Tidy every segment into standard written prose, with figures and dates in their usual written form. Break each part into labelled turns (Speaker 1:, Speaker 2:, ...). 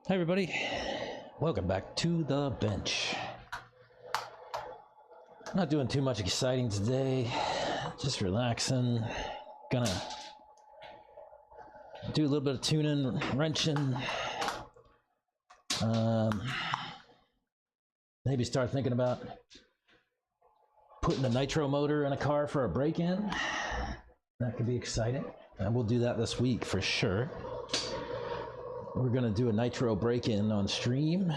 Speaker 1: Hi everybody, welcome back to the bench. Not doing too much exciting today, just relaxing. Gonna do a little bit of tuning, wrenching. Maybe start thinking about putting a nitro motor in a car for a break-in. That could be exciting, and we'll do that this week for sure. We're gonna do a nitro break-in on stream,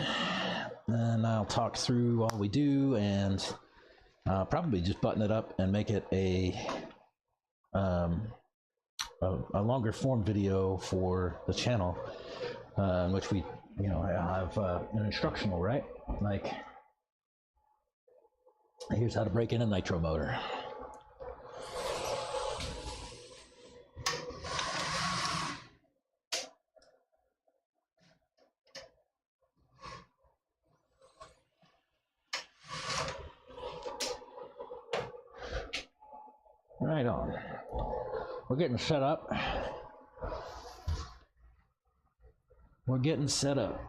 Speaker 1: and I'll talk through what we do, and probably just button it up and make it a longer form video for the channel, in which we, have an instructional, right? Like, here's how to break in a nitro motor. Right on. We're getting set up. We're getting set up.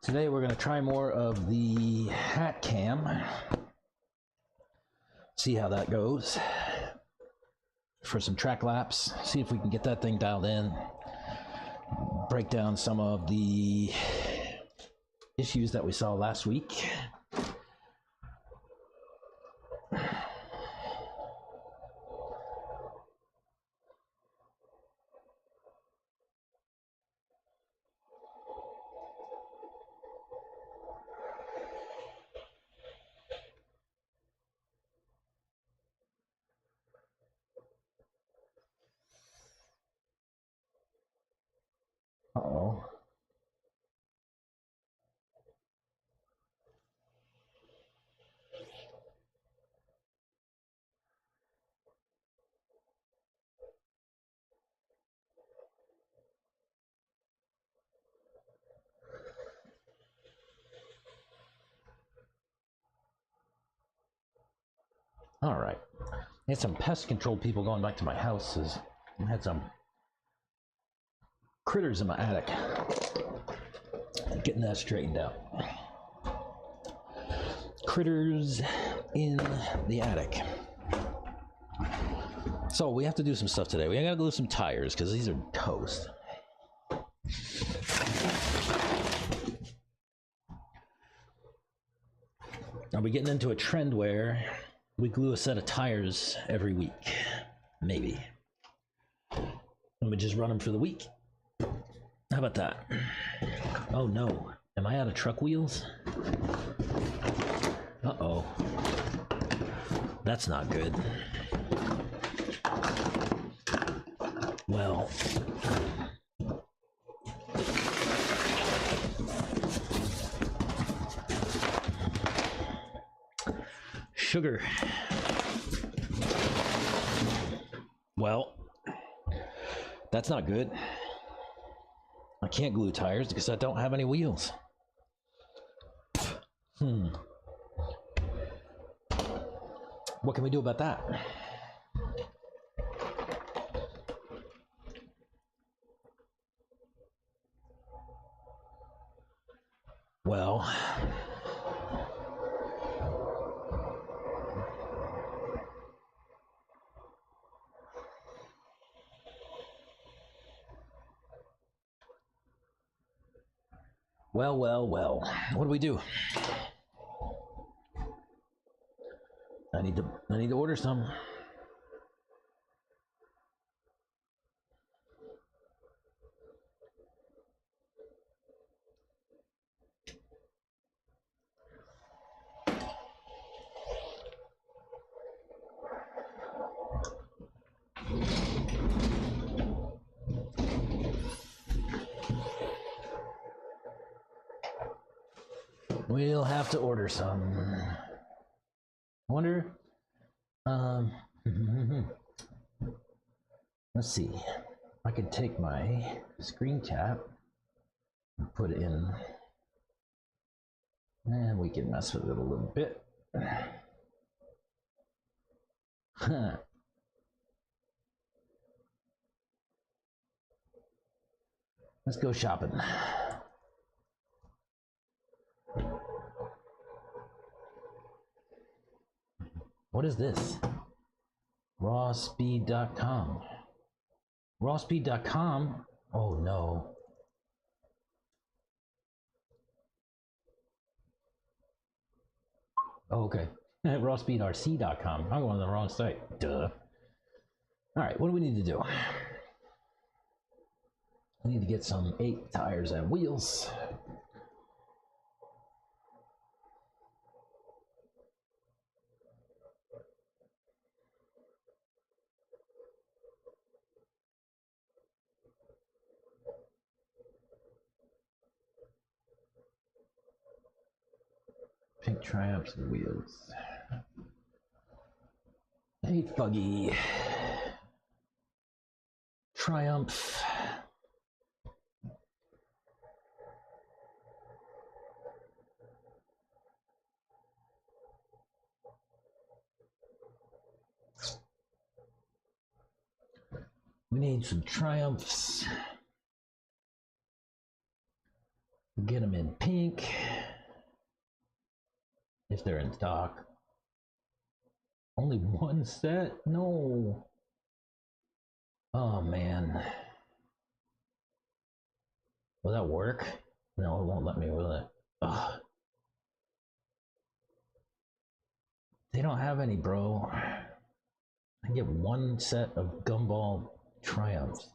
Speaker 1: Today we're going to try more of the hat cam. See how that goes. For some track laps. See if we can get that thing dialed in. Break down some of the issues that we saw last week. Uh-oh. All right. I had some pest control people going back to my house. I had some critters in my attic. Getting that straightened out. Critters in the attic. So we have to do some stuff today. We gotta glue some tires because these are toast. Are we getting into a trend where we glue a set of tires every week? Maybe. And we just run them for the week. How about that? Oh no, am I out of truck wheels? Uh-oh. That's not good. Well, sugar. Well, that's not good. I can't glue tires because I don't have any wheels. What can we do about that? Well, what do we do? I need to order some. We'll have to order some. I wonder, let's see. I could take my screen cap and put it in, and we can mess with it a little bit. Let's go shopping. What is this? Rawspeed.com. Rawspeed.com? Oh no. Oh, okay. Rawspeedrc.com. I'm going to the wrong site. Duh. Alright, what do we need to do? We need to get some 8 tires and wheels. Pink Triumphs and wheels. Hey, Fuggy. Triumph. We need some Triumphs. We'll get them in pink. If they're in stock. Only one set? No. Oh man. Will that work? No, it won't let me, will it? Ugh. They don't have any, bro. I get one set of Gumball Triumphs.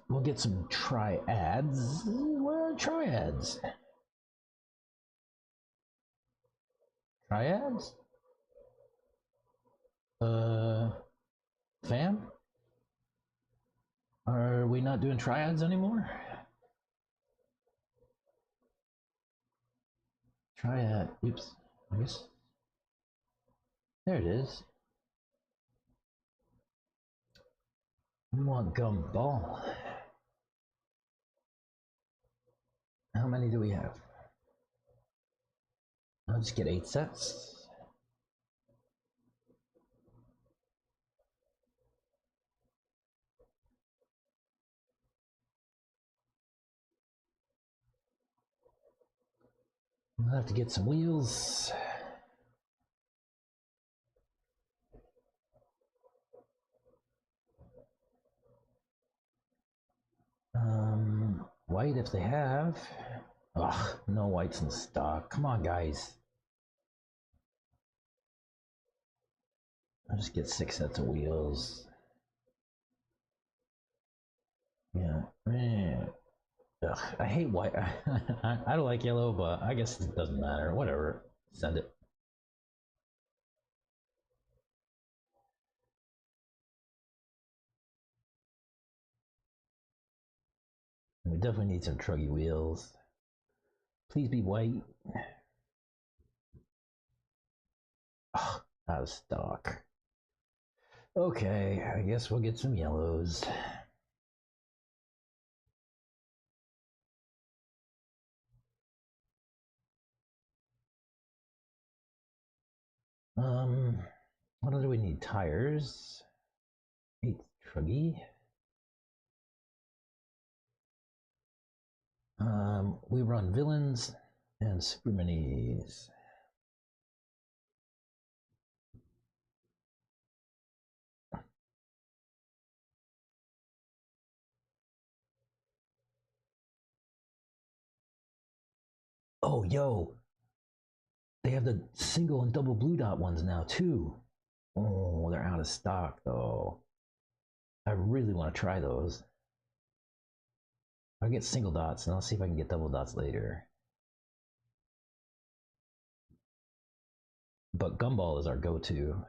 Speaker 1: We'll get some triads. Where are triads? Triads? Fam? Are we not doing triads anymore? Triad, oops, I guess. There it is. We want Gumball. How many do we have? I'll just get 8 sets. We'll have to get some wheels. White if they have. Ugh, no whites in stock. Come on, guys. I'll just get 6 sets of wheels. Yeah. Ugh, I hate white. I don't like yellow, but I guess it doesn't matter. Whatever. Send it. We definitely need some truggy wheels. Please be white. Ugh, out of stock. Okay, I guess we'll get some yellows. What do we need? Tires. 8 truggy. We run villains and super minis. Oh, yo, they have the single and double blue dot ones now too. Oh, they're out of stock though. I really want to try those. I'll get single dots and I'll see if I can get double dots later. But Gumball is our go-to.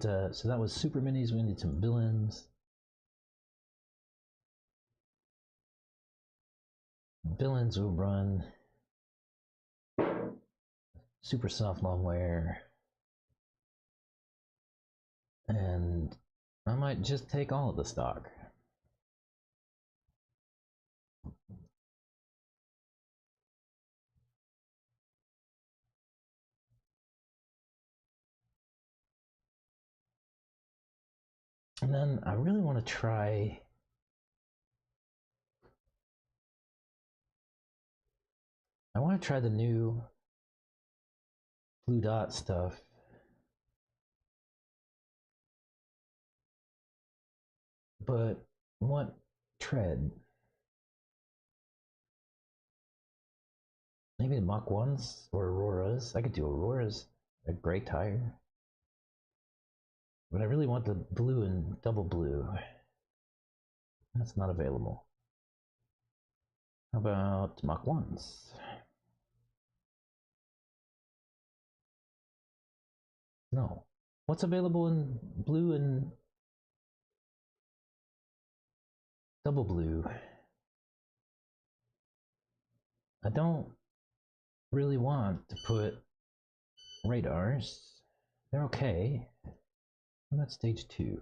Speaker 1: so that was super minis. We need some villains. Villains will run super soft long wear, and I might just take all of the stock. And then I really want to try the new blue dot stuff. But what tread? Maybe the Mach 1s or Auroras. I could do Auroras, a gray tire. But I really want the blue and double blue. That's not available. How about Mach 1s? No. What's available in blue and double blue? I don't really want to put radars. They're okay. What about stage 2?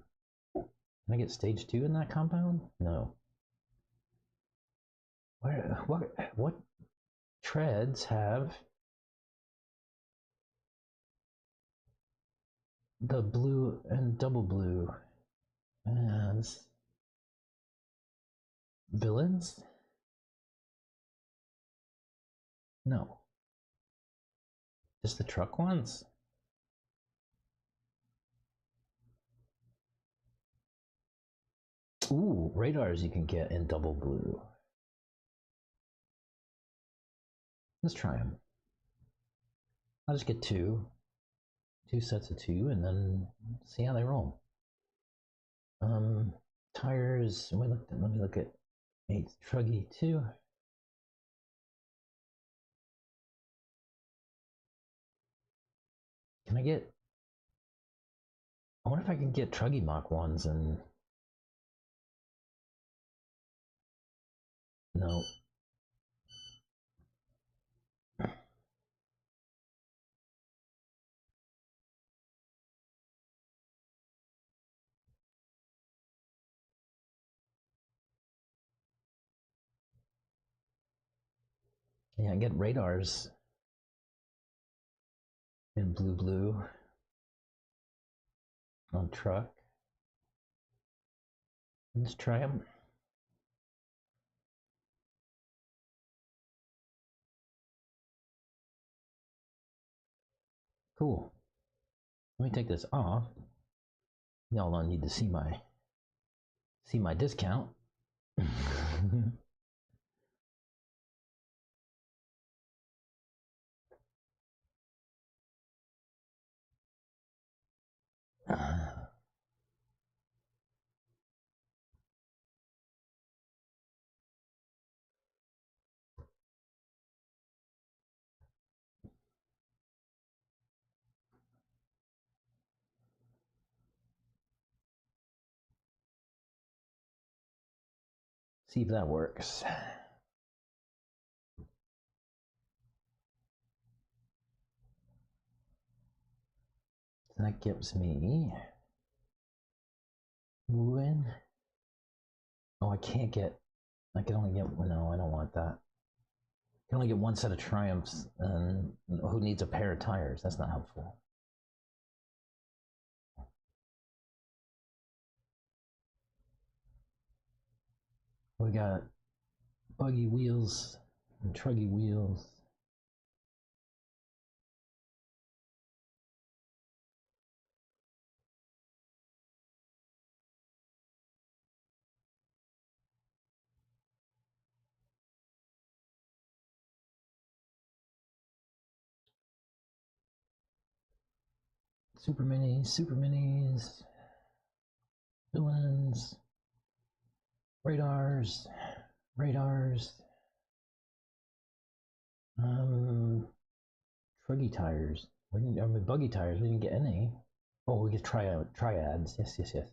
Speaker 1: Can I get stage 2 in that compound? No. What treads have the blue and double blue as villains? No. Just the truck ones? Ooh, radars you can get in double blue. Let's try them. I'll just get two sets of 2, and then see how they roll. Tires. Let me look at 8 Truggy 2. Can I get? I wonder if I can get Truggy Mach 1s and. No. Yeah, I get radars in blue on truck. Let's try them. Cool. Let me take this off. Y'all don't need to see my discount. See if that works. That gives me win. Oh, I can't get. I can only get. No, I don't want that. I can only get 1 set of triumphs, and who needs a pair of tires? That's not helpful. We got buggy wheels and truggy wheels. Super minis, villains, radars, truggy tires. I mean, buggy tires. We didn't get any. Oh, we could try out triads. Yes, yes, yes.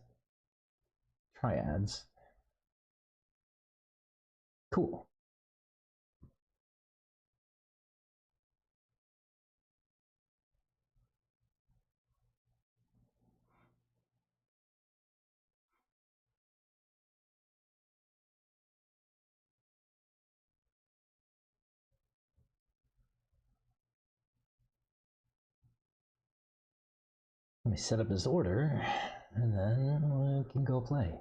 Speaker 1: Triads. Cool. Let me set up his order, and then we can go play.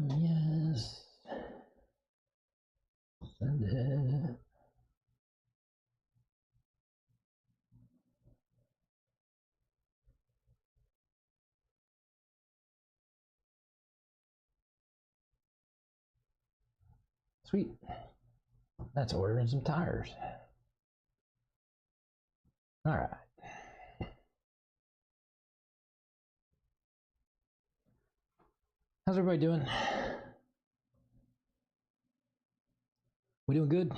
Speaker 1: Yes. Send it. Sweet. That's ordering some tires. All right. How's everybody doing? We doing good?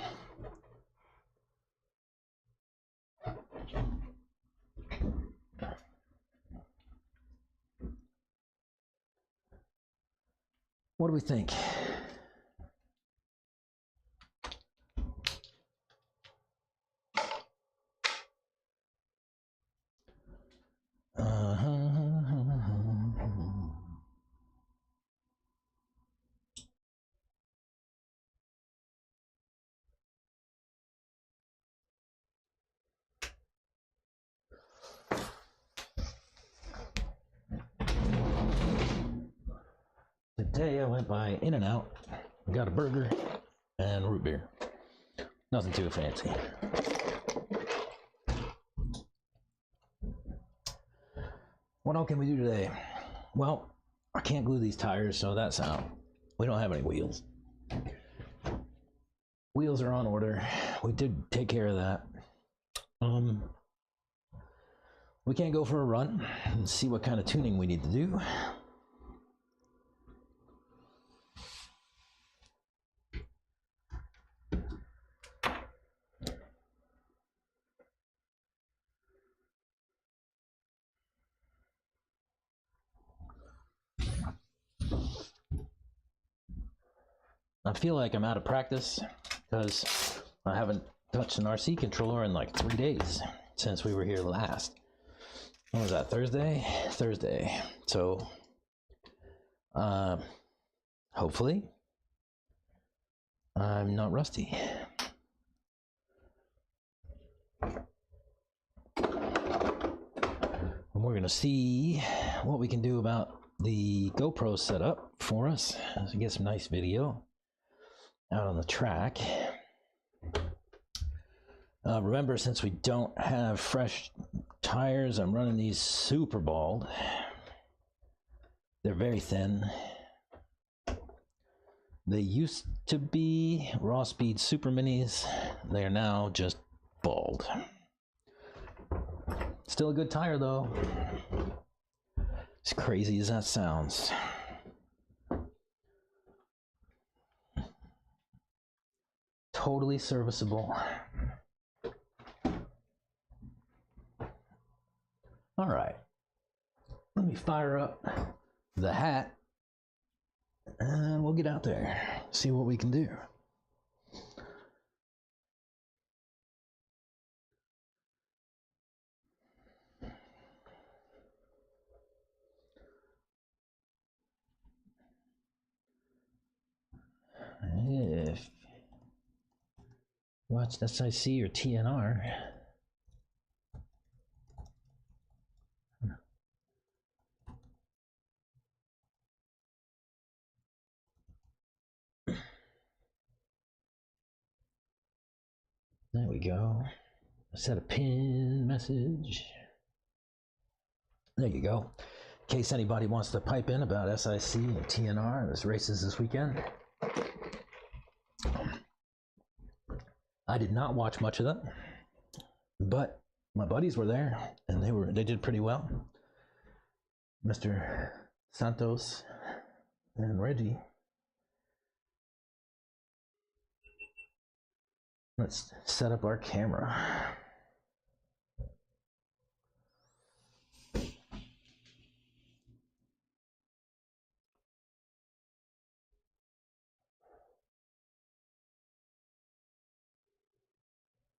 Speaker 1: What do we think? Today I went by In-N-Out, got a burger and root beer. Nothing too fancy. What else can we do today? Well, I can't glue these tires, so that's out. We don't have any wheels. Wheels are on order. We did take care of that. We can't go for a run and see what kind of tuning we need to do. I feel like I'm out of practice because I haven't touched an RC controller in like 3 days since we were here last. When was that? Thursday? Thursday. So, hopefully, I'm not rusty. And we're gonna see what we can do about the GoPro setup for us to get some nice video out on the track. Remember, since we don't have fresh tires, I'm running these super bald. They're very thin. They used to be raw speed super minis. They are now just bald. Still a good tire though. As crazy as that sounds. Totally serviceable. All right. Let me fire up the hat and we'll get out there, see what we can do. If you watched SIC or TNR, there we go. Set a pin message. There you go. In case anybody wants to pipe in about SIC and TNR, there's races this weekend. I did not watch much of them, but my buddies were there and they did pretty well. Mr. Santos and Reggie. Let's set up our camera.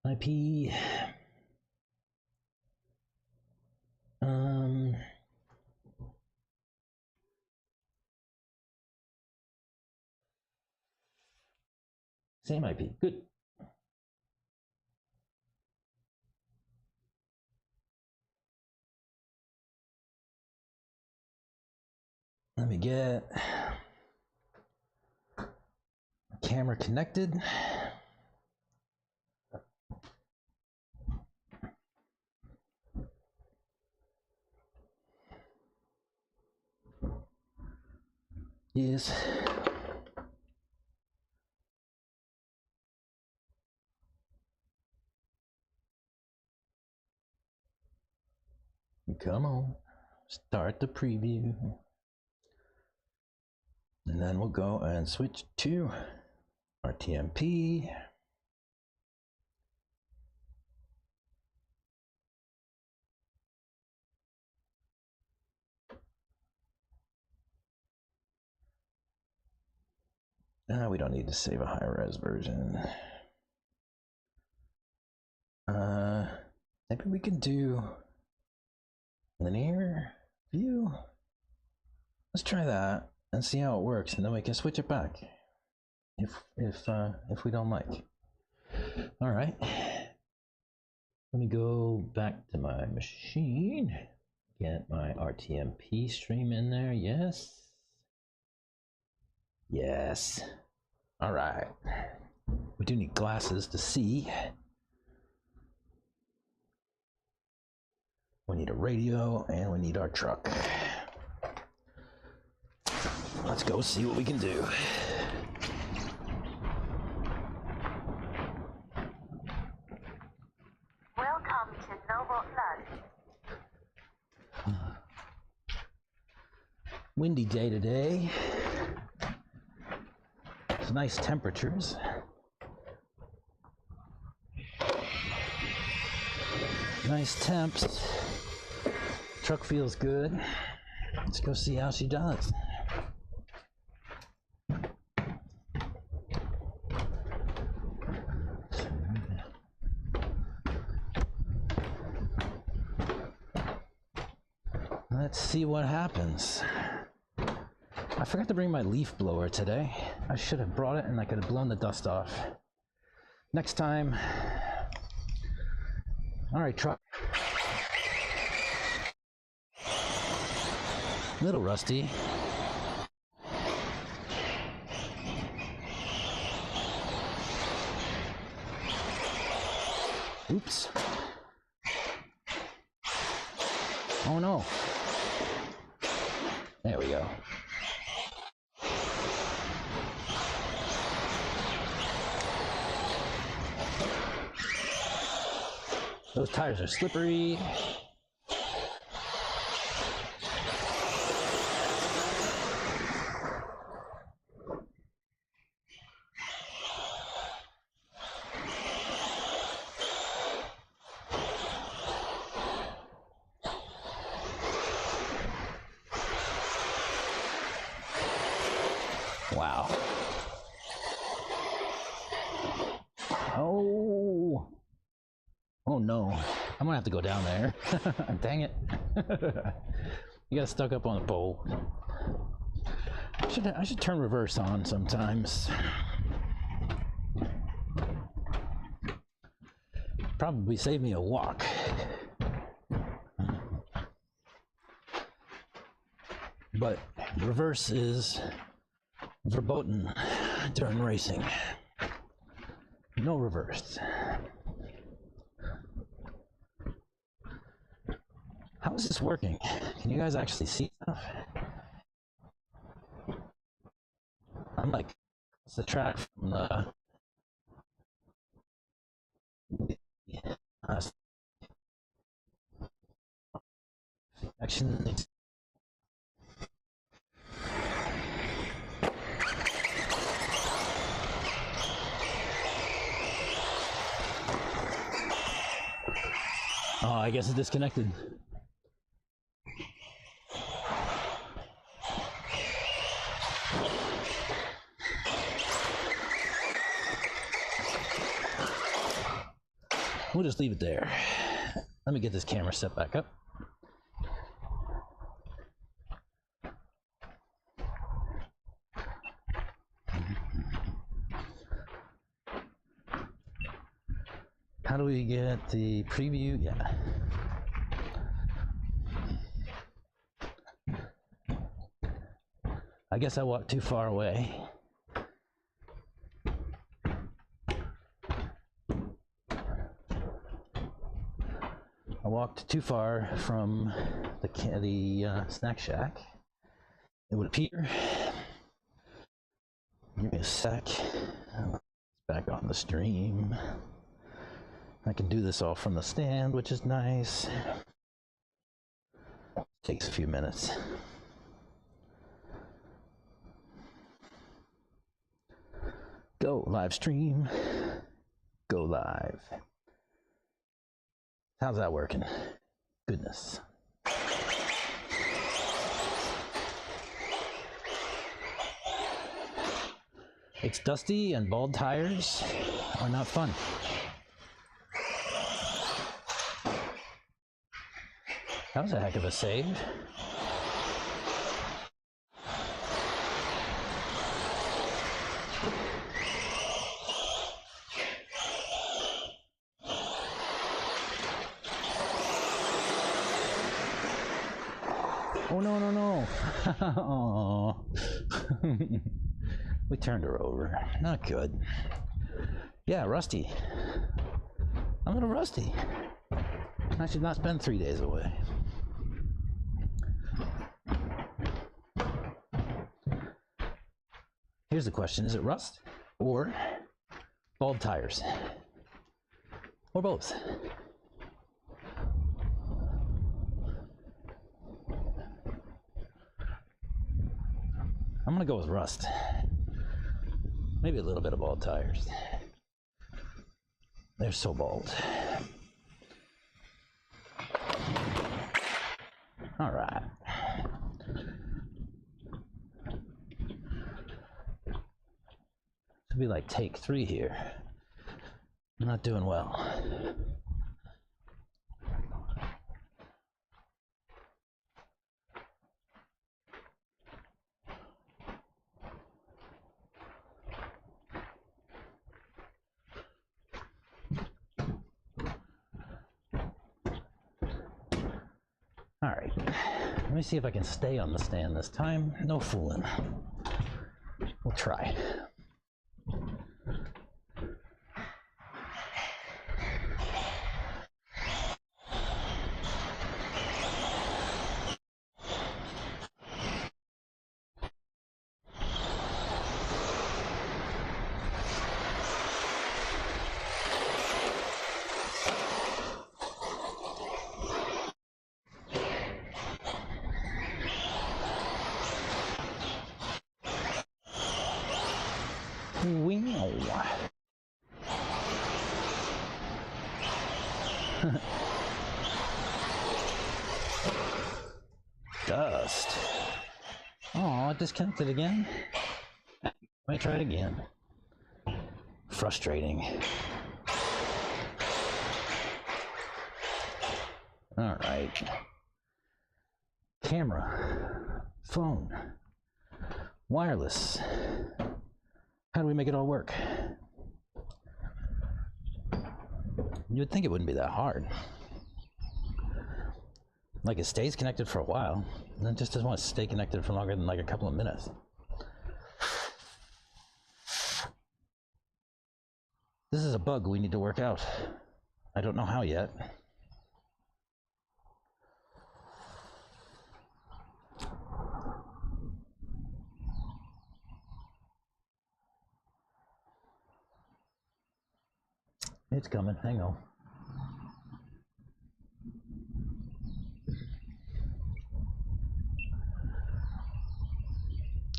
Speaker 1: IP. Same IP. Good. Let me get camera connected. Yes. Come on. Start the preview. And then we'll go and switch to our TMP. We don't need to save a high-res version. Maybe we can do linear view. Let's try that and see how it works, and then we can switch it back if we don't like. All right. Let me go back to my machine. Get my RTMP stream in there. Yes. Yes. All right. We do need glasses to see. We need a radio and we need our truck. Let's go see what we can do.
Speaker 2: Welcome to Noble Plus.
Speaker 1: Windy day today. It's nice temperatures. Nice temps. Truck feels good. Let's go see how she does. Let's see what happens. I forgot to bring my leaf blower today. I should have brought it and I could have blown the dust off. Next time. All right, truck. Little rusty. Oops. Oh no. There we go. Those tires are slippery. Wow. Oh. Oh no. I'm gonna have to go down there. Dang it. You got stuck up on the pole. I should turn reverse on sometimes. Probably save me a walk. But reverse is verboten during racing. No reverse. How is this working? Can you guys actually see stuff? I'm like, what's the track from the action? Oh, I guess it disconnected. We'll just leave it there. Let me get this camera set back up. How do we get the preview? Yeah. I guess I walked too far away. I walked too far from the snack shack. It would appear. Give me a sec. It's back on the stream. I can do this all from the stand, which is nice. Takes a few minutes. Go live stream. Go live. How's that working? Goodness. It's dusty and bald tires are not fun. That was a heck of a save. Oh, no, no, no. Oh. We turned her over. Not good. Yeah, rusty. I'm a little rusty. I should not spend 3 days away. Here's the question. Is it rust or bald tires? Or both? I'm gonna go with rust. Maybe a little bit of bald tires. They're so bald. All right. Should be like take 3 here. I'm not doing well. All right, let me see if I can stay on the stand this time. No fooling. We'll try. Wow. Dust. Oh, it disconnected again. Might try it again. Frustrating. All right. Camera, phone, wireless. How do we make it all work? You would think it wouldn't be that hard. Like, it stays connected for a while, and then it just doesn't want to stay connected for longer than like a couple of minutes. This is a bug we need to work out. I don't know how yet. It's coming, hang on.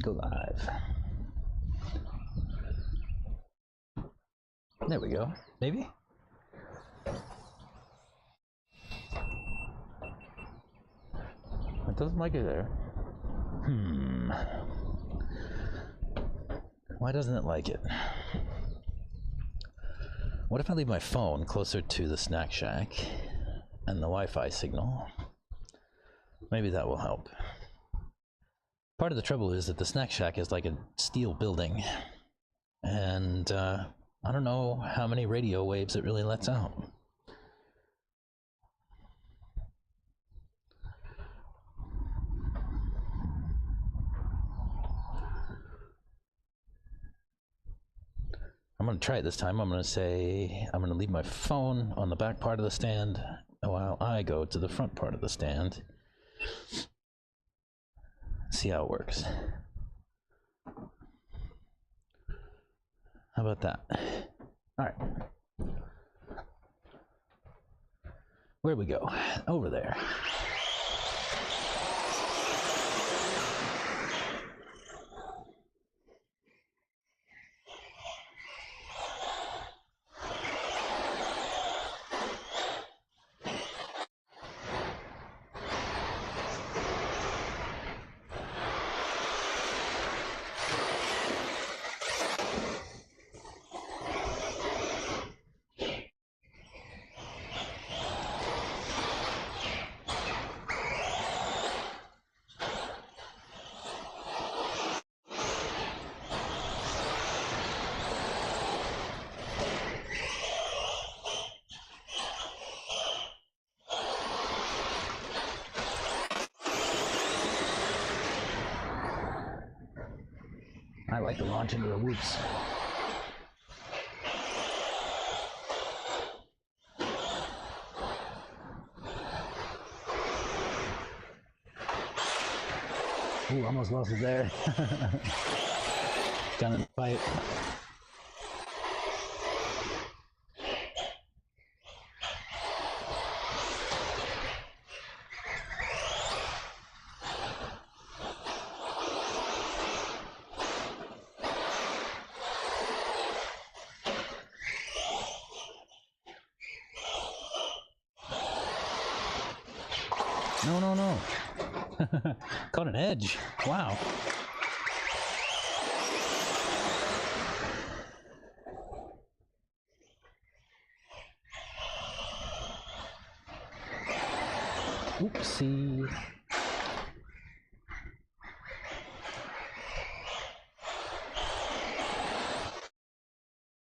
Speaker 1: Go live. There we go, maybe? It doesn't like it there. Why doesn't it like it? What if I leave my phone closer to the snack shack and the Wi-Fi signal? Maybe that will help. Part of the trouble is that the snack shack is like a steel building, and I don't know how many radio waves it really lets out. I'm going to try it this time. I'm going to say I'm going to leave my phone on the back part of the stand while I go to the front part of the stand. See how it works. How about that? All right. Where'd we go? Over there. I like to launch into the whoops. Ooh, almost lost it there. Done it, fight. No, no, no. Caught an edge. Wow. Oopsie.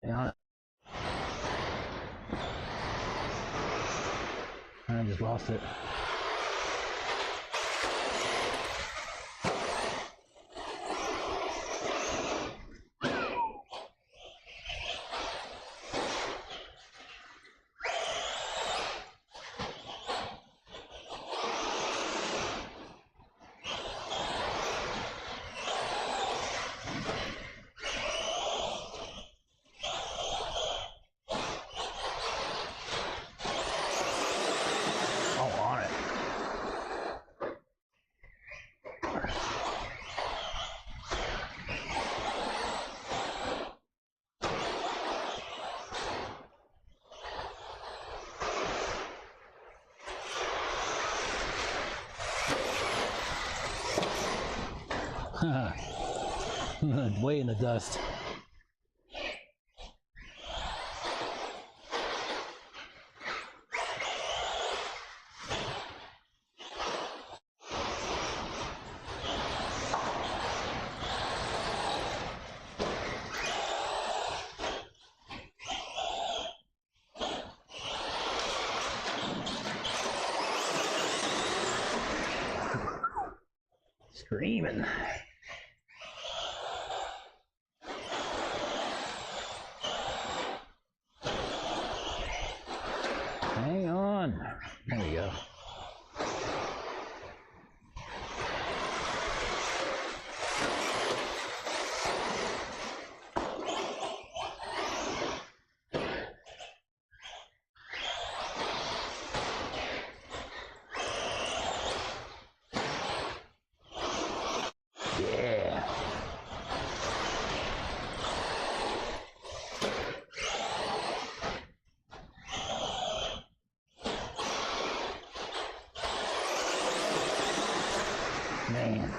Speaker 1: Yeah. I just lost it. Way in the dust. Screaming. Hang on. There we go. Yeah. Man.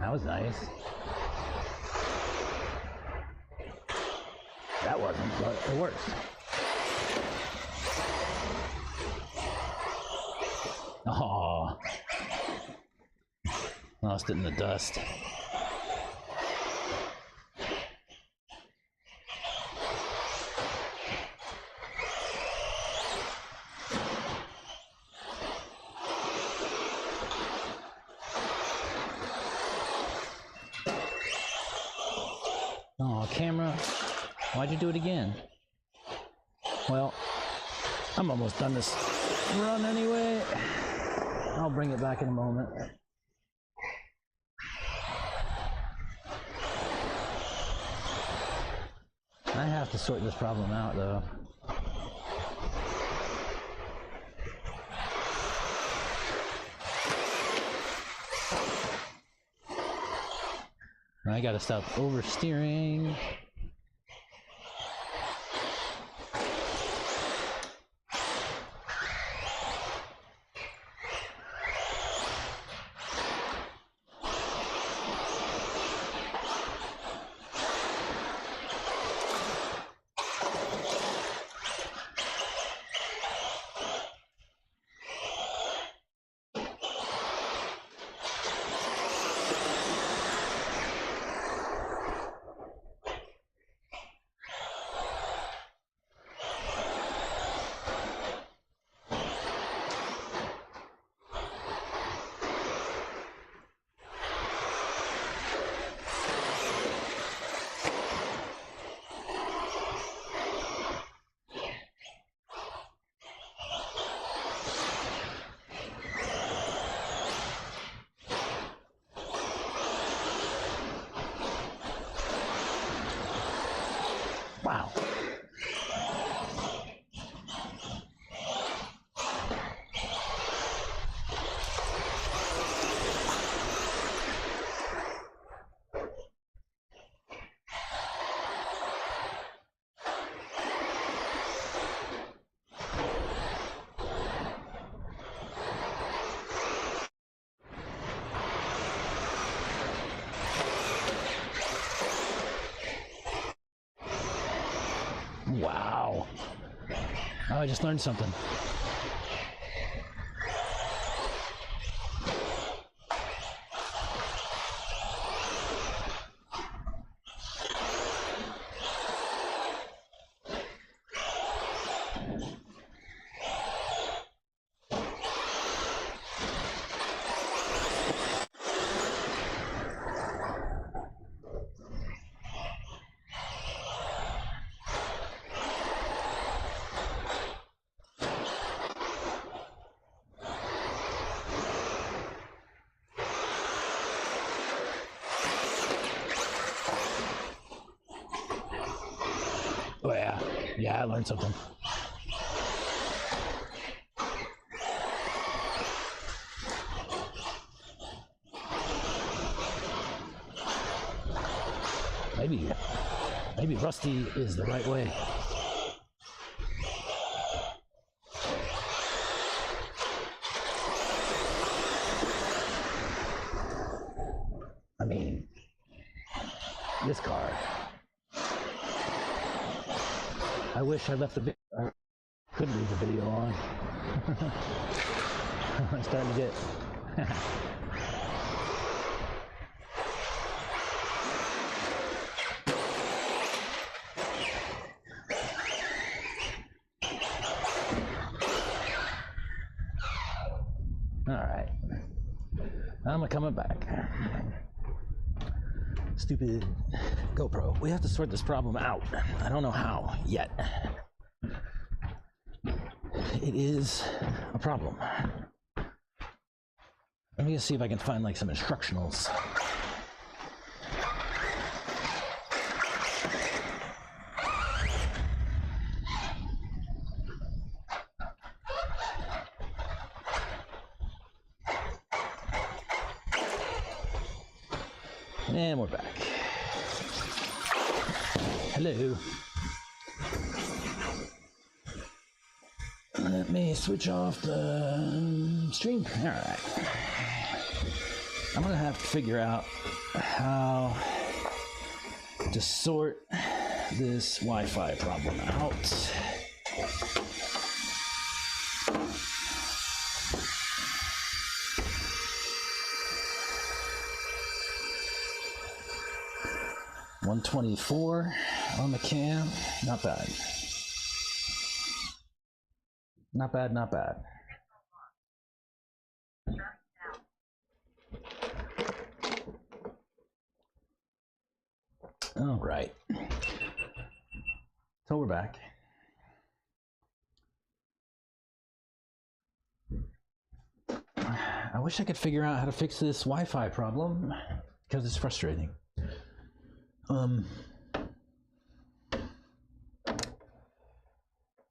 Speaker 1: That was nice. That wasn't, but it works. Oh, lost it in the dust. Oh, camera, why'd you do it again? Well, I'm almost done this run anyway. I'll bring it back in a moment. I have to sort this problem out though. I gotta stop oversteering. Wow. Wow. Oh, I just learned something. Oh yeah, yeah, I learned something. Maybe rusty is the right way. this car. I wish I left the video. I couldn't leave the video on. I'm starting to get. All right. I'm coming back. Stupid GoPro. We have to sort this problem out. I don't know how yet. It is a problem. Let me just see if I can find like some instructionals. And we're back. Hello. Let me switch off the stream. All right. I'm gonna have to figure out how to sort this Wi-Fi problem out. $124 on the cam. Not bad. Not bad, not bad. All right. So we're back. I wish I could figure out how to fix this Wi-Fi problem because it's frustrating.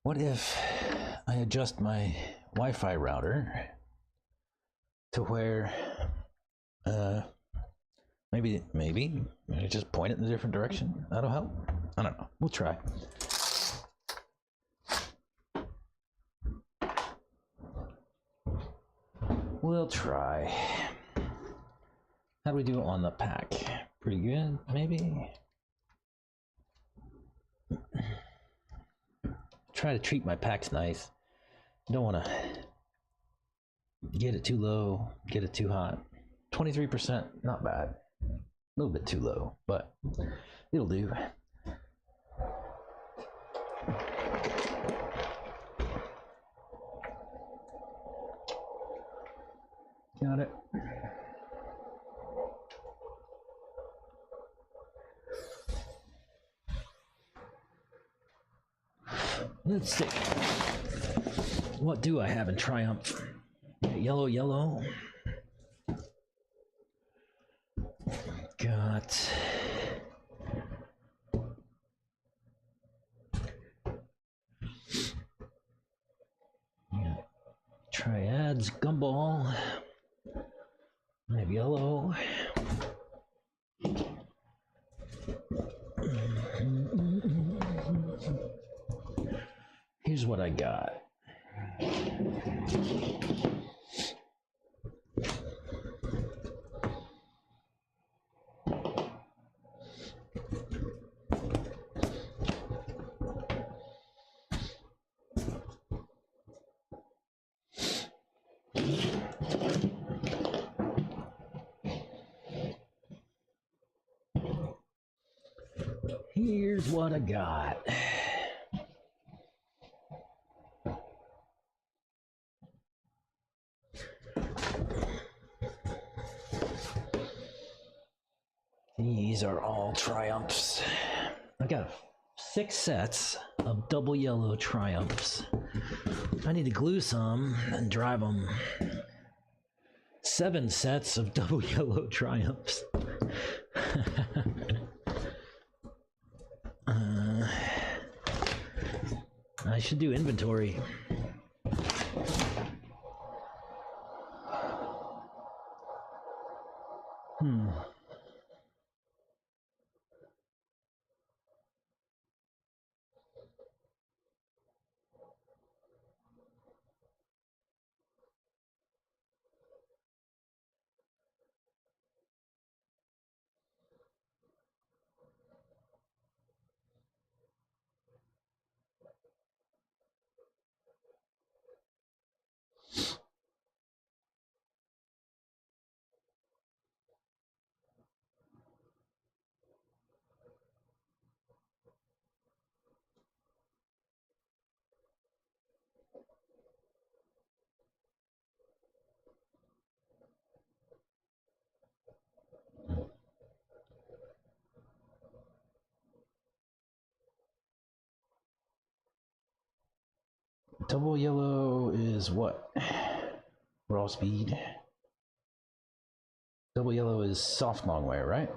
Speaker 1: What if I adjust my Wi-Fi router to where maybe I just point it in a different direction? That'll help. I don't know. We'll try. We'll try. How do we do on the pack? Pretty good, maybe. Try to treat my packs nice. Don't want to get it too low, get it too hot. 23%, not bad. A little bit too low, but it'll do. Got it. Let's see. What do I have in Triumph? Yellow, yellow. Got Triads, Gumball. I have yellow. Here's what I got. Here's what I got. These are all Triumphs. I got 6 sets of double yellow Triumphs. I need to glue some and drive them. 7 sets of double yellow Triumphs. I should do inventory. Double yellow is what? Raw speed. Double yellow is soft long way, right?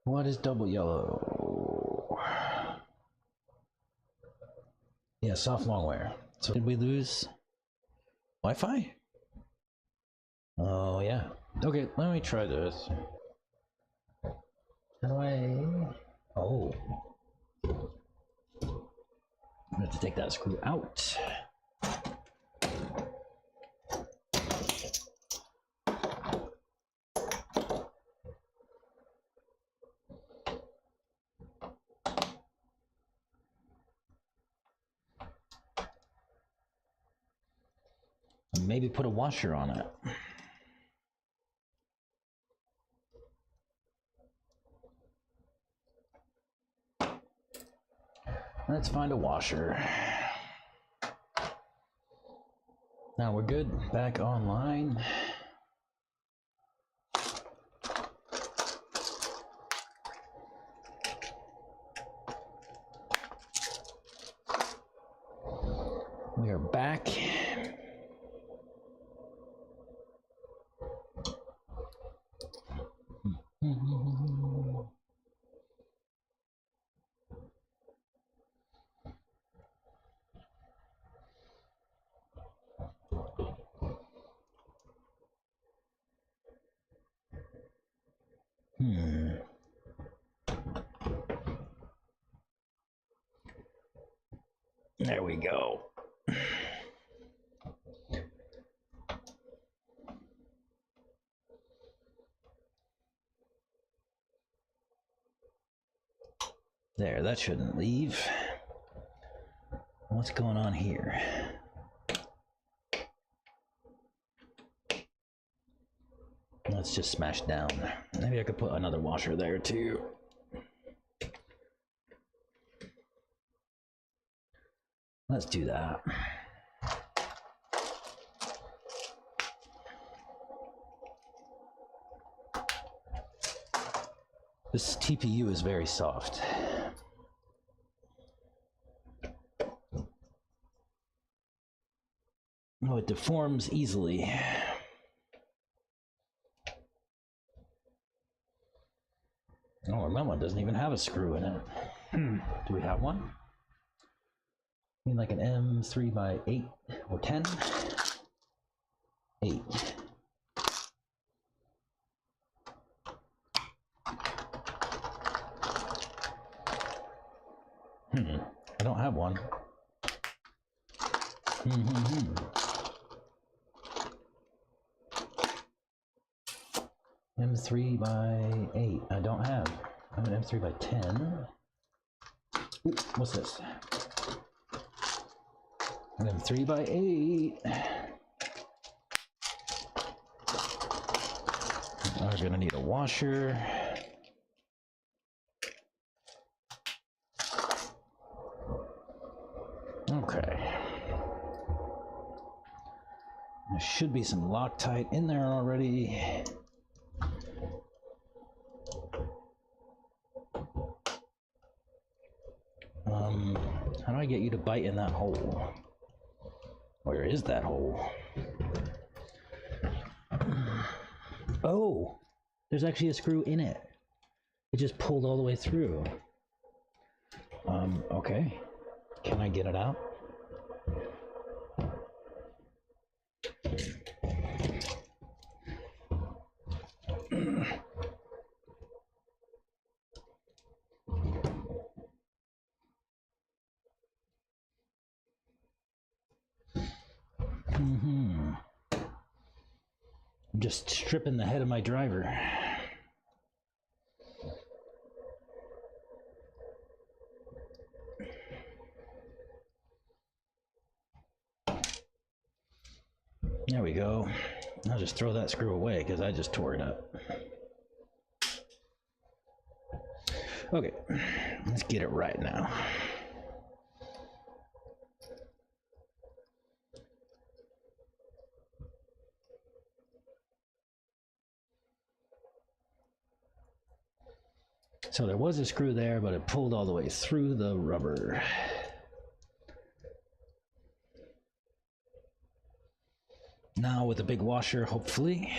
Speaker 1: What is double yellow? Yeah, soft long wear. So did we lose Wi-Fi? Oh yeah. Okay, let me try this. How do I? Oh. I have to take that screw out. Maybe put a washer on it. Let's find a washer. Now we're good. Back online. We are back. There we go. There, that shouldn't leave. What's going on here? Let's just smash down. Maybe I could put another washer there too. Let's do that. This TPU is very soft. Oh, it deforms easily. Oh, and that one doesn't even have a screw in it. Do we have one? I mean, like an M3 by 8 or 10? 8. I don't have one. M3 by 8. I don't have. I have an M3 by 10. Ooh, what's this? An M3 by 8. We're gonna need a washer. Okay. There should be some Loctite in there already. How do I get you to bite in that hole? Where is that hole? Oh, there's actually a screw in it. It just pulled all the way through. Okay. Can I get it out? I'm just stripping the head of my driver. There we go. I'll just throw that screw away because I just tore it up. Okay, let's get it right now. So there was a screw there, but it pulled all the way through the rubber. Now with the big washer, hopefully,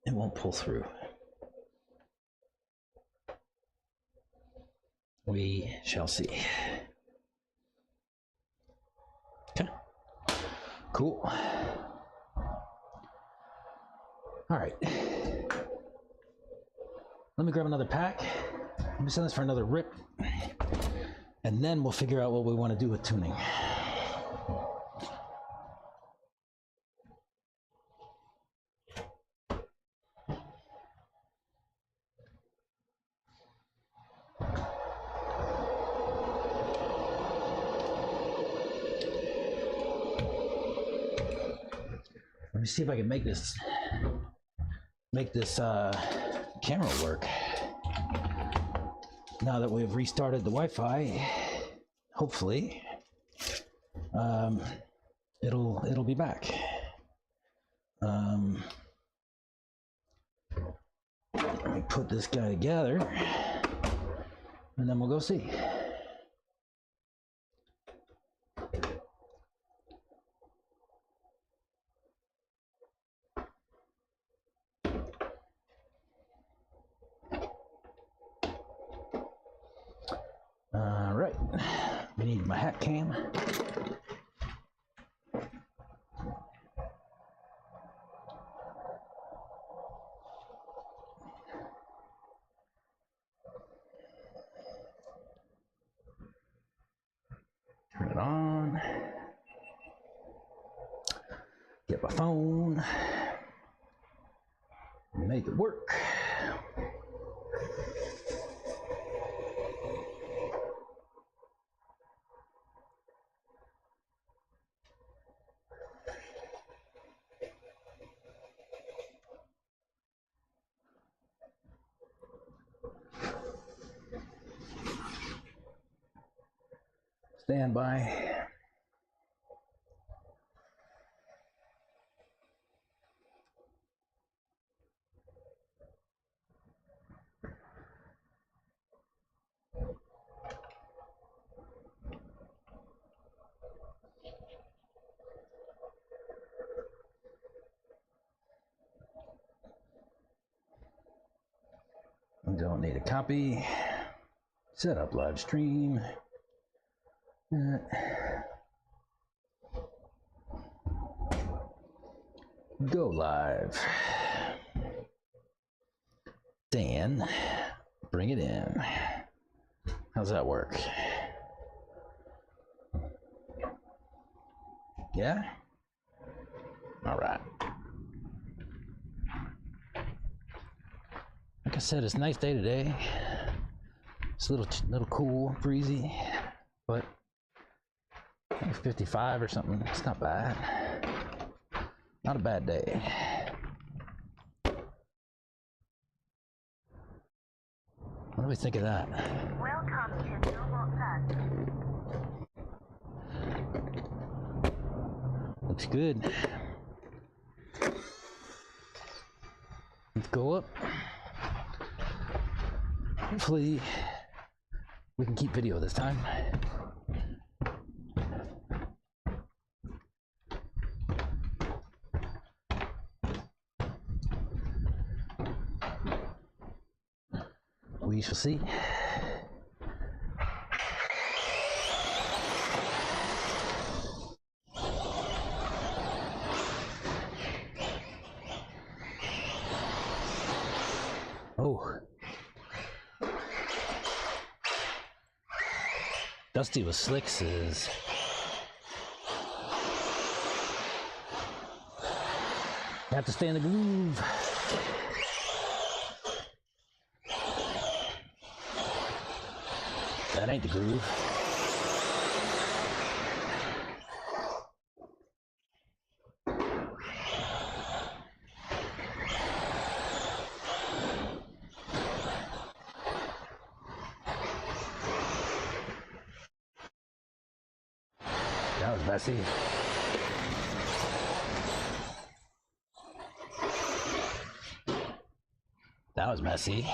Speaker 1: it won't pull through. We shall see. Okay, cool. All right. Let me grab another pack. Let me send this for another rip. And then we'll figure out what we want to do with tuning. Let me see if I can make this camera work. Now that we've restarted the Wi-Fi, hopefully, it'll be back. Let me put this guy together, and then we'll go see. All right, we need my hat cam. Turn it on. Get my phone. Make it work. Stand by. Don't need a copy. Set up live stream. Go live. Dan, bring it in. How's that work? Yeah? All right. Like I said, it's a nice day today. It's a little cool, breezy, but 55 or something. It's not bad. Not a bad day. What do we think of that?
Speaker 2: Welcome to Noble Plus.
Speaker 1: Looks good. Let's go up. Hopefully we can keep video this time. We shall see. Oh. Dusty with Slicks is you have to stay in the groove. That ain't the groove. messy. That was messy.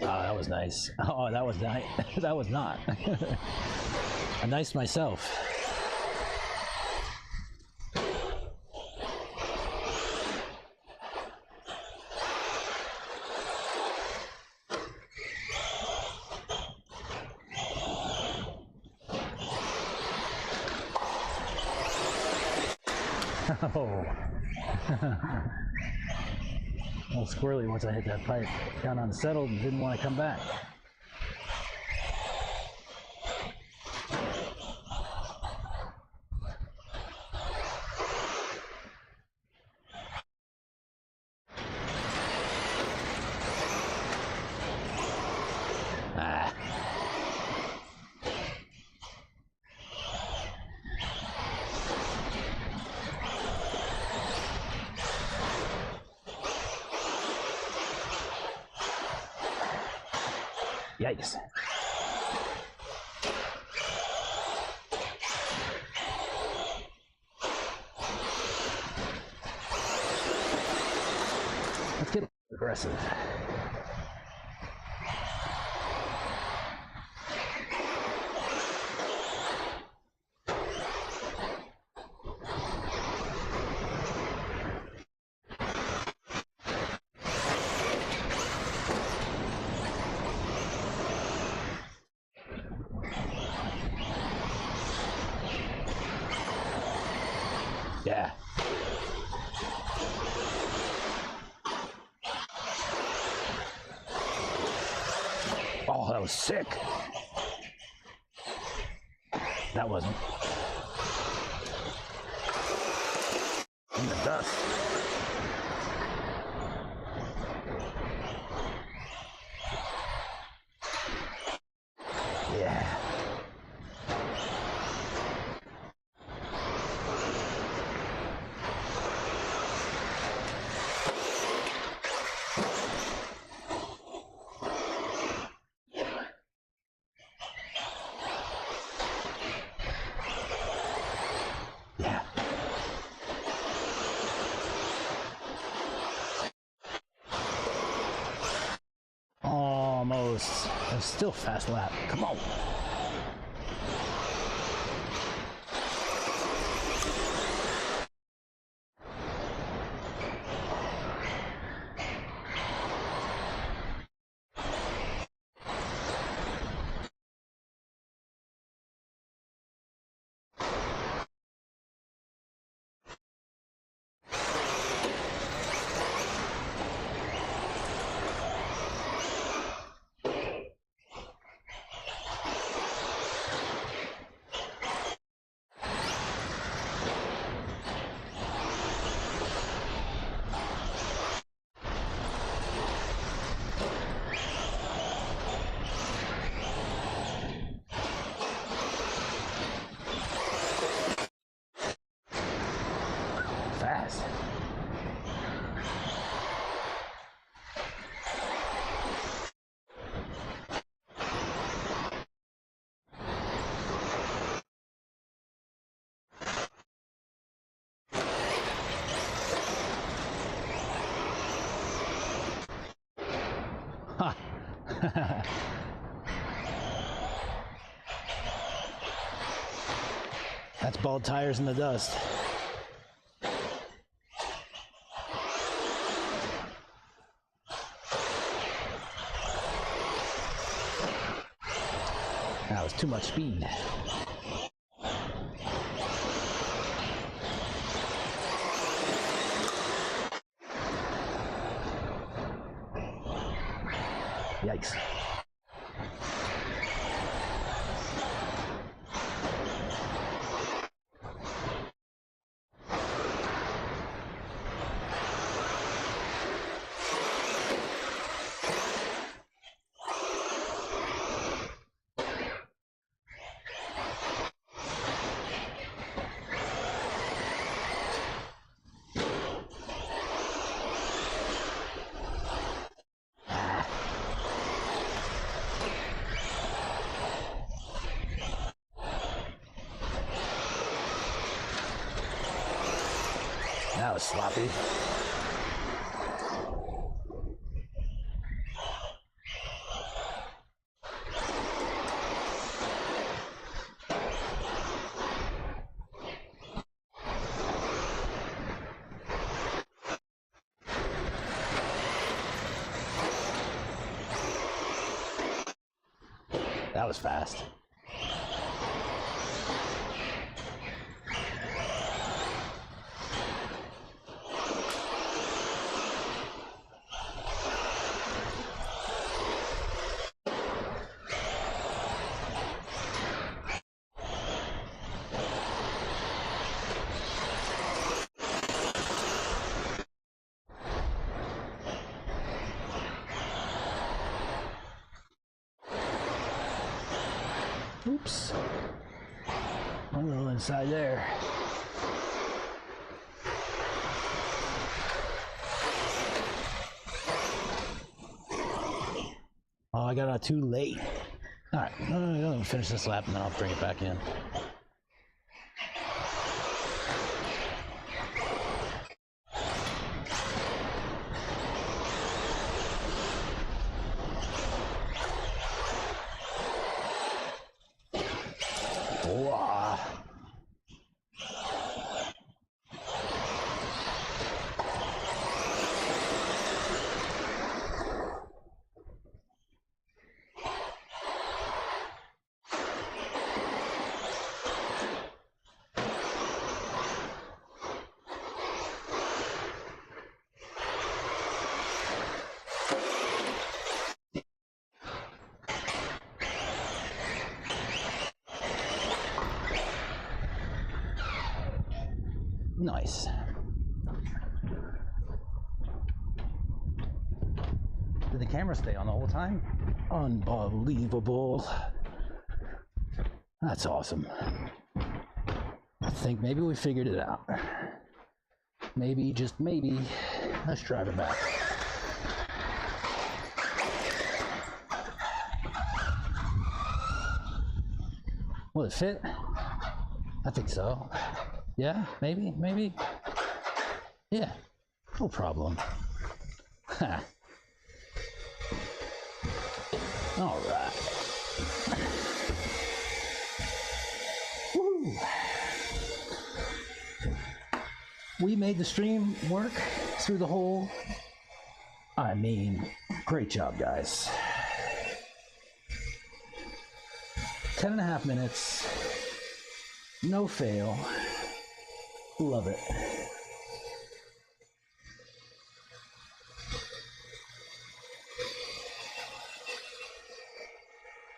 Speaker 1: That was nice. Oh, that was nice. That was not. I niced myself. Oh. Well, squirrely once I hit that pipe, got unsettled and didn't want to come back. Ah. Yikes. Let's get aggressive. Yeah. Oh, that was sick. That wasn't. In the dust. Yeah. Yeah. Almost. It's still fast lap. Come on. Fast. Ha. That's bald tires in the dust. That was too much speed. Yikes. That was sloppy. That was fast. Oops. A little inside there. Oh, I got out too late. All right, no, finish this lap and then I'll bring it back in. Wow. Nice. Did the camera stay on the whole time? Unbelievable. That's awesome. I think maybe we figured it out. Maybe, just maybe. Let's drive it back. Will it fit? I think so. Yeah, maybe. Yeah, no problem. Ha. All right. Woo. We made the stream work through the whole. I mean, great job, guys. 10.5 minutes. No fail. Love it.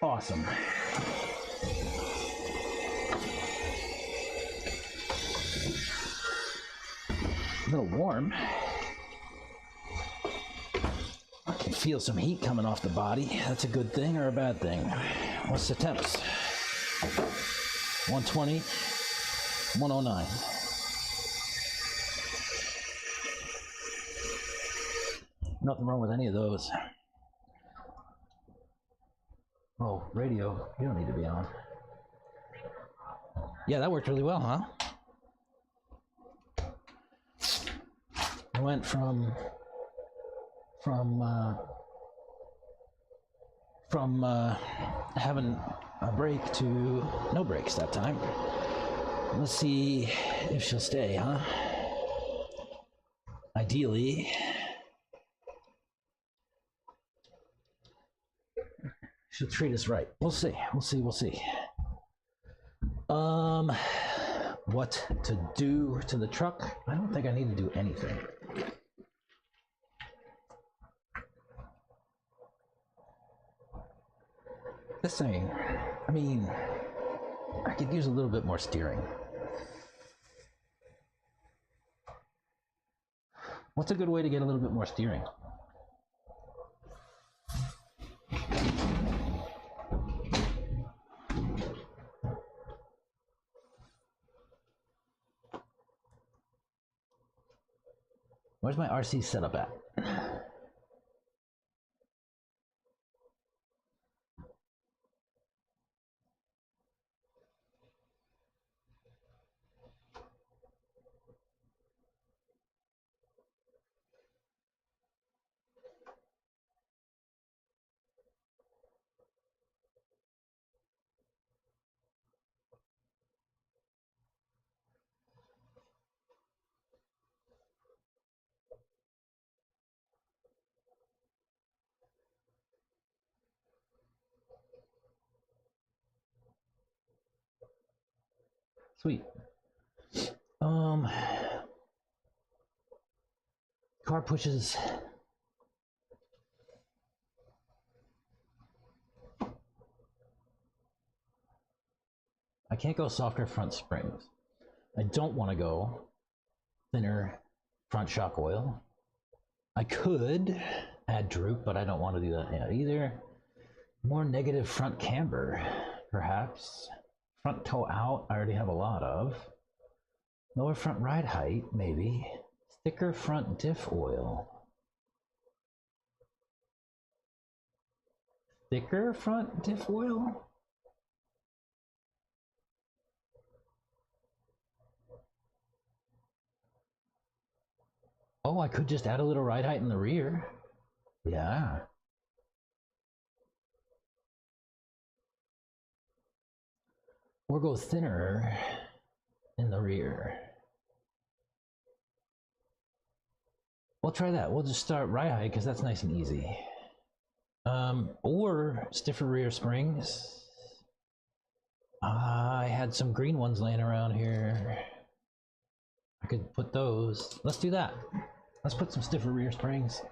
Speaker 1: Awesome. A little warm. I can feel some heat coming off the body. That's a good thing or a bad thing? What's the temps? 120, 109. Nothing wrong with any of those. Oh, radio, you don't need to be on. Yeah, that worked really well, huh? I went from having a break to no breaks that time. Let's see if she'll stay, huh? Ideally. She'll treat us right. We'll see. What to do to the truck? I don't think I need to do anything. Just saying. I mean, I could use a little bit more steering. What's a good way to get a little bit more steering? Where's my RC setup at? Sweet. Car pushes. I can't go softer front springs. I don't want to go thinner front shock oil. I could add droop, but I don't want to do that yet either. More negative front camber, perhaps. Front toe out, I already have a lot of. Lower front ride height, maybe. Thicker front diff oil. Thicker front diff oil? Oh, I could just add a little ride height in the rear. Yeah. Or go thinner in the rear. We'll try that. We'll just start ride height because that's nice and easy. Or stiffer rear springs. I had some green ones laying around here. I could put those. Let's do that. Let's put some stiffer rear springs.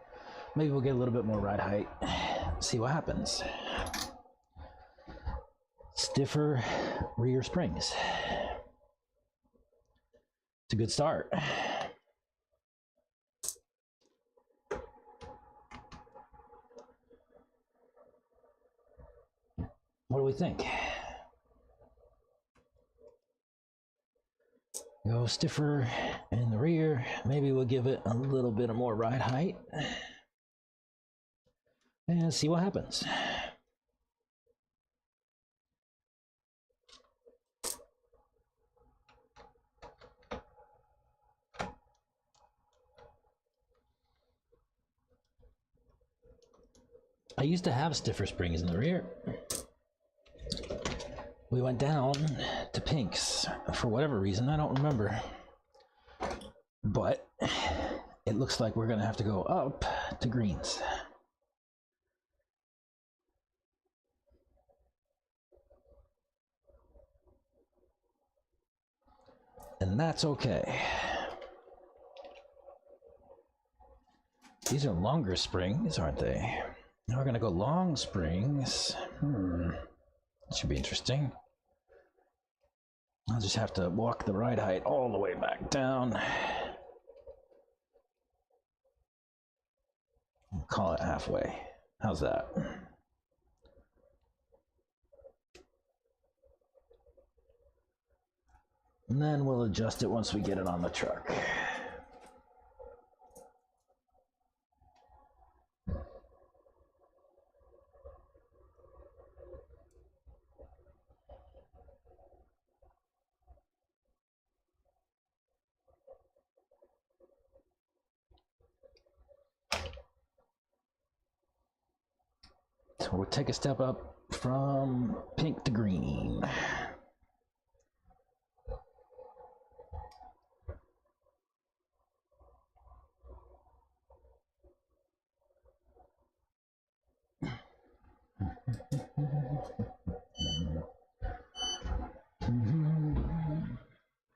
Speaker 1: Maybe we'll get a little bit more ride height. See what happens. Stiffer rear springs. It's a good start. What do we think? Go stiffer in the rear. Maybe we'll give it a little bit of more ride height. And see what happens. I used to have stiffer springs in the rear. We went down to pinks for whatever reason, I don't remember. But it looks like we're gonna have to go up to greens. And that's okay. These are longer springs, aren't they? Now we're gonna go long springs. Should be interesting. I'll just have to walk the ride height all the way back down. We'll call it halfway. How's that? And then we'll adjust it once we get it on the truck. So we'll take a step up from pink to green.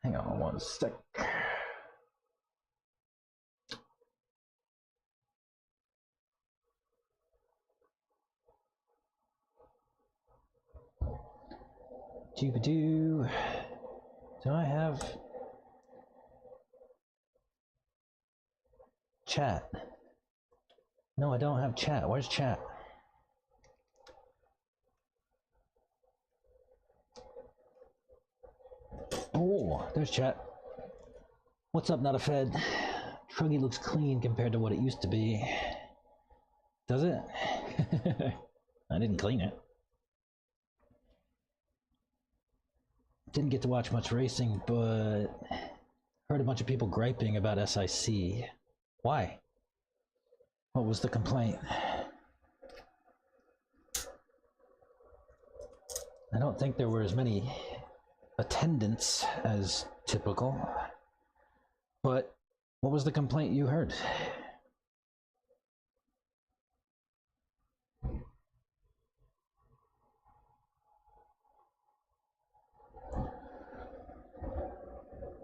Speaker 1: Hang on one sec. Do I have chat? No, I don't have chat. Where's chat? Oh, there's chat. What's up, not a Fed? Truggy looks clean compared to what it used to be. Does it? I didn't clean it. Didn't get to watch much racing, but heard a bunch of people griping about SIC. Why? What was the complaint? I don't think there were as many attendants as typical. But what was the complaint you heard?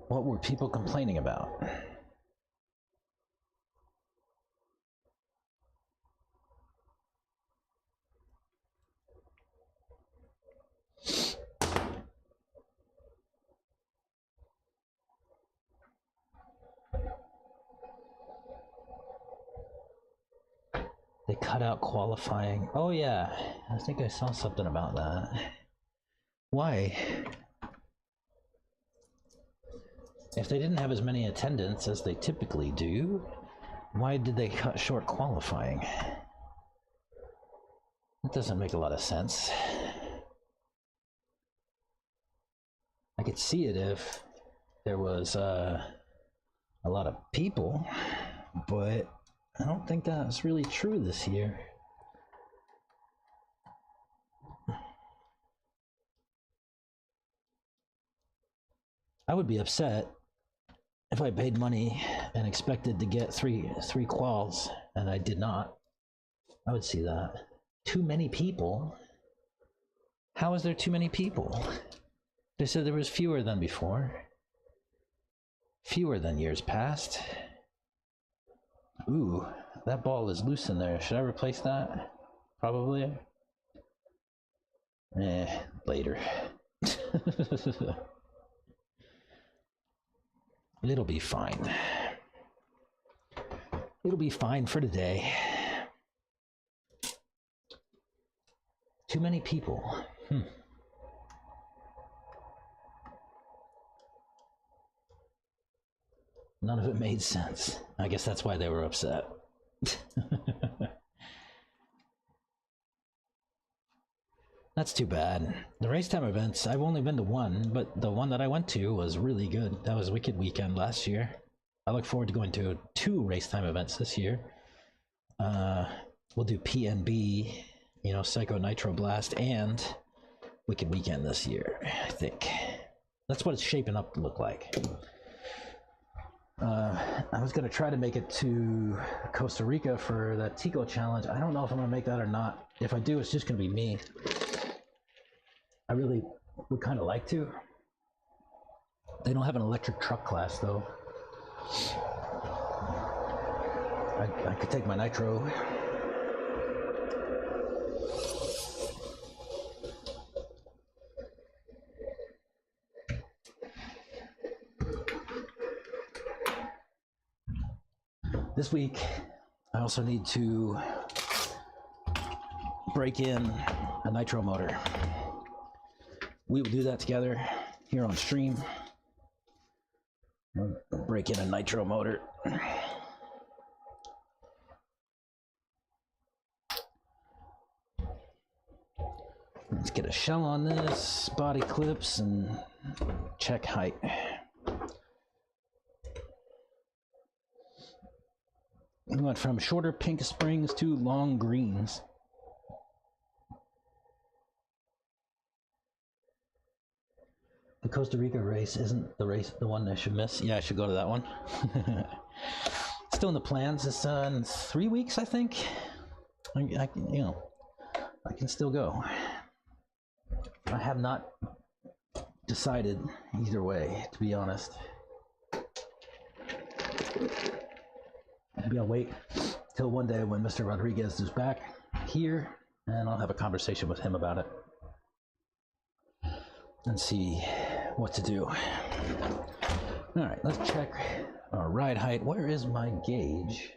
Speaker 1: What were people complaining about? They cut out qualifying. Oh yeah, I think I saw something about that. Why? If they didn't have as many attendants as they typically do, why did they cut short qualifying? That doesn't make a lot of sense. I could see it if there was a lot of people, but I don't think that's really true this year. I would be upset if I paid money and expected to get three quals and I did not. I would see that. Too many people? How is there too many people? They said there was fewer than before. Fewer than years past. Ooh, that ball is loose in there. Should I replace that? Probably. Later. It'll be fine. It'll be fine for today. Too many people. None of it made sense. I guess that's why they were upset. That's too bad. The race time events, I've only been to one, but the one that I went to was really good. That was Wicked Weekend last year. I look forward to going to 2 race time events this year. We'll do PNB, Psycho Nitro Blast, and Wicked Weekend this year, I think. That's what it's shaping up to look like. I was going to try to make it to Costa Rica for that Tico challenge. I don't know if I'm going to make that or not. If I do, it's just going to be me. I really would kind of like to. They don't have an electric truck class, though. I could take my nitro. This week, I also need to break in a nitro motor. We will do that together here on stream. Break in a nitro motor. Let's get a shell on this, body clips, and check height. We went from shorter pink springs to long greens. The Costa Rica race isn't the one I should miss. Yeah, I should go to that one. Still in the plans. It's in 3 weeks, I think. I can still go. I have not decided either way, to be honest. Maybe I'll wait till one day when Mr. Rodriguez is back here, and I'll have a conversation with him about it. and see what to do. All right, let's check our ride height. Where is my gauge?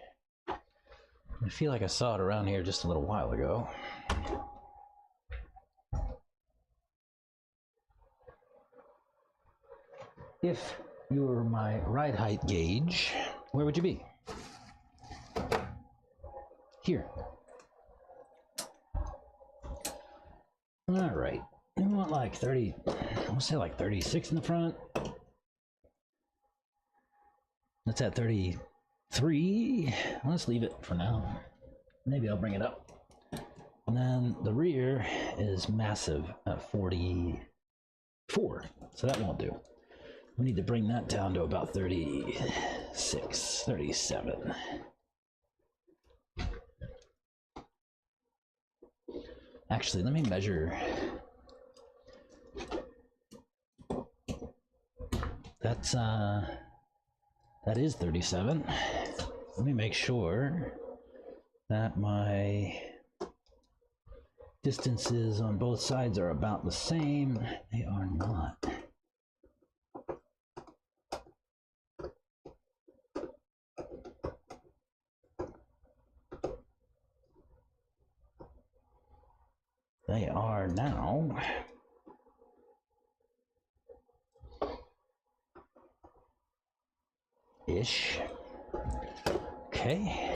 Speaker 1: I feel like I saw it around here just a little while ago. If you were my ride height gauge, where would you be? Here. All right. We want like 30, we'll say like 36 in the front. That's at 33. Let's leave it for now. Maybe I'll bring it up. And then the rear is massive at 44. So that won't do. We need to bring that down to about 36, 37. Actually, let me measure. That is 37. Let me make sure that my distances on both sides are about the same. They are not. They are now. Ish. Okay.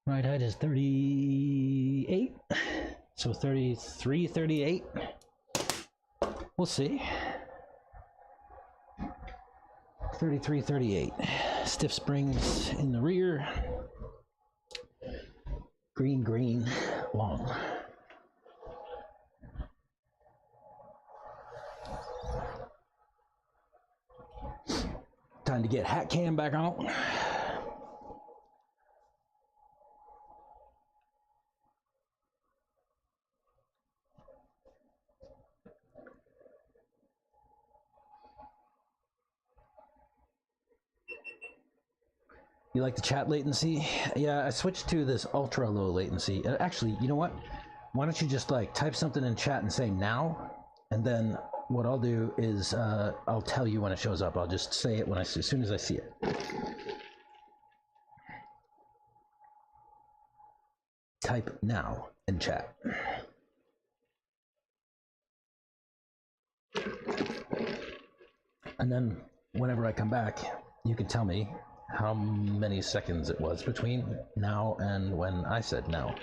Speaker 1: Right height is 38. So 33, 38. We'll see. 33, 38. Stiff springs in the rear. Green, long. Time to get hat cam back on. You like the chat latency? Yeah, I switched to this ultra low latency. Actually, you know what? Why don't you just like type something in chat and say now, and then what I'll do is I'll tell you when it shows up. I'll just say it as soon as I see it. Type now in chat. And then whenever I come back, you can tell me how many seconds it was between now and when I said now.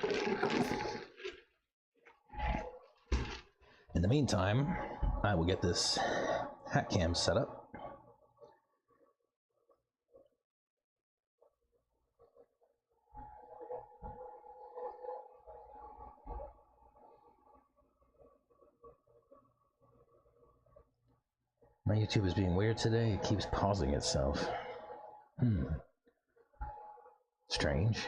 Speaker 1: In the meantime, I will get this hat cam set up. My YouTube is being weird today. It keeps pausing itself. Strange.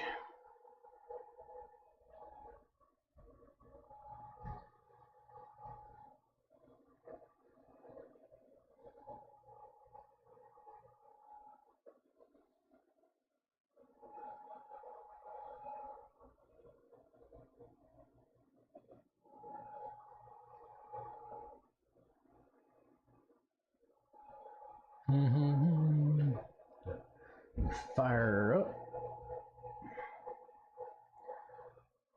Speaker 1: Fire up.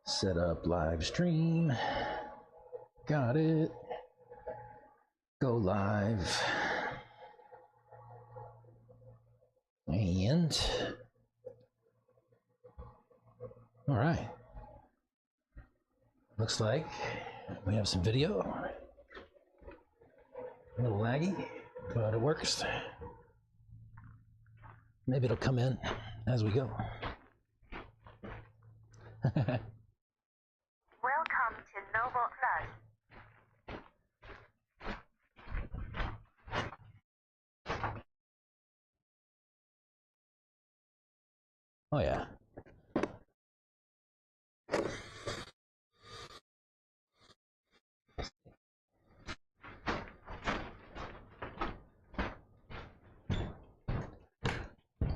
Speaker 1: Set up live stream. Got it. Go live. And all right. Looks like we have some video. A little laggy, but it works. Maybe it'll come in as we go.
Speaker 2: Welcome to Noble Plus.
Speaker 1: Oh yeah.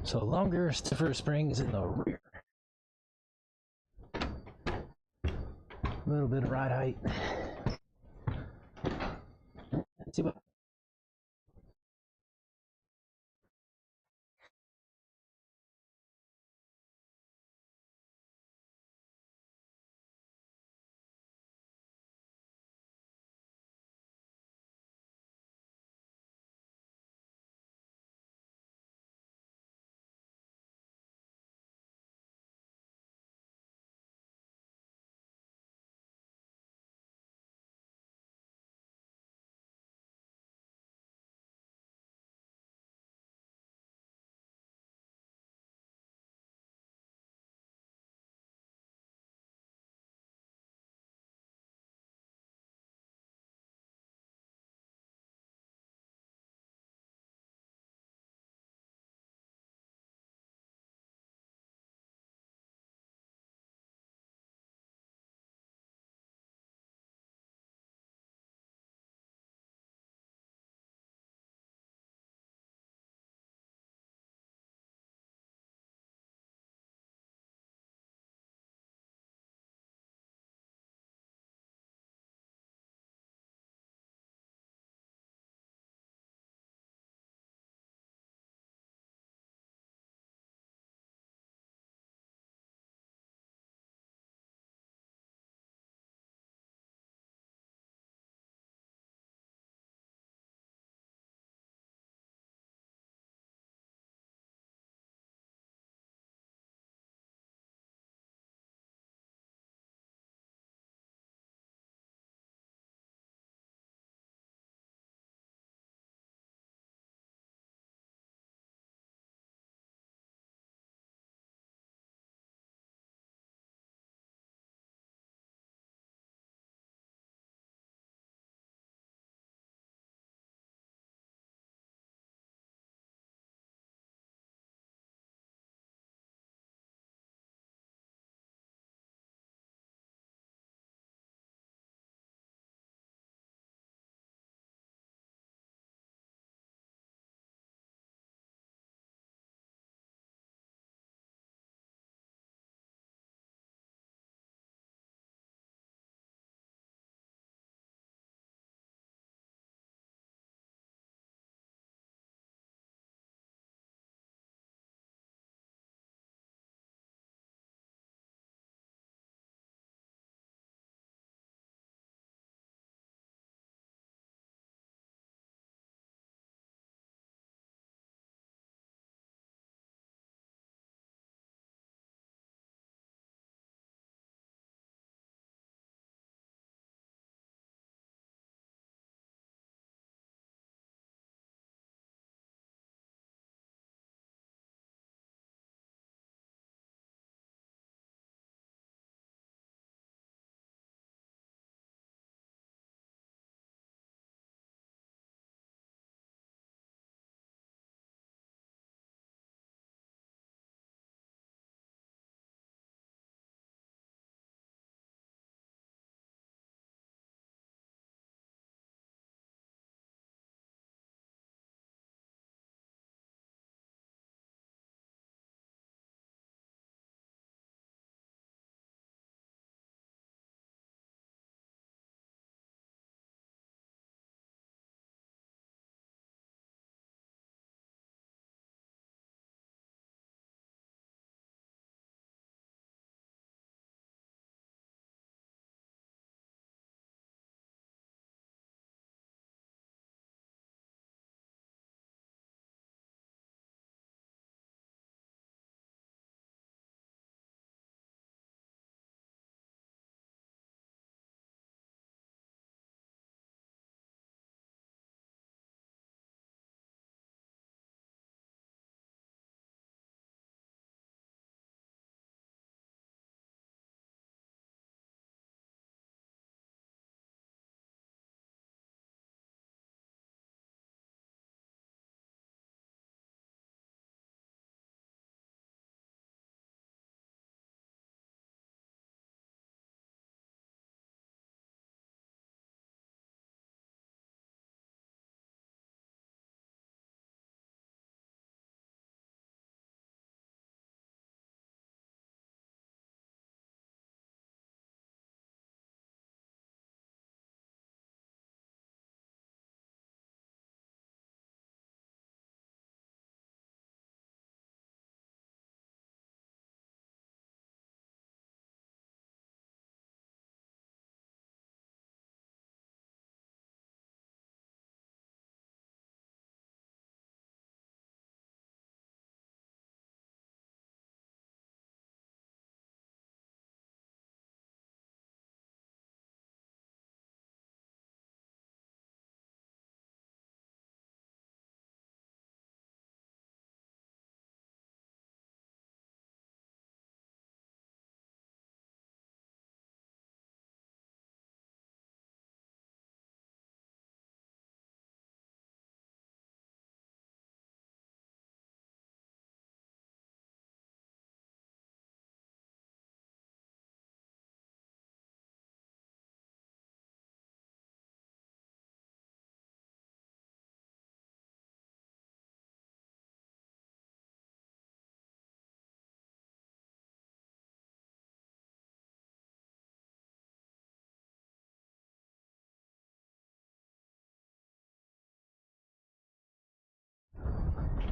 Speaker 1: So longer, stiffer springs in the rear. A little bit of ride height. Let's see what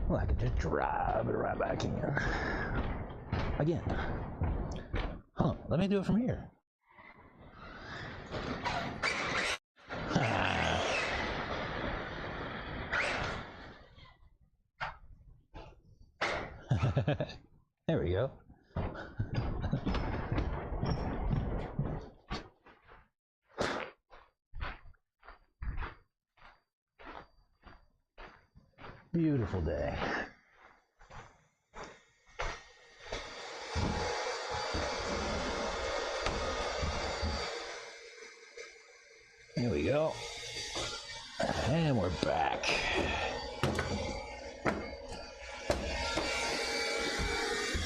Speaker 1: Well, I could just drive it right back in. Again. Huh, let me do it from here. There we go. Beautiful day. Here we go. And we're back.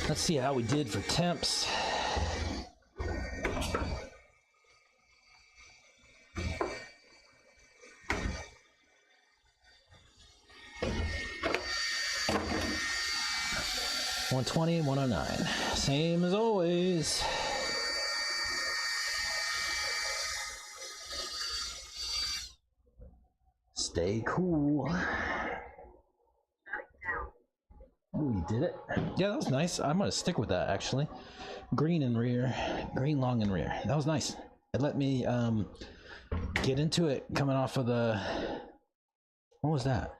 Speaker 1: Let's see how we did for temps. $120 and $109. Same as always. Stay cool. Oh, you did it. Yeah, that was nice. I'm gonna stick with that actually. Green and rear, green long and rear. That was nice. It let me get into it coming off of the. What was that?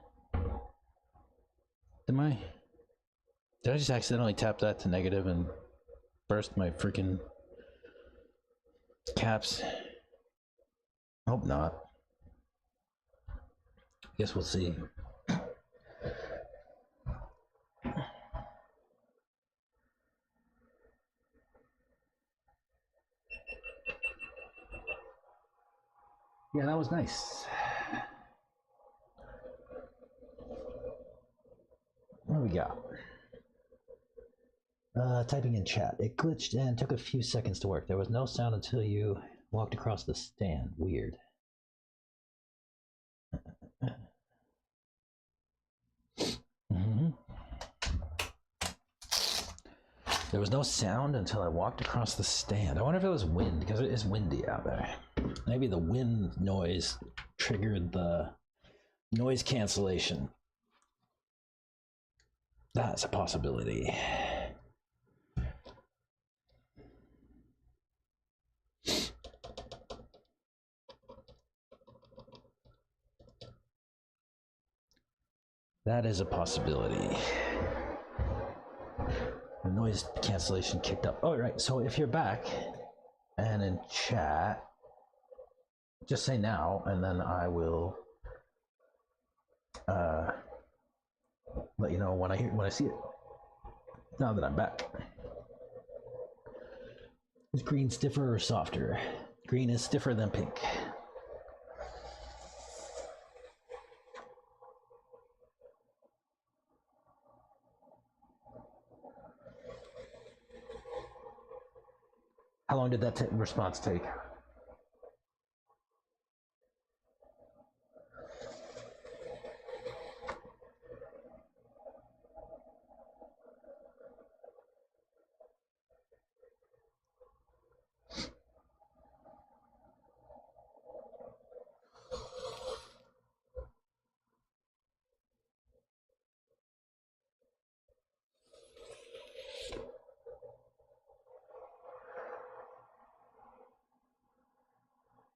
Speaker 1: Did I just accidentally tap that to negative and burst my freaking caps? Hope not. Guess we'll see. Yeah, that was nice. What do we got? Typing in chat. It glitched and took a few seconds to work. There was no sound until you walked across the stand. Weird. There was no sound until I walked across the stand. I wonder if it was wind, because it is windy out there. Maybe the wind noise triggered the noise cancellation. That's a possibility. That is a possibility. The noise cancellation kicked up. Oh, right. So if you're back and in chat, just say now, and then I will let you know when I see it. Now that I'm back. Is green stiffer or softer? Green is stiffer than pink. How long did that response take?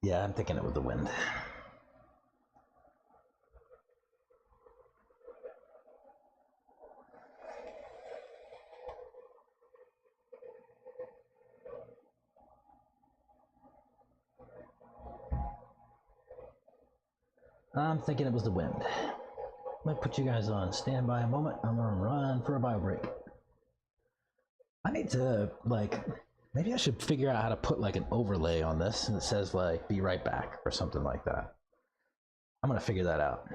Speaker 1: Yeah, I'm thinking it was the wind. I'm thinking it was the wind. I'm gonna put you guys on standby a moment. I'm gonna run for a bio break. I need to, maybe I should figure out how to put an overlay on this and it says be right back or something like that. I'm gonna figure that out.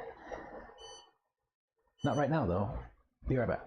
Speaker 1: Not right now though. Be right back.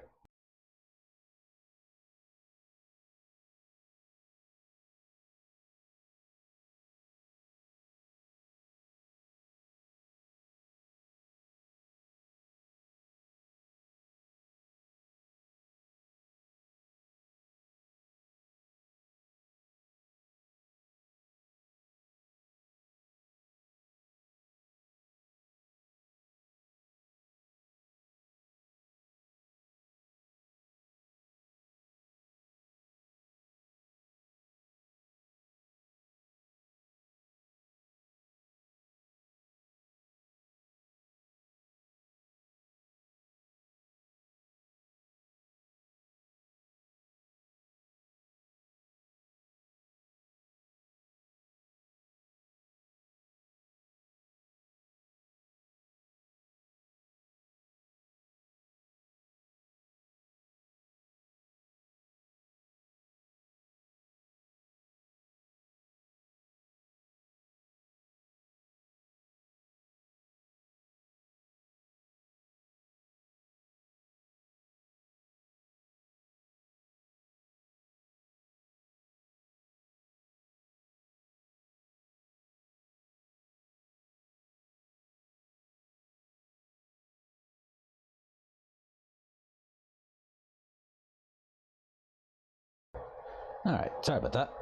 Speaker 1: All right, sorry about that.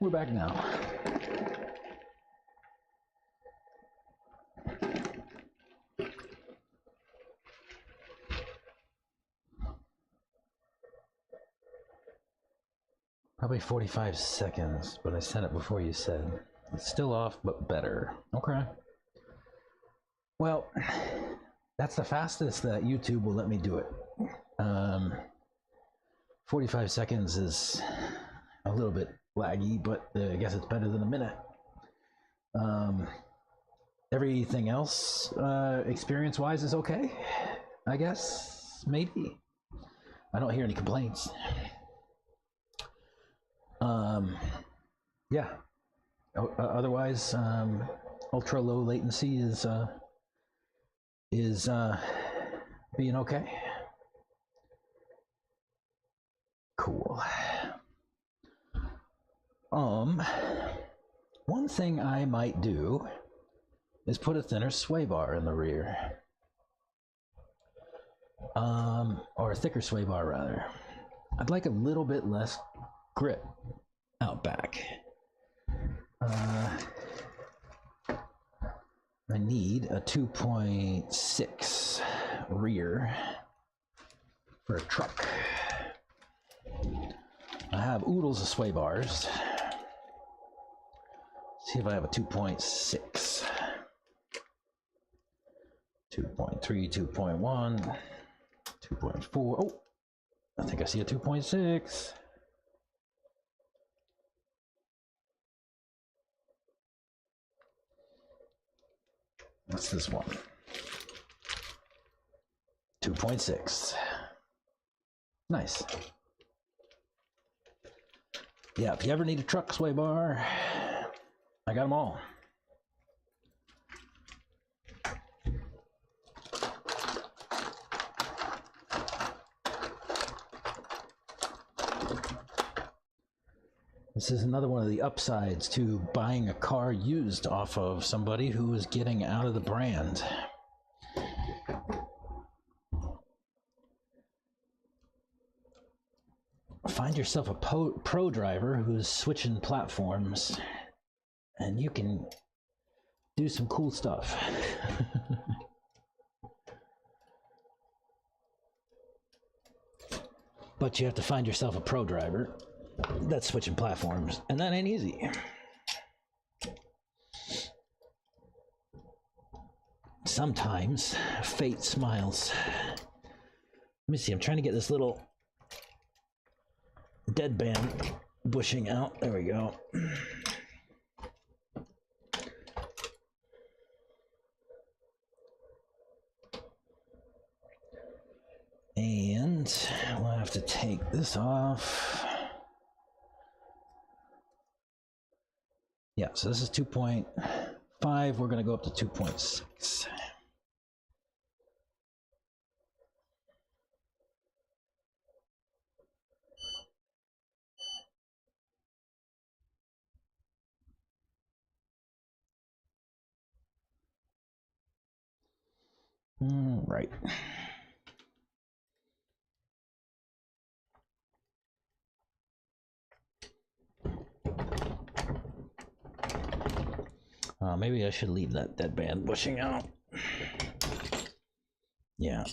Speaker 1: We're back now. Probably 45 seconds, but I sent it before you said. It's still off, but better. Okay. Well, that's the fastest that YouTube will let me do it. 45 seconds is a little bit laggy, but I guess it's better than a minute. Everything else, experience-wise, is okay, I guess, maybe. I don't hear any complaints. Yeah. Otherwise, ultra low latency is being okay. Cool. One thing I might do is put a thinner sway bar in the rear. Or a thicker sway bar rather. I'd like a little bit less grip out back. I need a 2.6 rear for a truck. I have oodles of sway bars. See if I have a 2.6. 2.3, 2.1, 2.4. Oh, I think I see a 2.6. What's this one? 2.6. Nice. Yeah, if you ever need a truck sway bar, I got them all. This is another one of the upsides to buying a car used off of somebody who is getting out of the brand. Find yourself a pro driver who's switching platforms, and you can do some cool stuff. But you have to find yourself a pro driver that's switching platforms, and that ain't easy. Sometimes fate smiles. Let me see, I'm trying to get this little deadband bushing out. There we go. And we'll have to take this off. Yeah, so this is 2.5. We're going to go up to 2.6. Right. Maybe I should leave that deadband bushing out. Yeah.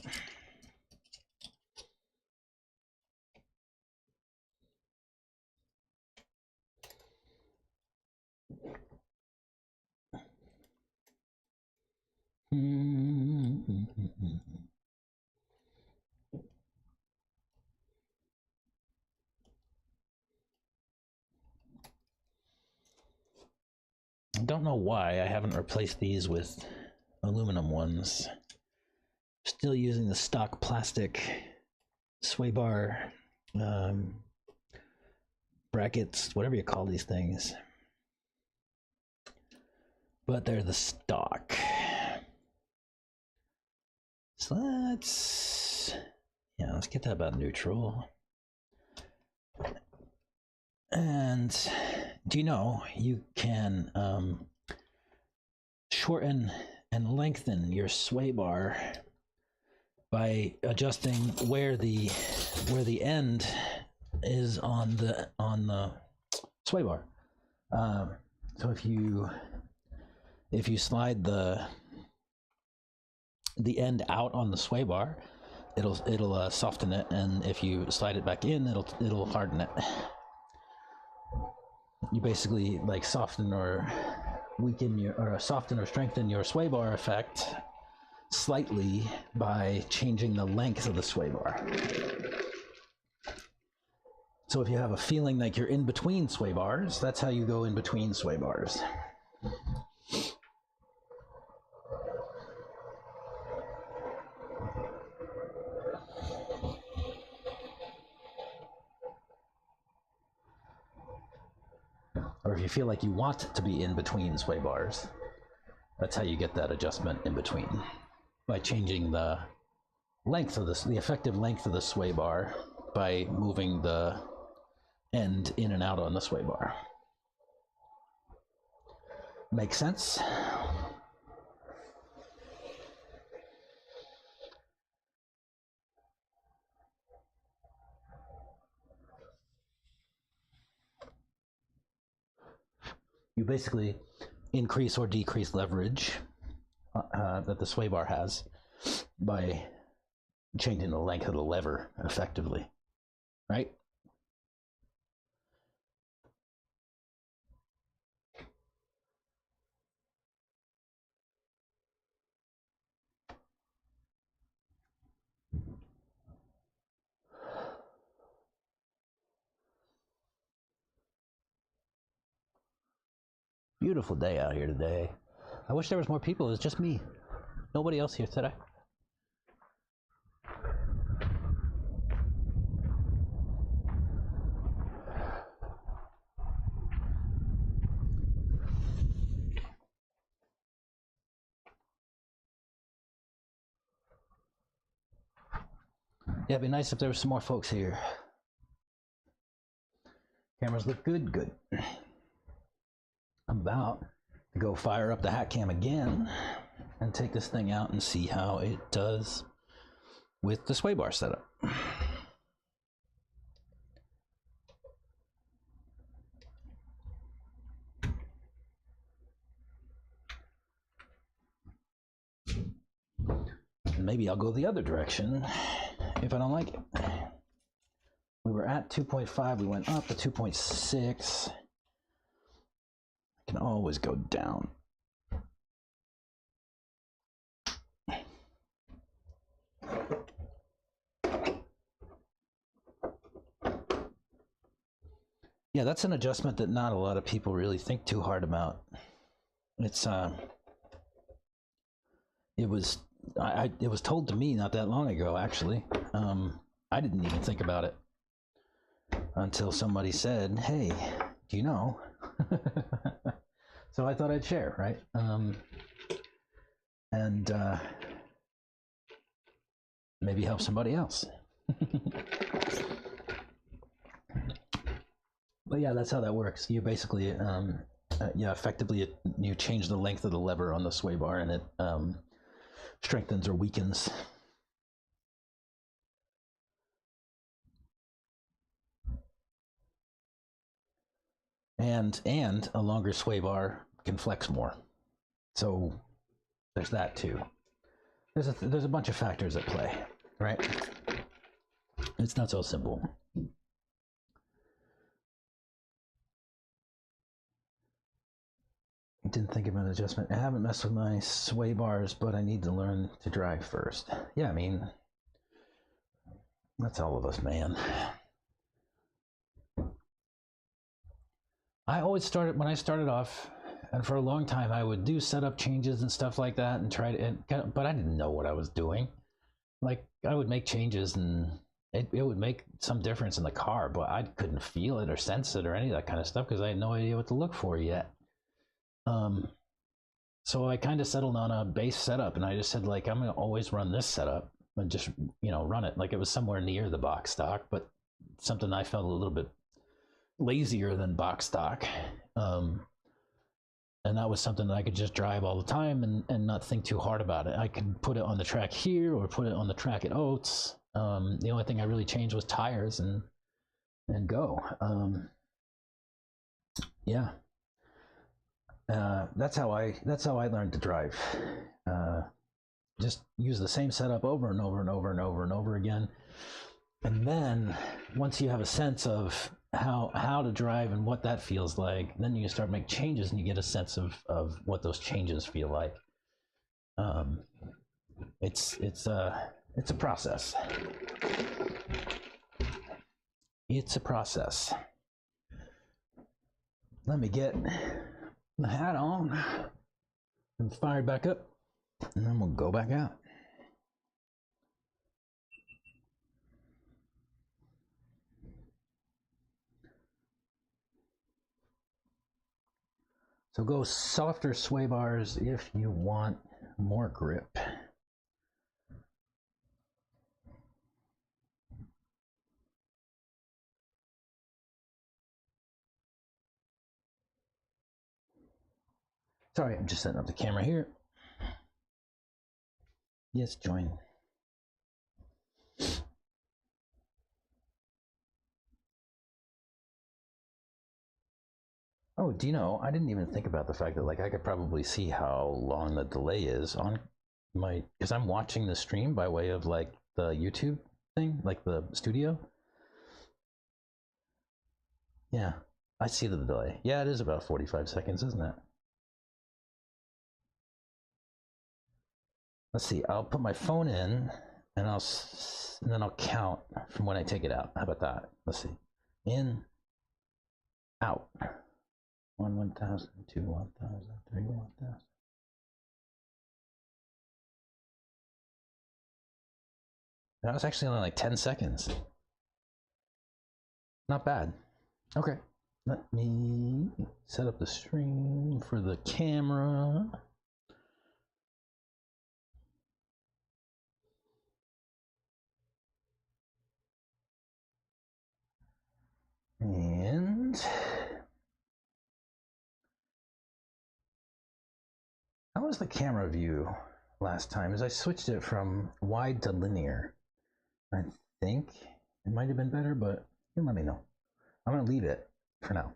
Speaker 1: I don't know why I haven't replaced these with aluminum ones. Still using the stock plastic sway bar brackets, whatever you call these things. But they're the stock. So let's get that about neutral. And do you know you can shorten and lengthen your sway bar by adjusting where the end is on the sway bar. So if you slide the end out on the sway bar, it'll soften it, and if you slide it back in, it'll harden it. You basically like soften or soften or strengthen your sway bar effect slightly by changing the length of the sway bar. So if you have a feeling like you're in between sway bars, that's how you go in between sway bars. Or if you feel like you want to be in between sway bars, that's how you get that adjustment in between, by changing the length of the effective length of the sway bar by moving the end in and out on the sway bar. Make sense? You basically increase or decrease leverage that the sway bar has by changing the length of the lever effectively, right? Beautiful day out here today. I wish there was more people. It's just me. Nobody else here today. Yeah, it'd be nice if there was some more folks here. Cameras look good, good. I'm about to go fire up the hat cam again and take this thing out and see how it does with the sway bar setup. And maybe I'll go the other direction if I don't like it. We were at 2.5, we went up to 2.6. I can always go down. Yeah, that's an adjustment that not a lot of people really think too hard about. It's it was told to me not that long ago, actually. I didn't even think about it until somebody said, "Hey, do you know?" So I thought I'd share, right? And maybe help somebody else. But yeah, that's how that works. You basically, effectively, you change the length of the lever on the sway bar, and it strengthens or weakens. And a longer sway bar can flex more. So there's that too. There's a bunch of factors at play, right? It's not so simple. Didn't think of an adjustment. I haven't messed with my sway bars, but I need to learn to drive first. Yeah, I mean, that's all of us, man. I always started, when I started off, and for a long time, I would do setup changes and stuff like that and try to, but I didn't know what I was doing. Like, I would make changes and it would make some difference in the car, but I couldn't feel it or sense it or any of that kind of stuff because I had no idea what to look for yet. So I kind of settled on a base setup, and I just said, like, I'm going to always run this setup and just, run it. Like, it was somewhere near the box stock, but something I felt a little bit lazier than box stock. And that was something that I could just drive all the time and not think too hard about it. I could put it on the track here or put it on the track at Oates. The only thing I really changed was tires, and and go. Yeah, that's how I learned to drive. Uh, just use the same setup over and over and over and over and over again, and then once you have a sense of how to drive and what that feels like, then you start make changes and you get a sense of what those changes feel like. Um, it's a process. It's a process. Let me get the hat on and fire it back up, and then we'll go back out. So go softer sway bars if you want more grip. Sorry, I'm just setting up the camera here. Yes, join. Oh, do you know, I didn't even think about the fact that like I could probably see how long the delay is on my, because I'm watching the stream by way of like the YouTube thing, like the studio. Yeah, I see the delay. Yeah, it is about 45 seconds, isn't it? Let's see, I'll put my phone in and then I'll count from when I take it out. How about that? Let's see. In, out. 1,000, 2, 1,000, 3, 1,000. That was actually only like 10 seconds. Not bad. Okay. Let me set up the stream for the camera. And how was the camera view last time? As I switched it from wide to linear. I think it might have been better, but you let me know. I'm going to leave it for now.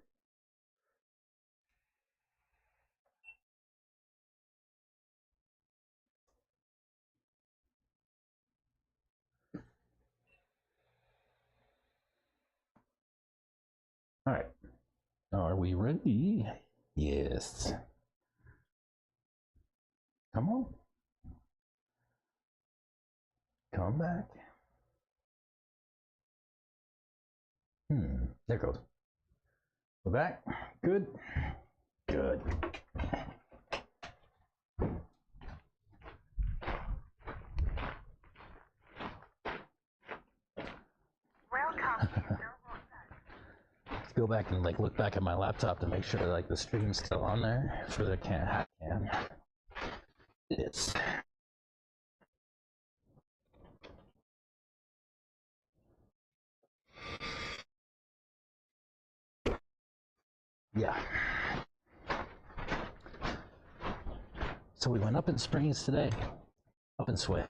Speaker 1: All right. Are we ready? Yes. Come on. Come back. There it goes. We're back. Good. Good. Let's go back and like look back at my laptop to make sure like the stream's still on there for the hat cam. It's yeah. So we went up in Springs today. Up in Sway.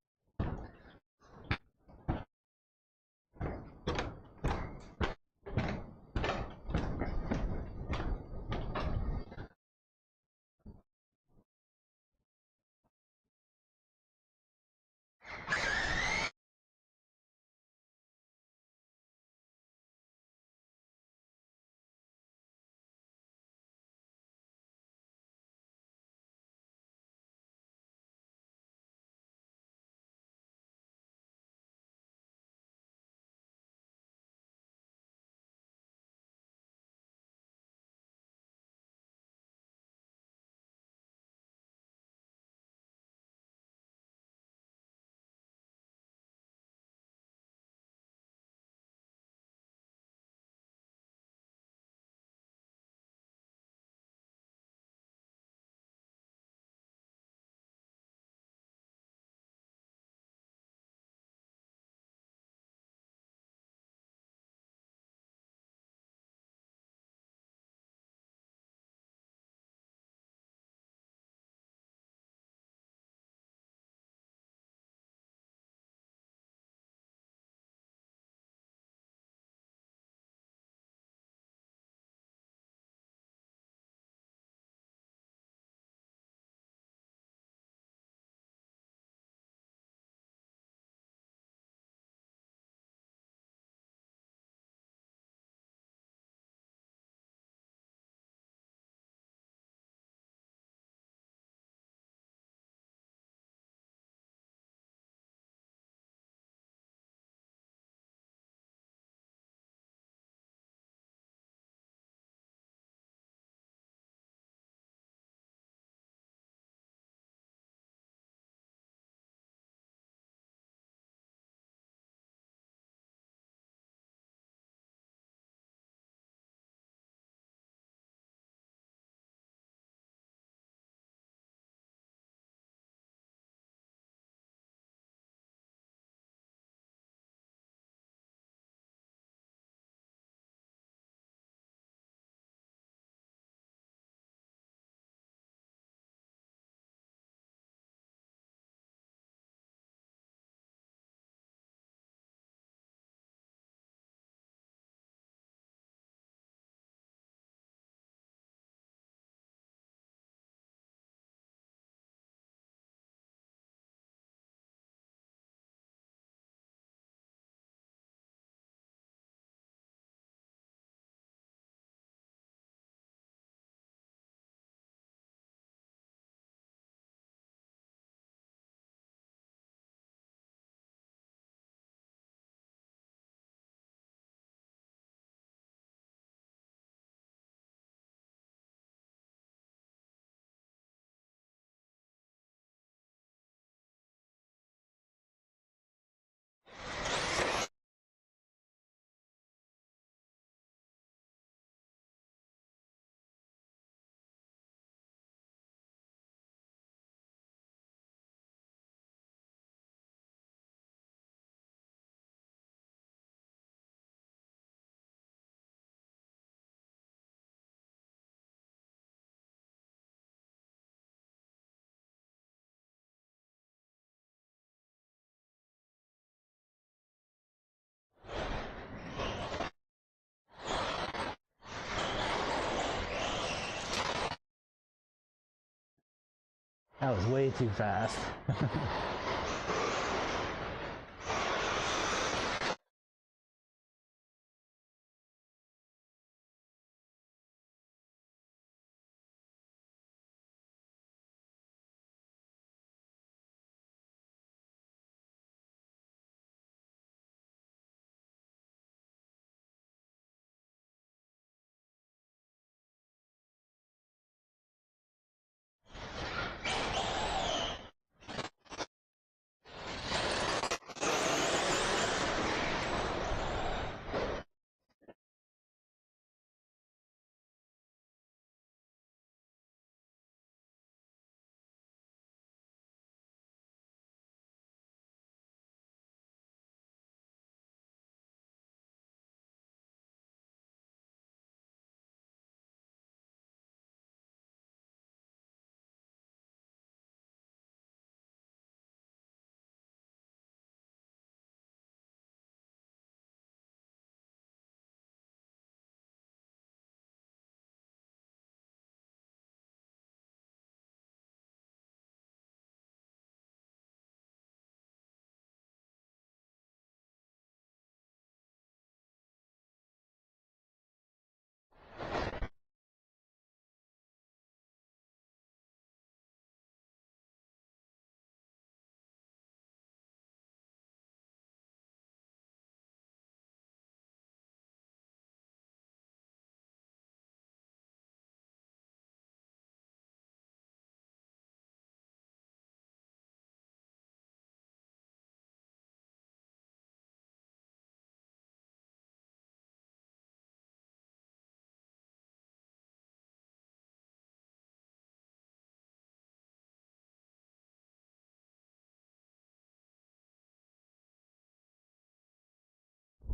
Speaker 1: That was way too fast.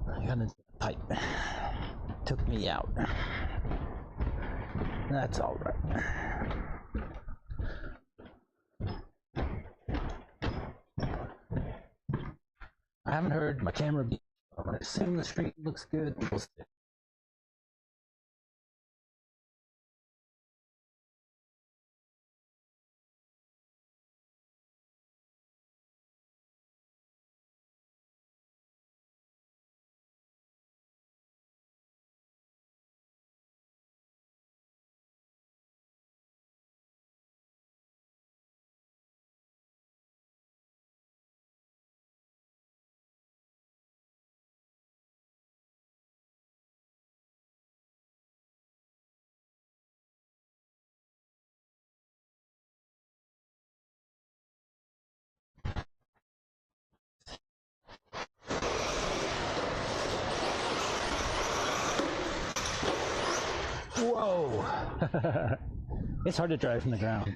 Speaker 1: I got into the pipe. Took me out. That's all right. I haven't heard my camera beep. I'm gonna assume the stream looks good. We'll see. Whoa! It's hard to drive from the ground.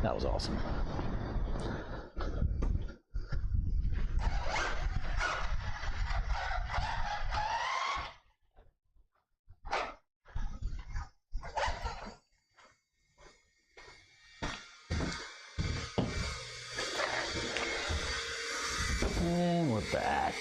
Speaker 1: That was awesome. And we're back.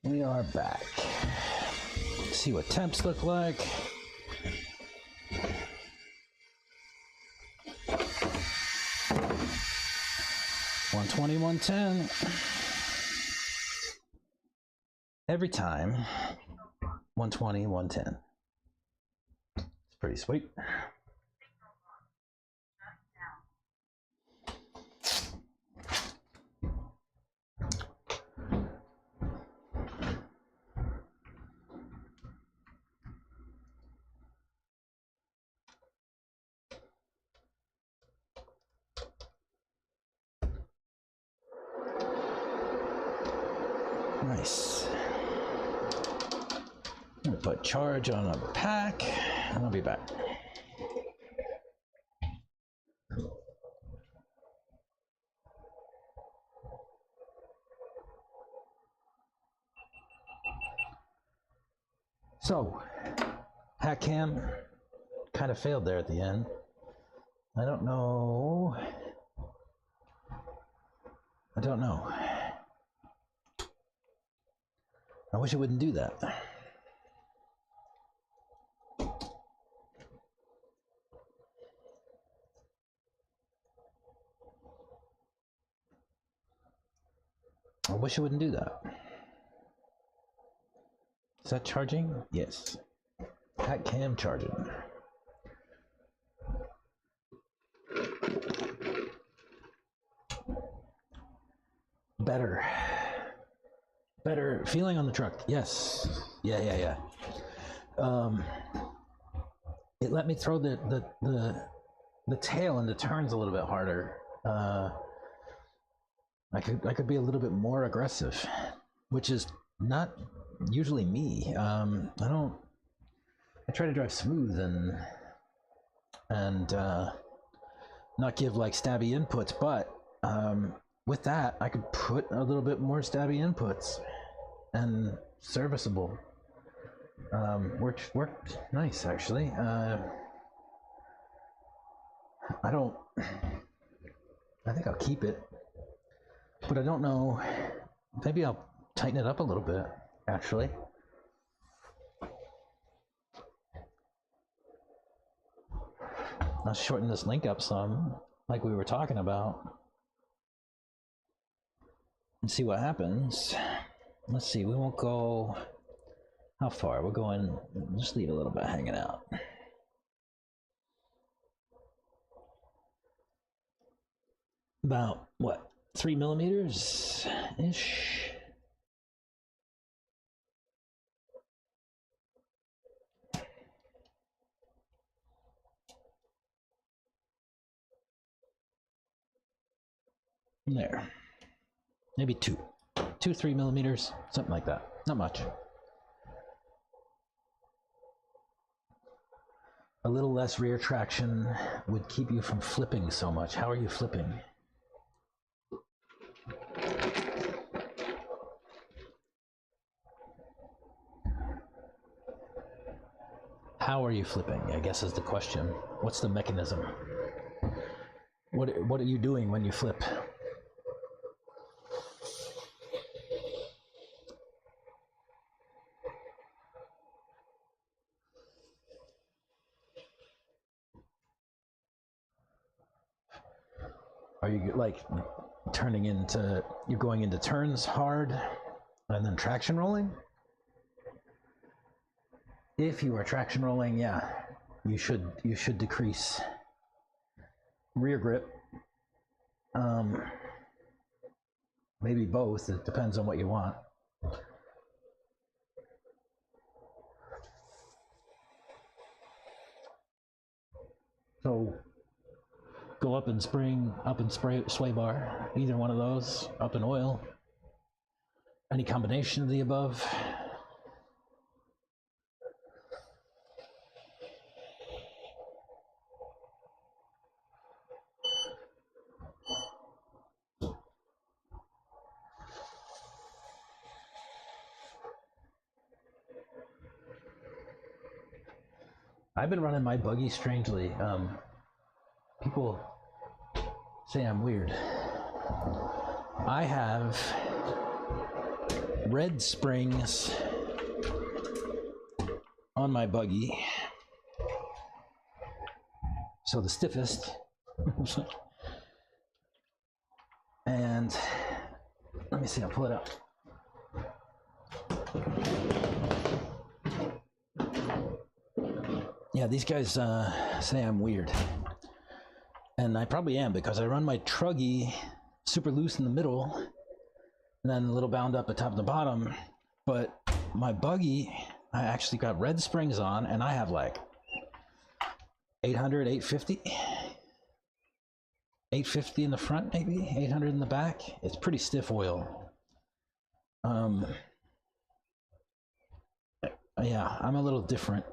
Speaker 1: We are back. Let's see what temps look like. One 20, 110. Every time. 120, 110. It's pretty sweet. Nice. I'm gonna put charge on a pack, and I'll be back. So, hack cam kind of failed there at the end. I don't know. I wish it wouldn't do that. I wish it wouldn't do that. Is that charging? Yes. Hack cam charging. Better feeling on the truck. Yes. Yeah. It let me throw the tail into turns a little bit harder. I could be a little bit more aggressive, which is not usually me. I try to drive smooth and not give like stabby inputs, but with that, I could put a little bit more stabby inputs and serviceable. Worked nice, actually. I think I'll keep it, but I don't know. Maybe I'll tighten it up a little bit, actually. I'll shorten this link up some, like we were talking about, and see what happens. Let's see, we won't go, how far? We're going, just leave a little bit hanging out. About, what, 3 millimeters-ish? There. Maybe 3 millimeters, something like that. Not much. A little less rear traction would keep you from flipping so much. How are you flipping? How are you flipping, I guess, is the question. What's the mechanism? What are you doing when you flip? Are you like you're going into turns hard and then traction rolling? If you are traction rolling, yeah, you should decrease rear grip. Maybe both, it depends on what you want. So go up in spring, up in sway bar, either one of those, up in oil, any combination of the above. I've been running my buggy strangely. People say I'm weird. I have red springs on my buggy. So the stiffest. And let me see, I'll pull it up. Yeah, these guys say I'm weird. And I probably am, because I run my truggy super loose in the middle and then a little bound up at top and the bottom. But my buggy, I actually got red springs on, and I have like 800, 850. 850 in the front, maybe 800 in the back. It's pretty stiff oil. Um, yeah, I'm a little different.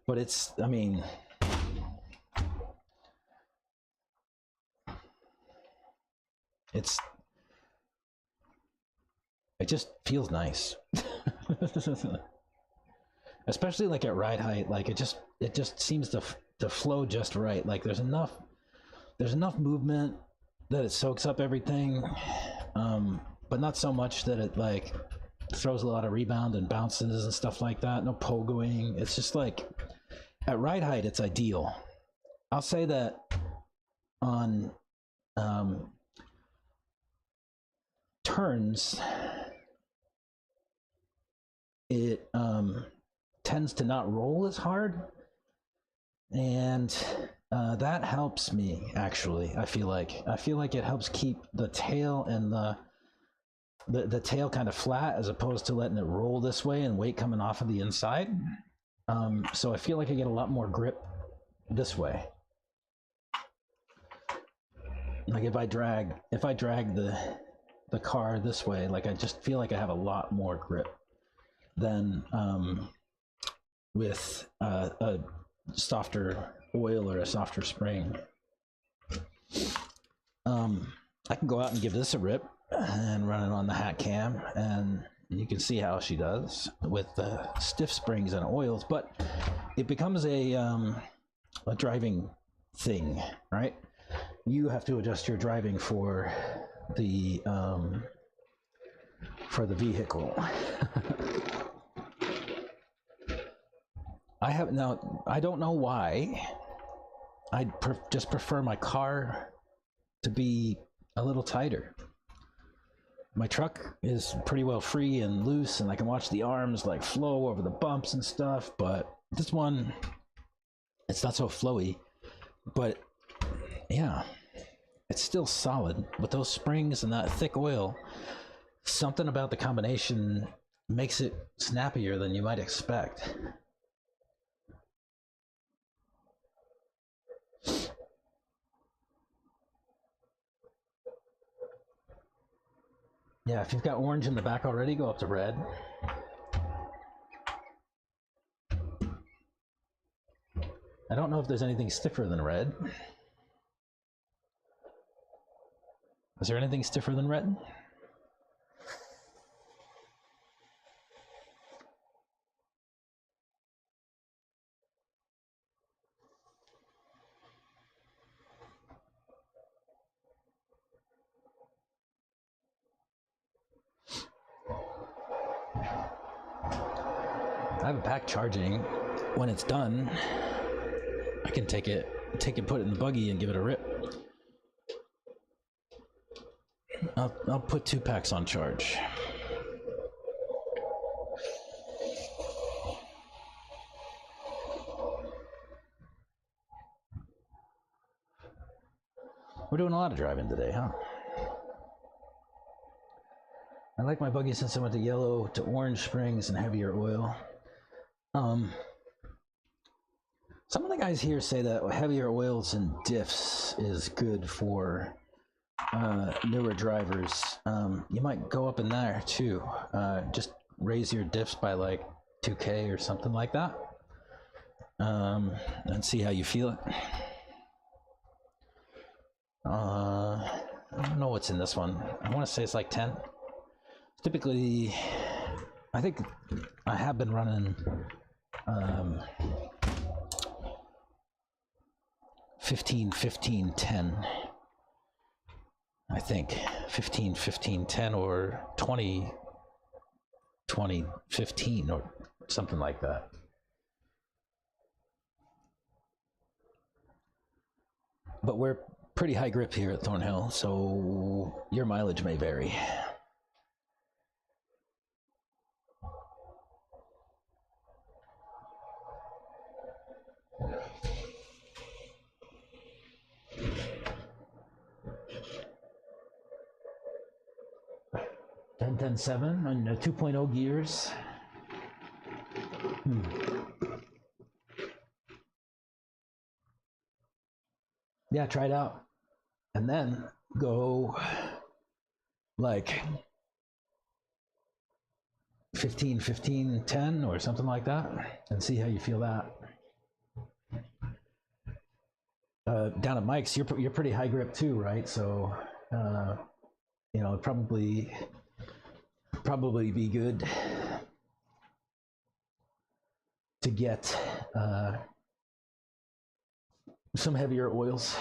Speaker 1: But it's, I mean, it just feels nice. Especially like at ride height, like it just seems to flow just right. Like there's enough movement that it soaks up everything, but not so much that it like throws a lot of rebound and bounces and stuff like that. No pogoing. It's just like at ride height, it's ideal. I'll say that on turns, it tends to not roll as hard, and that helps me actually. I feel like it helps keep the tail and the tail kind of flat as opposed to letting it roll this way and weight coming off of the inside. So I feel like I get a lot more grip this way. Like if I drag the car this way, like I just feel like I have a lot more grip than with a softer oil or a softer spring. I can go out and give this a rip and run it on the hat cam, and you can see how she does with the stiff springs and oils, but it becomes a driving thing, right? You have to adjust your driving for the vehicle. I don't know why. I just prefer my car to be a little tighter. My truck is pretty well free and loose, and I can watch the arms like flow over the bumps and stuff, but this one, it's not so flowy. But yeah, it's still solid with those springs and that thick oil. Something about the combination makes it snappier than you might expect. Yeah, if you've got orange in the back already, go up to red. I don't know if there's anything stiffer than red. Is there anything stiffer than red? I have a pack charging. When it's done, I can take it, put it in the buggy and give it a rip. I'll put 2 packs on charge. We're doing a lot of driving today, huh? I like my buggy since I went to yellow to orange springs and heavier oil. Some of the guys here say that heavier oils and diffs is good for newer drivers. You might go up in there too. Just raise your diffs by like 2K or something like that, and see how you feel it. I don't know what's in this one. I want to say it's like 10. Typically, I think I have been running 15, 15, 10. I think 15, 15, 10 or 20, 20, 15 or something like that. But we're pretty high grip here at Thornhill, so your mileage may vary. Ten 10-7 on 2.0 gears. Yeah, try it out. and then go like 15, 15, 10 or something like that, and see how you feel that. Down at Mike's, you're pretty high grip too, right? So, you know, probably be good to get some heavier oils.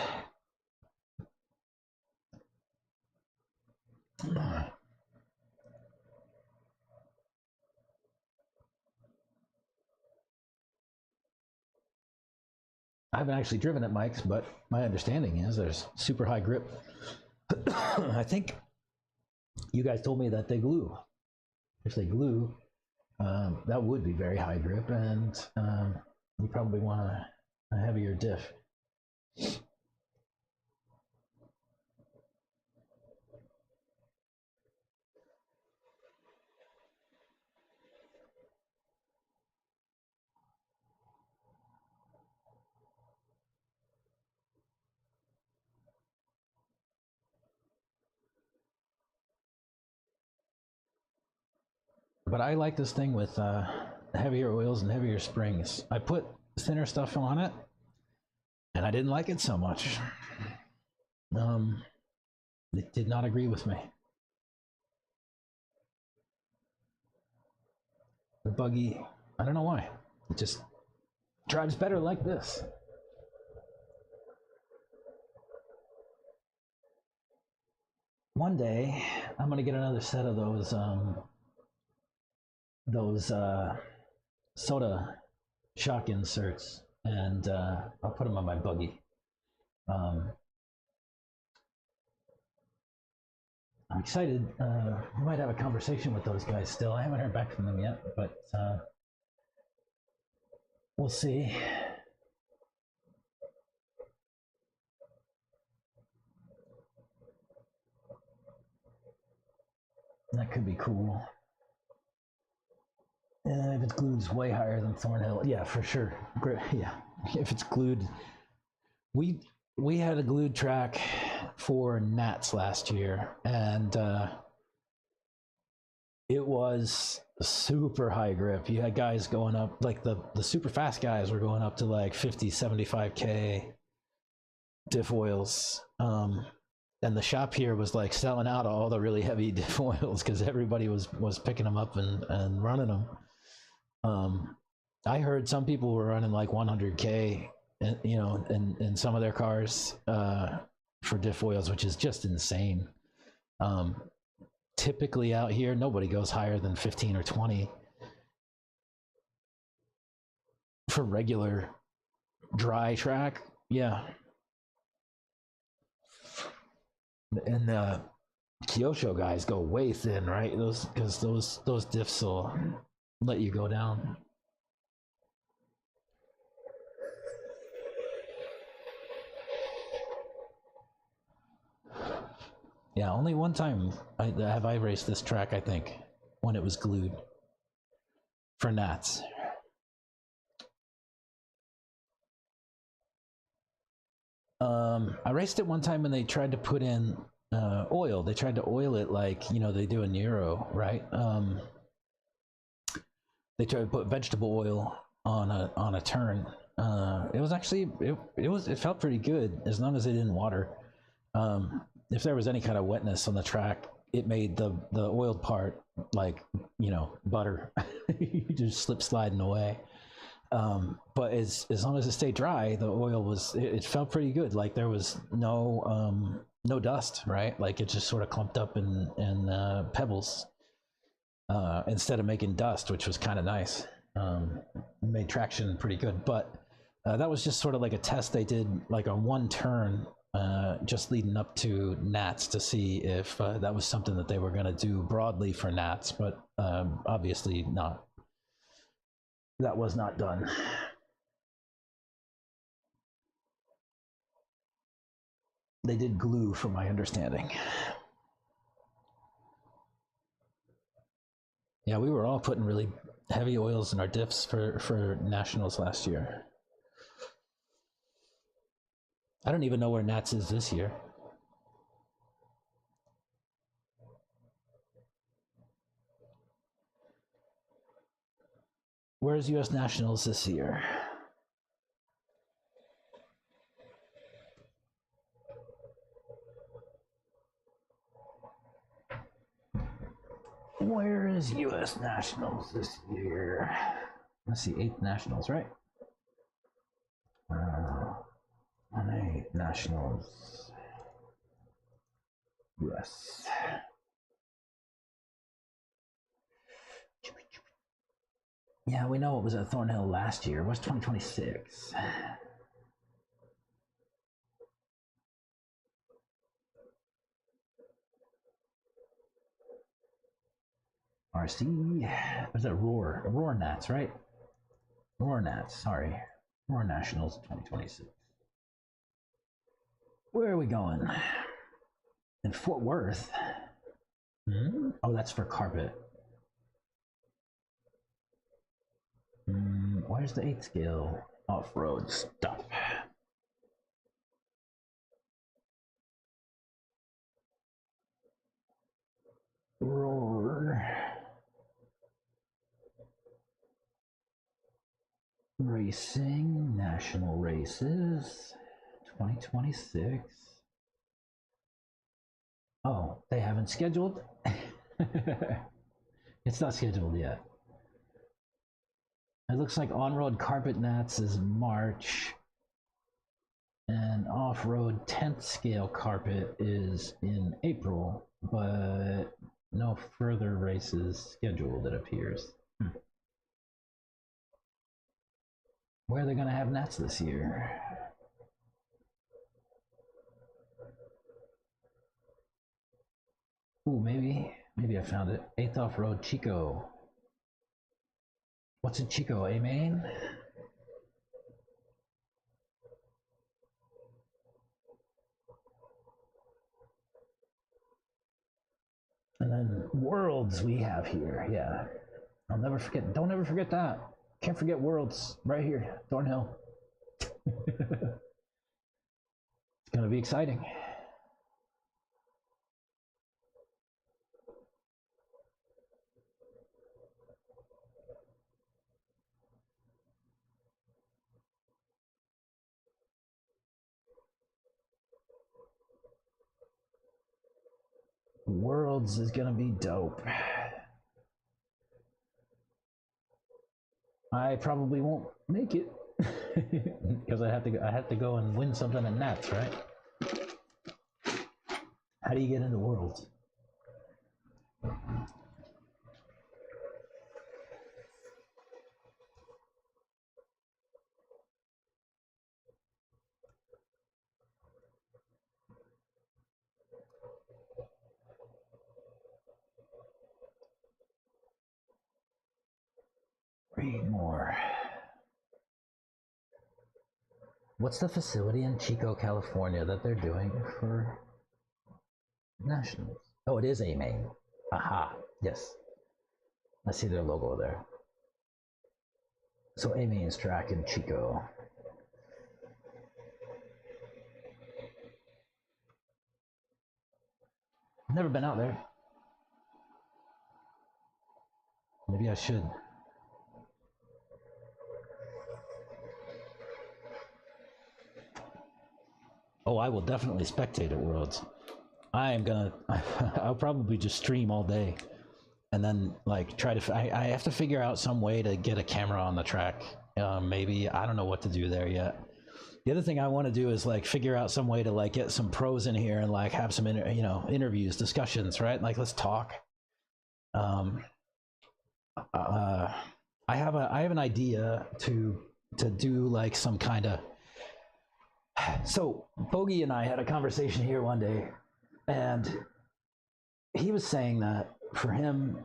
Speaker 1: I haven't actually driven at Mike's, but my understanding is there's super high grip. I think you guys told me that they glue. If they glue, that would be very high grip, and you probably want a heavier diff. But I like this thing with heavier oils and heavier springs. I put thinner stuff on it, and I didn't like it so much. It did not agree with me. The buggy, I don't know why. It just drives better like this. One day, I'm gonna get another set of those soda shock inserts, and I'll put them on my buggy. I'm excited. We might have a conversation with those guys still. I haven't heard back from them yet, but we'll see. That could be cool. If it's glued way higher than Thornhill, yeah, for sure. Yeah, if it's glued, we had a glued track for Nats last year, and it was super high grip. You had guys going up, like the super fast guys were going up to like 50, 75K diff oils. And the shop here was like selling out all the really heavy diff oils because everybody was picking them up and running them. I heard some people were running like 100K, you know, in some of their cars for diff oils, which is just insane. Typically out here, nobody goes higher than 15 or 20 for regular dry track. Yeah. And the Kyosho guys go way thin, right? Those diffs will let you go down. Yeah, only one time have I raced this track, I think, when it was glued for Nats. I raced it one time when they tried to put in oil. They tried to oil it like, you know, they do in Euro, right? They tried to put vegetable oil on a turn. It was actually it felt pretty good as long as it didn't water. If there was any kind of wetness on the track, it made the oiled part like, you know, butter. You just slip sliding away. But as long as it stayed dry, the oil was it felt pretty good. Like there was no dust, right? Like it just sort of clumped up in pebbles instead of making dust, which was kind of nice. Made traction pretty good, but that was just sort of like a test they did, like on one turn, just leading up to Nats to see if that was something that they were going to do broadly for Nats, but obviously not. That was not done. They did glue, from my understanding. Yeah, we were all putting really heavy oils in our diffs for nationals last year. I don't even know where Nats is this year. Where's U.S. Nationals this year? Where is U.S. Nationals this year? Let's see, 8th Nationals, right? 8 Nationals. U.S. Yeah, we know it was at Thornhill last year. What's 2026? RC. Was that Roar? Roar Nats, right? Roar Nats, sorry. Roar Nationals 2026. Where are we going? In Fort Worth. Oh, that's for carpet. Where's the 8th scale off-road stuff? Roar. Racing, national races, 2026. Oh, they haven't scheduled? It's not scheduled yet. It looks like on-road carpet nats is March, and off-road 10th scale carpet is in April, but no further races scheduled, it appears. Where are they going to have nats this year? Ooh, maybe I found it. 8th off-road Chico. What's in Chico, Maine? And then Worlds we have here, yeah. I'll never forget, don't ever forget that. Can't forget Worlds, right here, Thornhill. It's gonna be exciting. Worlds is gonna be dope. I probably won't make it because I have to go and win something at Nats, right? How do you get into Worlds? Read more. What's the facility in Chico, California that they're doing for Nationals? Oh, it is Maine. Aha, yes. I see their logo there. So Maine's track in Chico. Never been out there. Maybe I should. Oh, I will definitely spectate at Worlds. I'll probably just stream all day. And then like try to, I have to figure out some way to get a camera on the track. Maybe, I don't know what to do there yet. The other thing I want to do is like figure out some way to like get some pros in here and like have some, interviews, discussions, right? Like let's talk. I have an idea to do like some kind of, so Bogey and I had a conversation here one day, and he was saying that for him,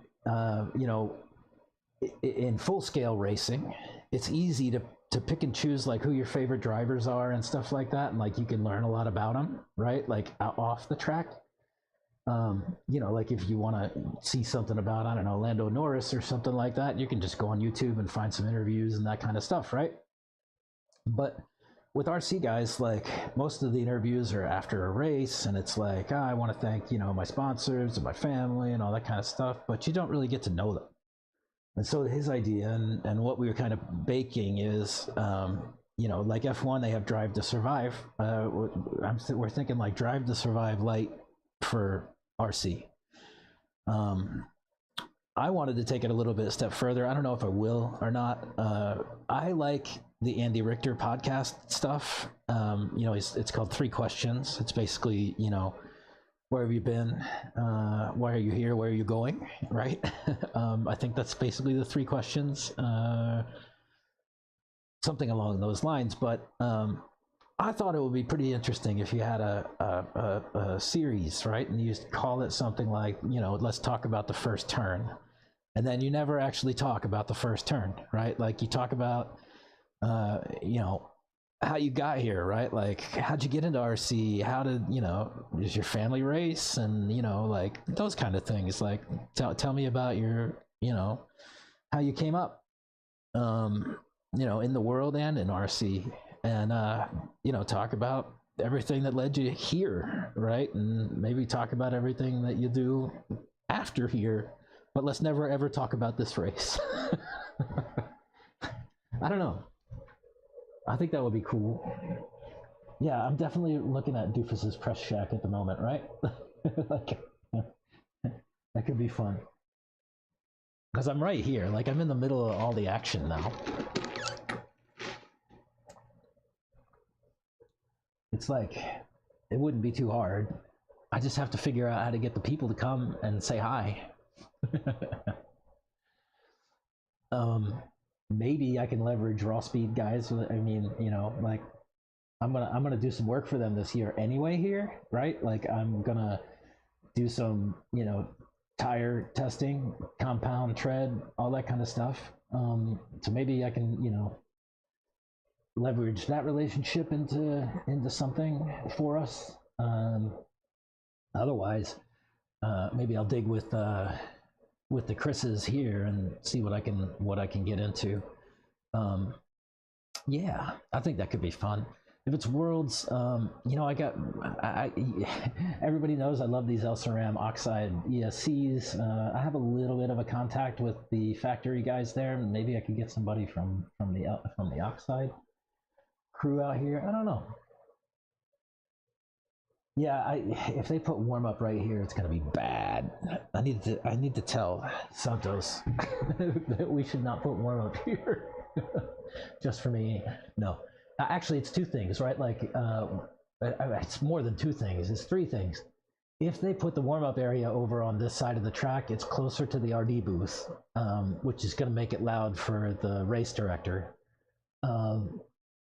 Speaker 1: in full scale racing, it's easy to pick and choose like who your favorite drivers are and stuff like that, and like you can learn a lot about them, right? Like off the track. Like if you want to see something about, I don't know, Lando Norris or something like that, you can just go on YouTube and find some interviews and that kind of stuff, right? But with RC guys, like most of the interviews are after a race, and it's like, I want to thank, my sponsors and my family and all that kind of stuff, but you don't really get to know them. And so his idea and what we were kind of baking is, like F1, they have Drive to Survive. We're thinking like Drive to Survive light for RC. I wanted to take it a little bit a step further. I don't know if I will or not. I like the Andy Richter podcast stuff. It's called Three Questions. It's basically, where have you been? Why are you here? Where are you going? Right? I think that's basically the three questions. Something along those lines. But I thought it would be pretty interesting if you had a series, right? And you call it something like, let's talk about the first turn. And then you never actually talk about the first turn, right? Like you talk about, how you got here, right? Like, how'd you get into RC? How did, is your family race? And, like those kind of things. Like, tell me about your, how you came up, in the world and in RC. And, talk about everything that led you here, right? And maybe talk about everything that you do after here. But let's never, ever talk about this race. I don't know. I think that would be cool. Yeah, I'm definitely looking at Doofus's press shack at the moment, right? Like, that could be fun. Because I'm right here. Like, I'm in the middle of all the action now. It's like, it wouldn't be too hard. I just have to figure out how to get the people to come and say hi. Maybe I can leverage raw speed guys. I mean, like I'm gonna do some work for them this year anyway here, right? Like I'm gonna do some, tire testing, compound tread, all that kind of stuff. So maybe I can, leverage that relationship into something for us. Otherwise, maybe I'll dig with the Chris's here and see what I can get into. Yeah, I think that could be fun. If it's Worlds, I everybody knows I love these LCRAM Oxide ESCs. I have a little bit of a contact with the factory guys there. Maybe I could get somebody from the Oxide crew out here. I don't know. Yeah, if they put warm up right here, it's gonna be bad. I need to tell Santos that we should not put warm up here. Just for me. No, actually, it's two things, right? Like, it's more than two things. It's three things. If they put the warm up area over on this side of the track, it's closer to the RD booth, which is gonna make it loud for the race director.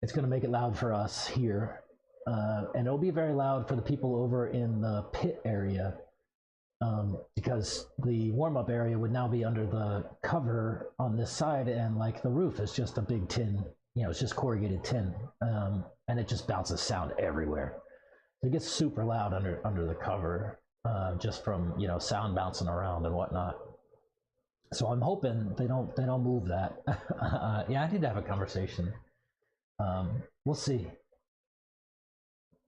Speaker 1: It's gonna make it loud for us here. And it'll be very loud for the people over in the pit area, because the warm-up area would now be under the cover on this side, and like the roof is just a big tin, it's just corrugated tin, and it just bounces sound everywhere. So it gets super loud under the cover, just from sound bouncing around and whatnot. So I'm hoping they don't move that. Yeah, I need to have a conversation. We'll see.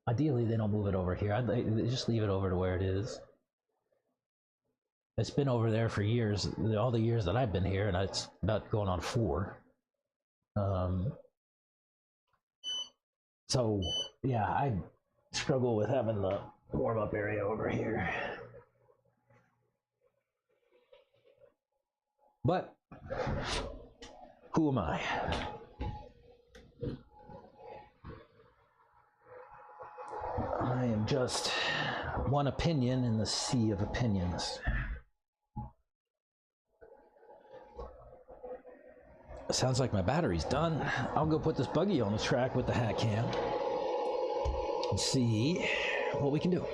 Speaker 1: Ideally, they don't move it over here. They just leave it over to where it is. It's been over there for years, all the years that I've been here, and it's about going on 4. So, yeah, I struggle with having the warm-up area over here. But, who am I? I am just one opinion in the sea of opinions. Sounds like my battery's done. I'll go put this buggy on the track with the hat cam and see what we can do.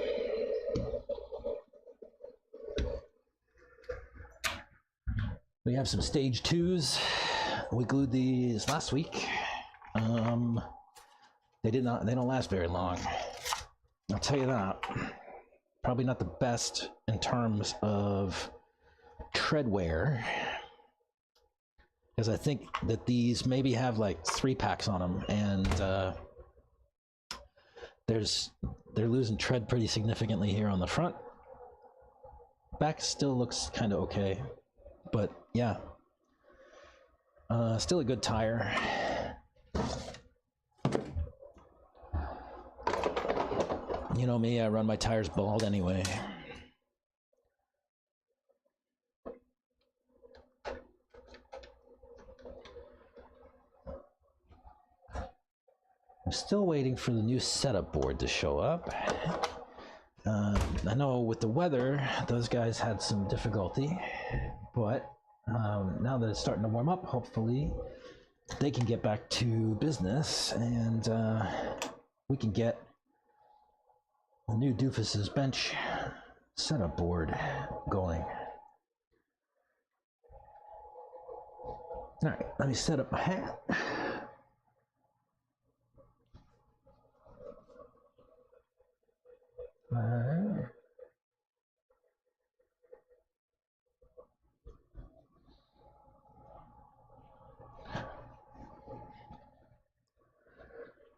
Speaker 1: We have some stage 2s. We glued these last week. They don't last very long. I'll tell you that. Probably not the best in terms of tread wear, because I think that these maybe have like 3 packs on them, and they're losing tread pretty significantly here on the front. Back still looks kind of okay, but yeah, Still a good tire. You know me, I run my tires bald anyway. I'm still waiting for the new setup board to show up. I know with the weather, those guys had some difficulty, but now that it's starting to warm up, hopefully they can get back to business and we can get the new Doofus's bench setup board going. All right, let me set up my hat.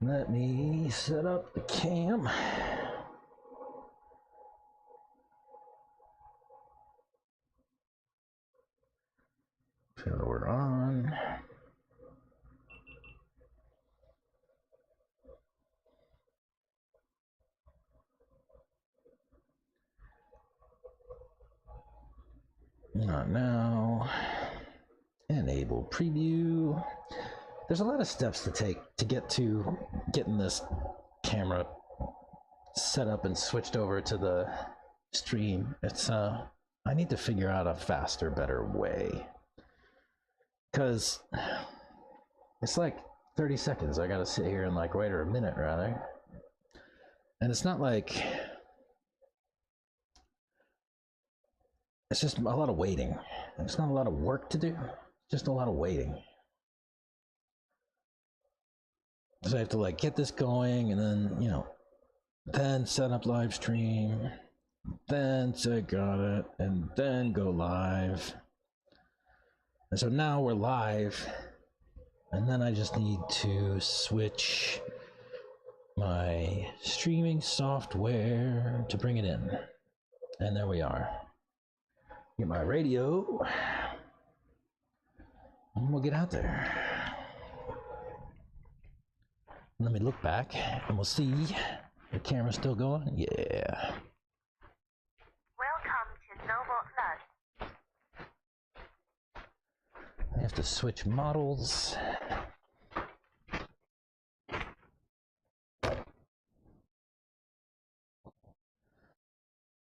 Speaker 1: Let me set up the cam. So we're on. Not now. Enable preview. There's a lot of steps to take to get to getting this camera set up and switched over to the stream. It's I need to figure out a faster, better way. Because it's like 30 seconds. I gotta sit here and like wait, or a minute rather. And it's not like, it's just a lot of waiting. It's not a lot of work to do, just a lot of waiting. So I have to like get this going and then, you know, then set up live stream, then say got it, and then go live. And so now we're live, and then I just need to switch my streaming software to bring it in. And there we are. Get my radio, and we'll get out there. Let me look back, and we'll see. The camera's still going? Yeah.
Speaker 3: Welcome to Noble Plus.
Speaker 1: I have to switch models.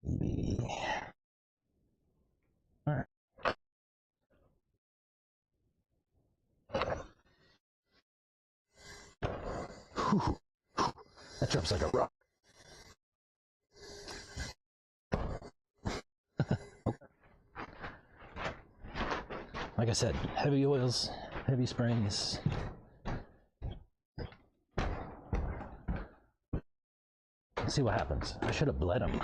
Speaker 1: Maybe. All right. Whew. That jumps like a rock. Like I said, heavy oils, heavy springs. Let's see what happens. I should have bled them.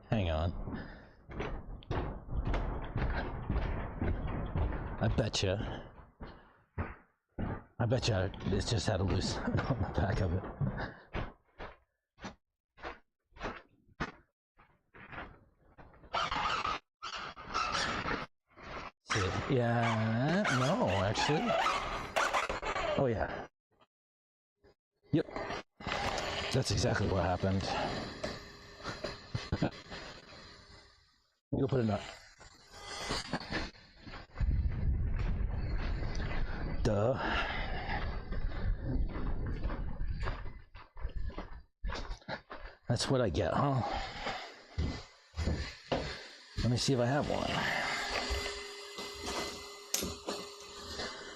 Speaker 1: Hang on. I betcha it just had a loose on the back of it. See, yeah, no, actually. Oh yeah. Yep. That's exactly what happened. You'll put a nut. Duh. That's what I get, huh? Let me see if I have one.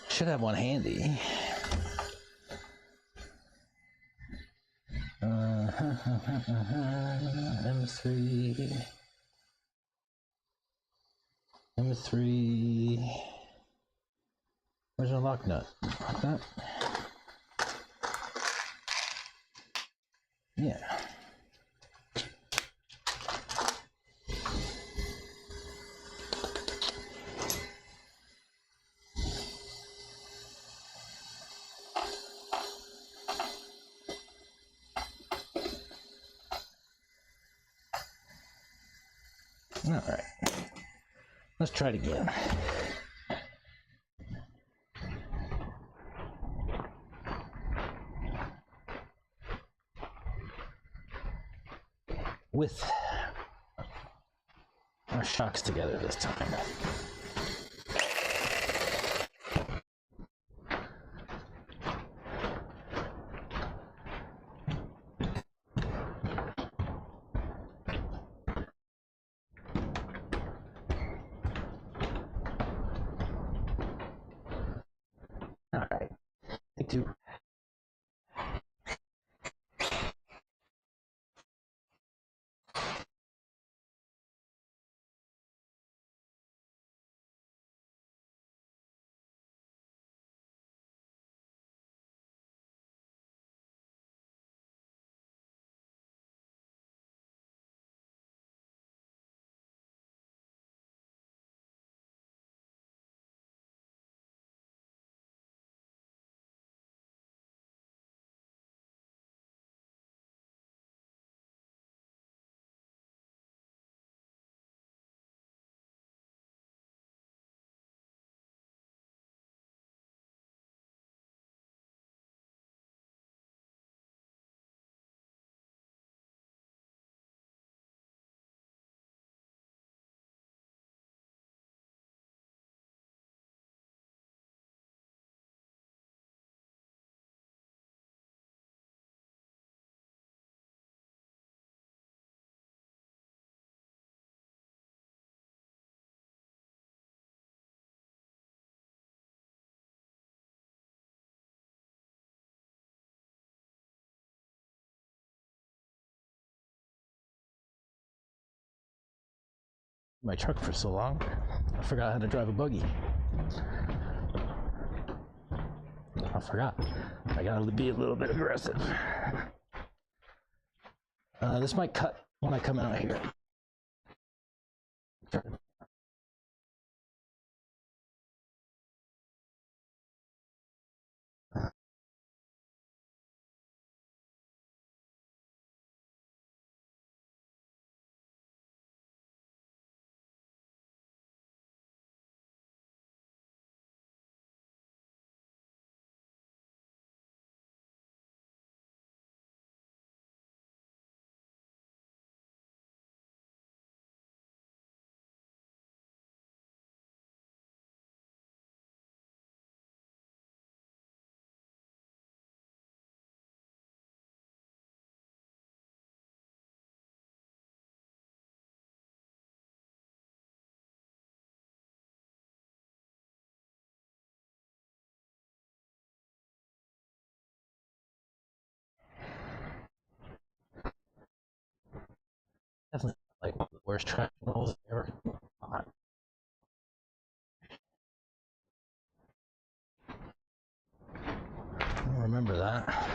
Speaker 1: Should have one handy. M3. M3. Where's the lock nut? Lock nut? Yeah. All right. Let's try it again. With our shocks together this time. All right. Take two. My truck for so long, I forgot how to drive a buggy. I forgot. I gotta be a little bit aggressive. This might cut when I come out here. Definitely like one of the worst traction holes ever. I don't remember that.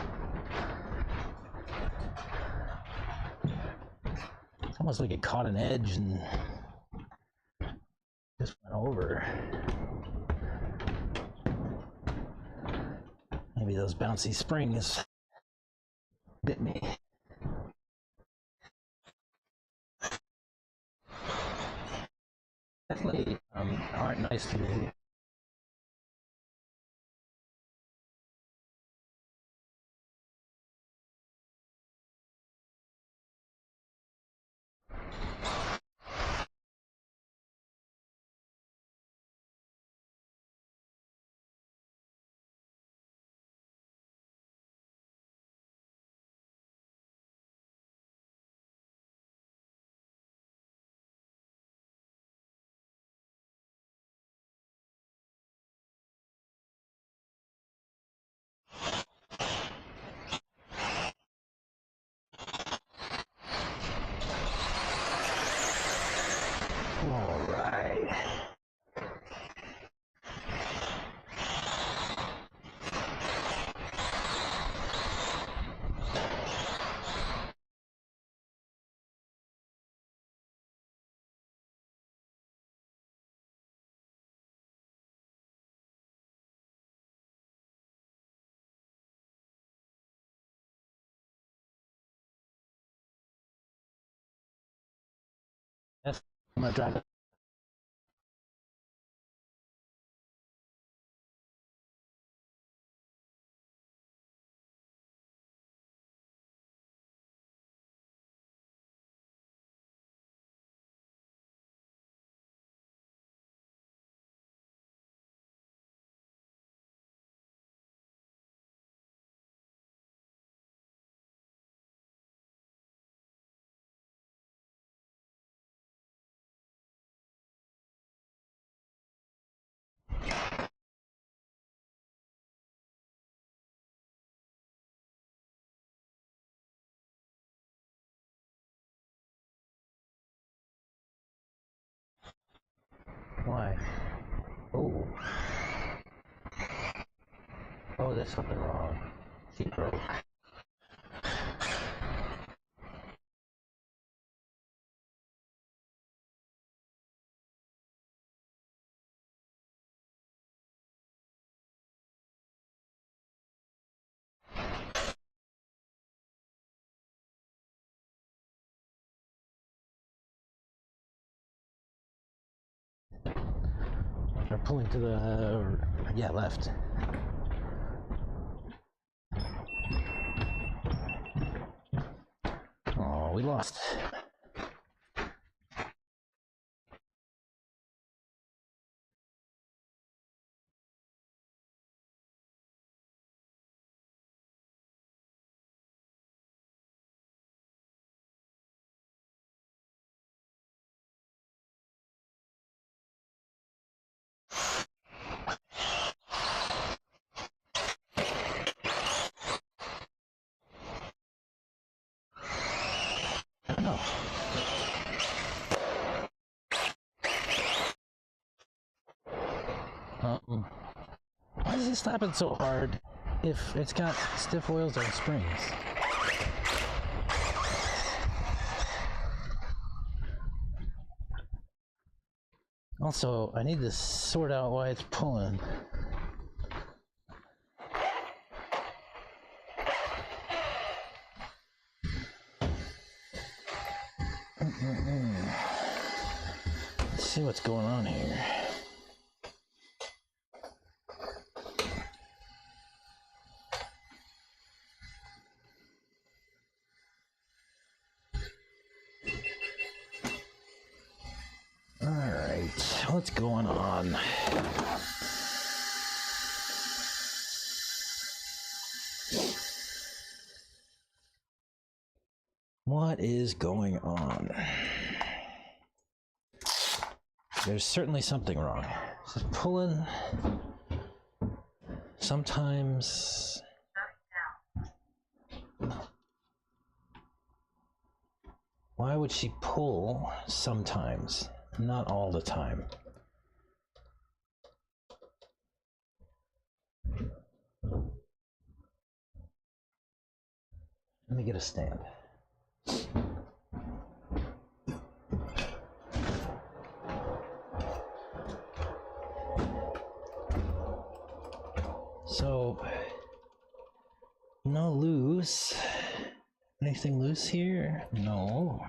Speaker 1: It's almost like it caught an edge and just went over. Maybe those bouncy springs bit me. Definitely aren't nice to me. Yes, I'm gonna drive it. Why? Oh. Oh, there's something wrong. She broke. They're pulling to the yeah, left. Oh, we lost. No. Why does it happen so hard if it's got stiff oils and springs? Also, I need to sort out why it's pulling. Let's see what's going on here. Alright, what's going on? What is going on? There's certainly something wrong. It's pulling. Sometimes. Why would she pull sometimes? Not all the time. Let me get a stand. So, no loose. Anything loose here? No.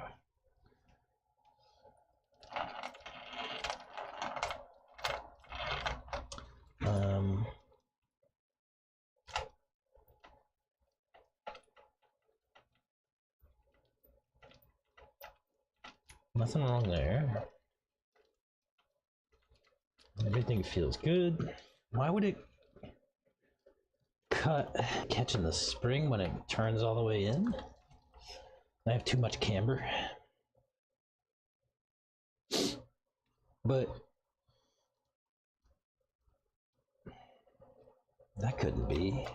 Speaker 1: Nothing wrong there. Everything feels good. Why would it catch in the spring when it turns all the way in? I have too much camber. But that couldn't be.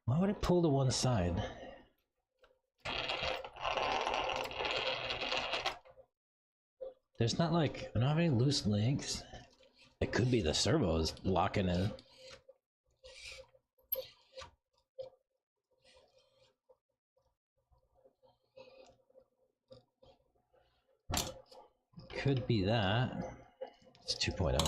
Speaker 1: Why would it pull to one side? There's not like, I don't have any loose links. It could be the servos locking in. could be that. It's 2.0.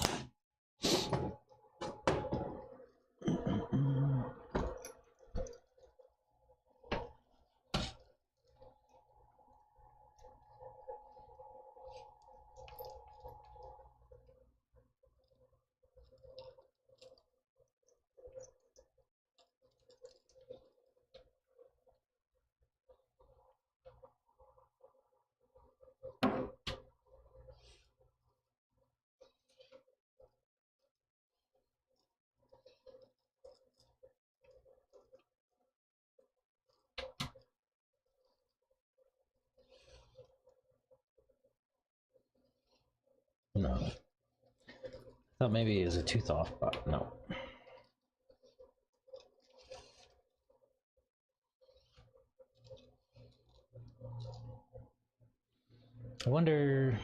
Speaker 1: No. Thought maybe it was a tooth off, but no. I wonder.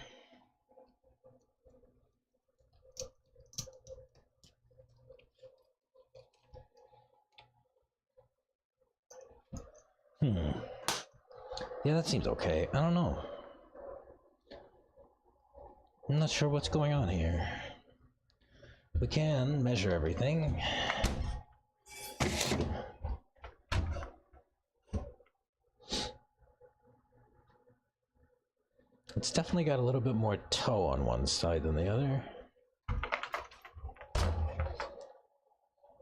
Speaker 1: Yeah, that seems okay. I don't know. I'm not sure what's going on here. We can measure everything. It's definitely got a little bit more toe on one side than the other.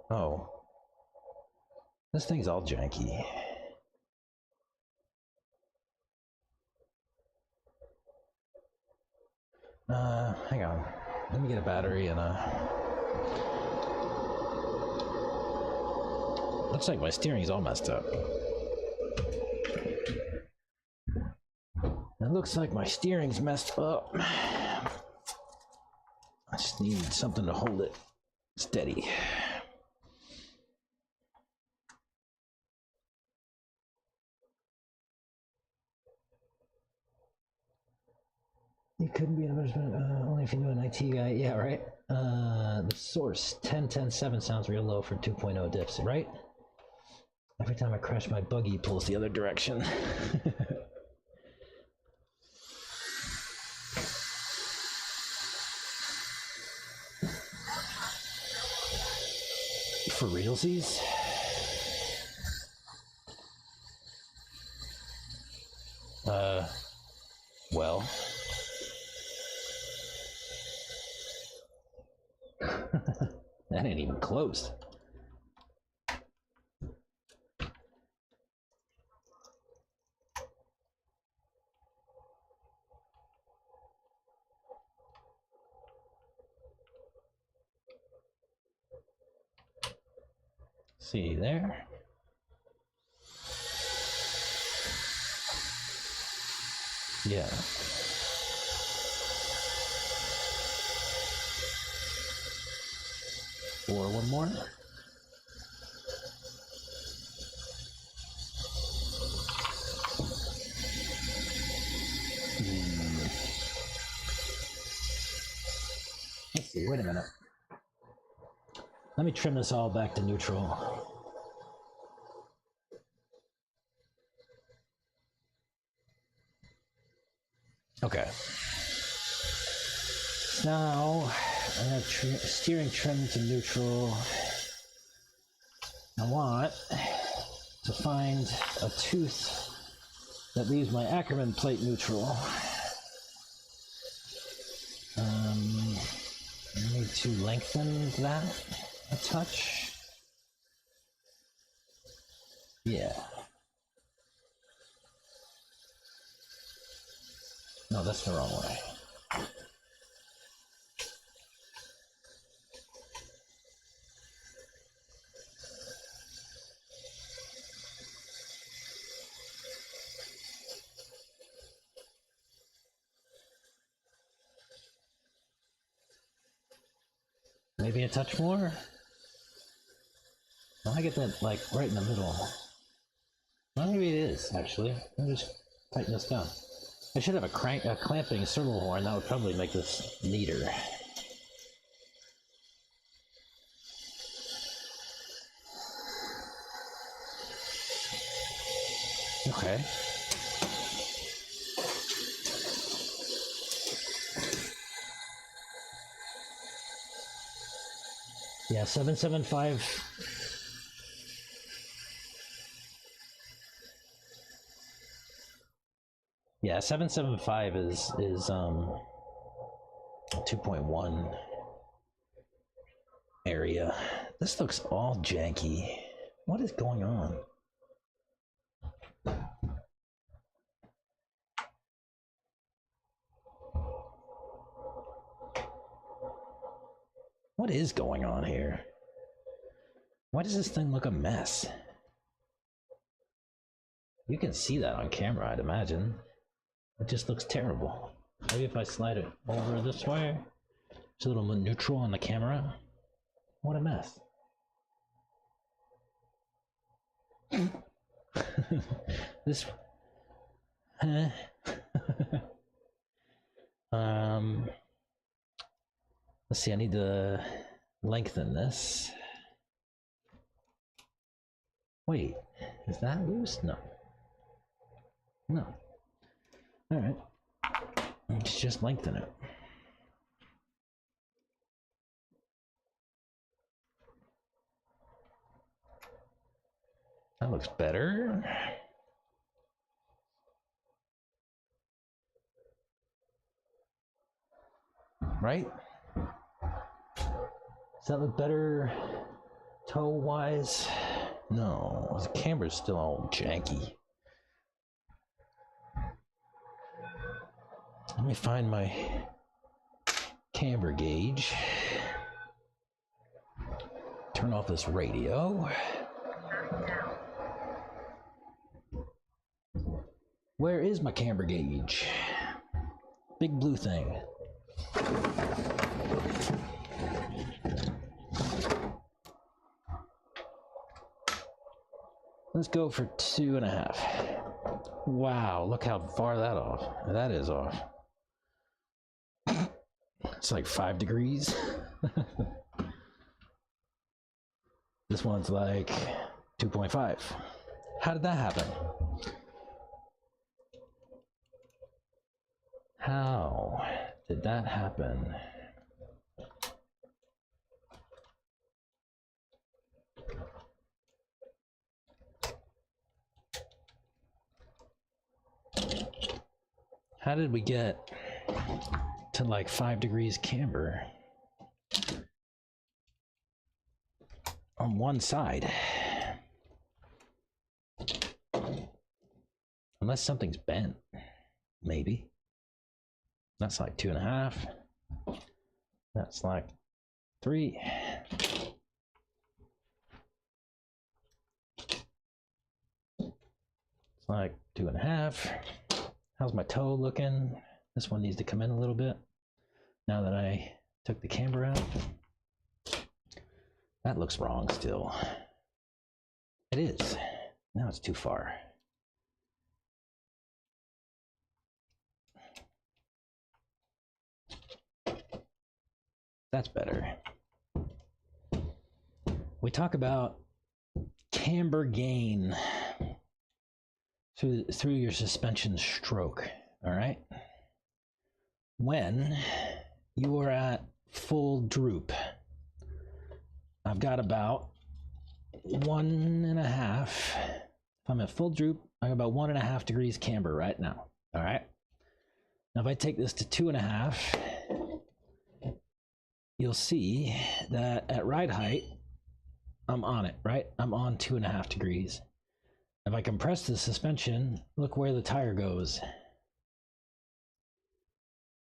Speaker 1: Oh. This thing's all janky. Hang on. Let me get a battery and looks like my steering's all messed up. It looks like my steering's messed up. I just need something to hold it steady. You couldn't be an investment only if you knew an IT guy. Yeah, right. The source 10.10.7 sounds real low for 2.0 diffs, right? Every time I crash, my buggy pulls the other direction. For realsies? Well. That ain't even close. See there? Yeah. Or one more. Let's see, wait a minute. Let me trim this all back to neutral. Okay. Now I have steering trim to neutral. I want to find a tooth that leaves my Ackerman plate neutral. I need to lengthen that a touch. Yeah. No, that's the wrong way. Maybe a touch more? I get that like right in the middle. Well, maybe it is actually. Let me just tighten this down. I should have a clamping serval horn. That would probably make this neater. Okay. Yeah, 775. Yeah, 775 is 2.1 area. This looks all janky. What is going on? What is going on here? Why does this thing look a mess? You can see that on camera, I'd imagine. It just looks terrible. Maybe if I slide it over this way, it's a little more neutral on the camera. What a mess. This, let's see, I need to lengthen this. Wait, is that loose? No. No. All right. Let's just lengthen it. That looks better. Right? Does that look better toe-wise? No, the camera's still all janky. Let me find my camber gauge. Turn off this radio. Where is my camber gauge? Big blue thing. Let's go for 2.5. Wow, look how far that is off. It's like 5 degrees. This one's like 2.5. How did that happen? How did that happen? How did we get to like 5 degrees camber on one side? Unless something's bent, maybe. That's like 2.5. That's like 3. It's like 2.5. How's my toe looking? This one needs to come in a little bit. Now that I took the camber out. That looks wrong still. It is. Now it's too far. That's better. We talk about camber gain through your suspension stroke, all right? When you are at full droop, I've got about 1.5. If I'm at full droop, I got about 1.5 degrees camber right now, all right? Now if I take this to 2.5, you'll see that at ride height, I'm on it, right? I'm on 2.5 degrees. If I compress the suspension, look where the tire goes.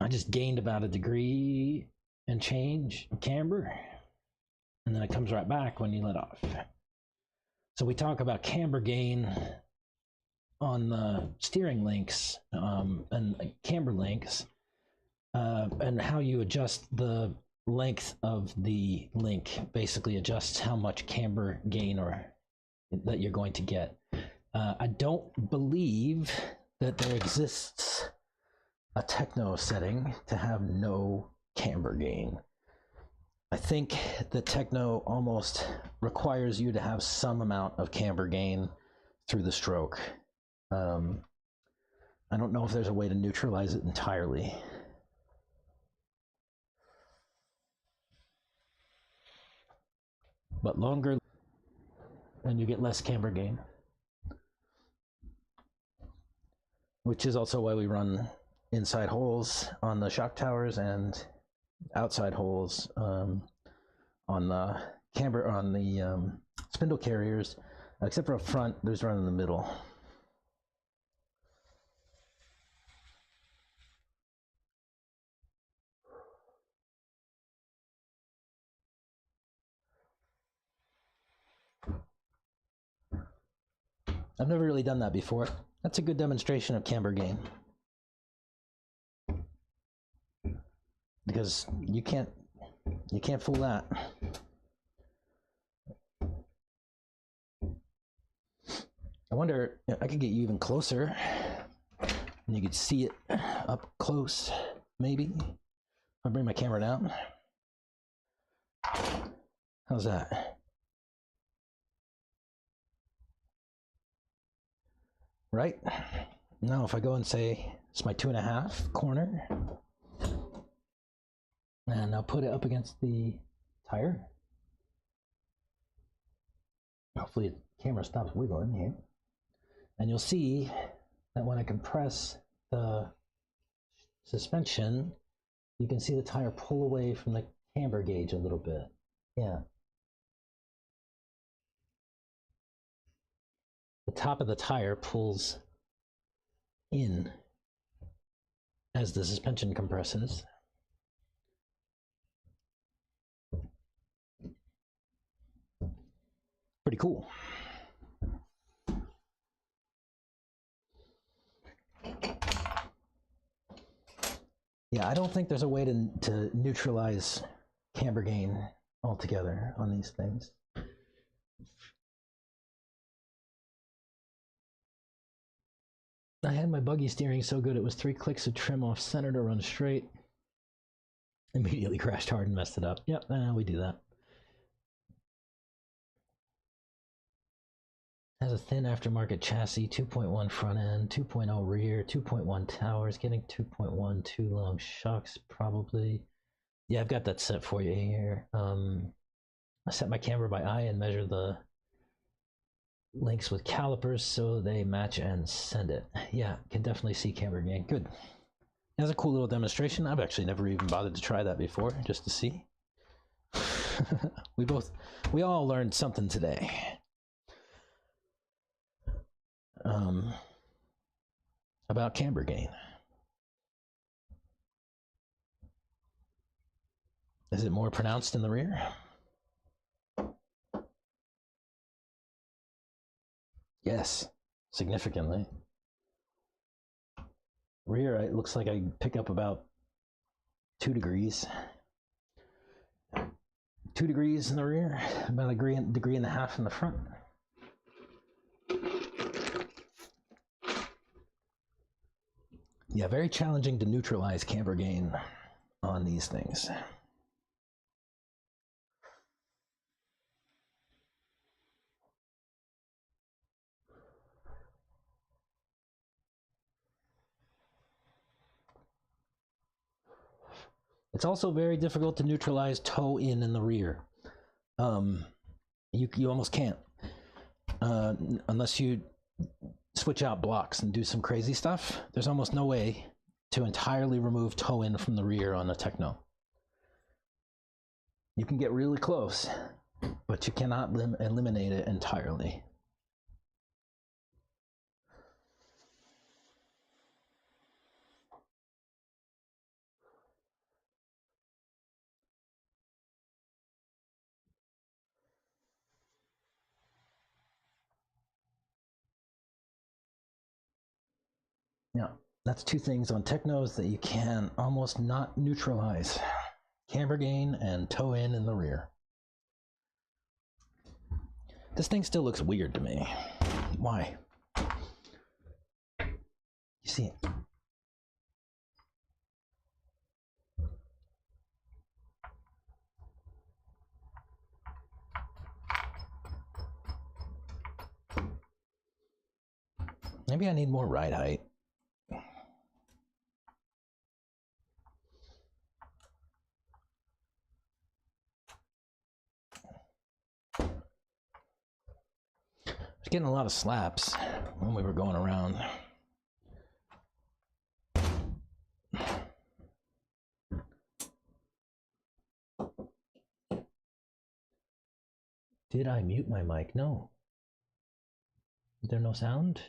Speaker 1: I just gained about 1 degree and change of camber, and then it comes right back when you let off. So we talk about camber gain on the steering links and camber links, and how you adjust the length of the link basically adjusts how much camber gain or that you're going to get. I don't believe that there exists a techno setting to have no camber gain. I think the techno almost requires you to have some amount of camber gain through the stroke. I don't know if there's a way to neutralize it entirely. but longer, and you get less camber gain. Which is also why we run inside holes on the shock towers and outside holes on the spindle carriers, except for up front. There's one in the middle. I've never really done that before. That's a good demonstration of camber gain. Because you can't fool that. I wonder, I could get you even closer and you could see it up close, maybe. I'll bring my camera down. How's that? Right? Now if I go and say it's my 2.5 corner, and I'll put it up against the tire. Hopefully the camera stops wiggling here. And you'll see that when I compress the suspension, you can see the tire pull away from the camber gauge a little bit. Yeah. The top of the tire pulls in as the suspension compresses. Pretty cool. Yeah, I don't think there's a way to neutralize camber gain altogether on these things. I had my buggy steering so good it was 3 clicks of trim off center to run straight. Immediately crashed hard and messed it up. Yep, we do that. Has a thin aftermarket chassis, 2.1 front end, 2.0 rear, 2.1 towers, getting 2.1 too long shocks probably. Yeah, I've got that set for you here. I set my camber by eye and measure the links with calipers so they match and send it. Yeah, can definitely see camber gain. Good. That's a cool little demonstration. I've actually never even bothered to try that before, just to see. we all learned something today. About camber gain. Is it more pronounced in the rear? Yes, significantly. Rear, it looks like I pick up about 2 degrees. 2 degrees in the rear, about a degree and a half in the front. Yeah, very challenging to neutralize camber gain on these things. It's also very difficult to neutralize toe in the rear. You almost can't unless you switch out blocks and do some crazy stuff. There's almost no way to entirely remove toe in from the rear on a Techno. You can get really close, but you cannot eliminate it entirely. Now, that's 2 things on Technos that you can almost not neutralize. Camber gain and toe in the rear. This thing still looks weird to me. Why? You see it? Maybe I need more ride height. was getting a lot of slaps when we were going around. Did I mute my mic? No. Is there no sound?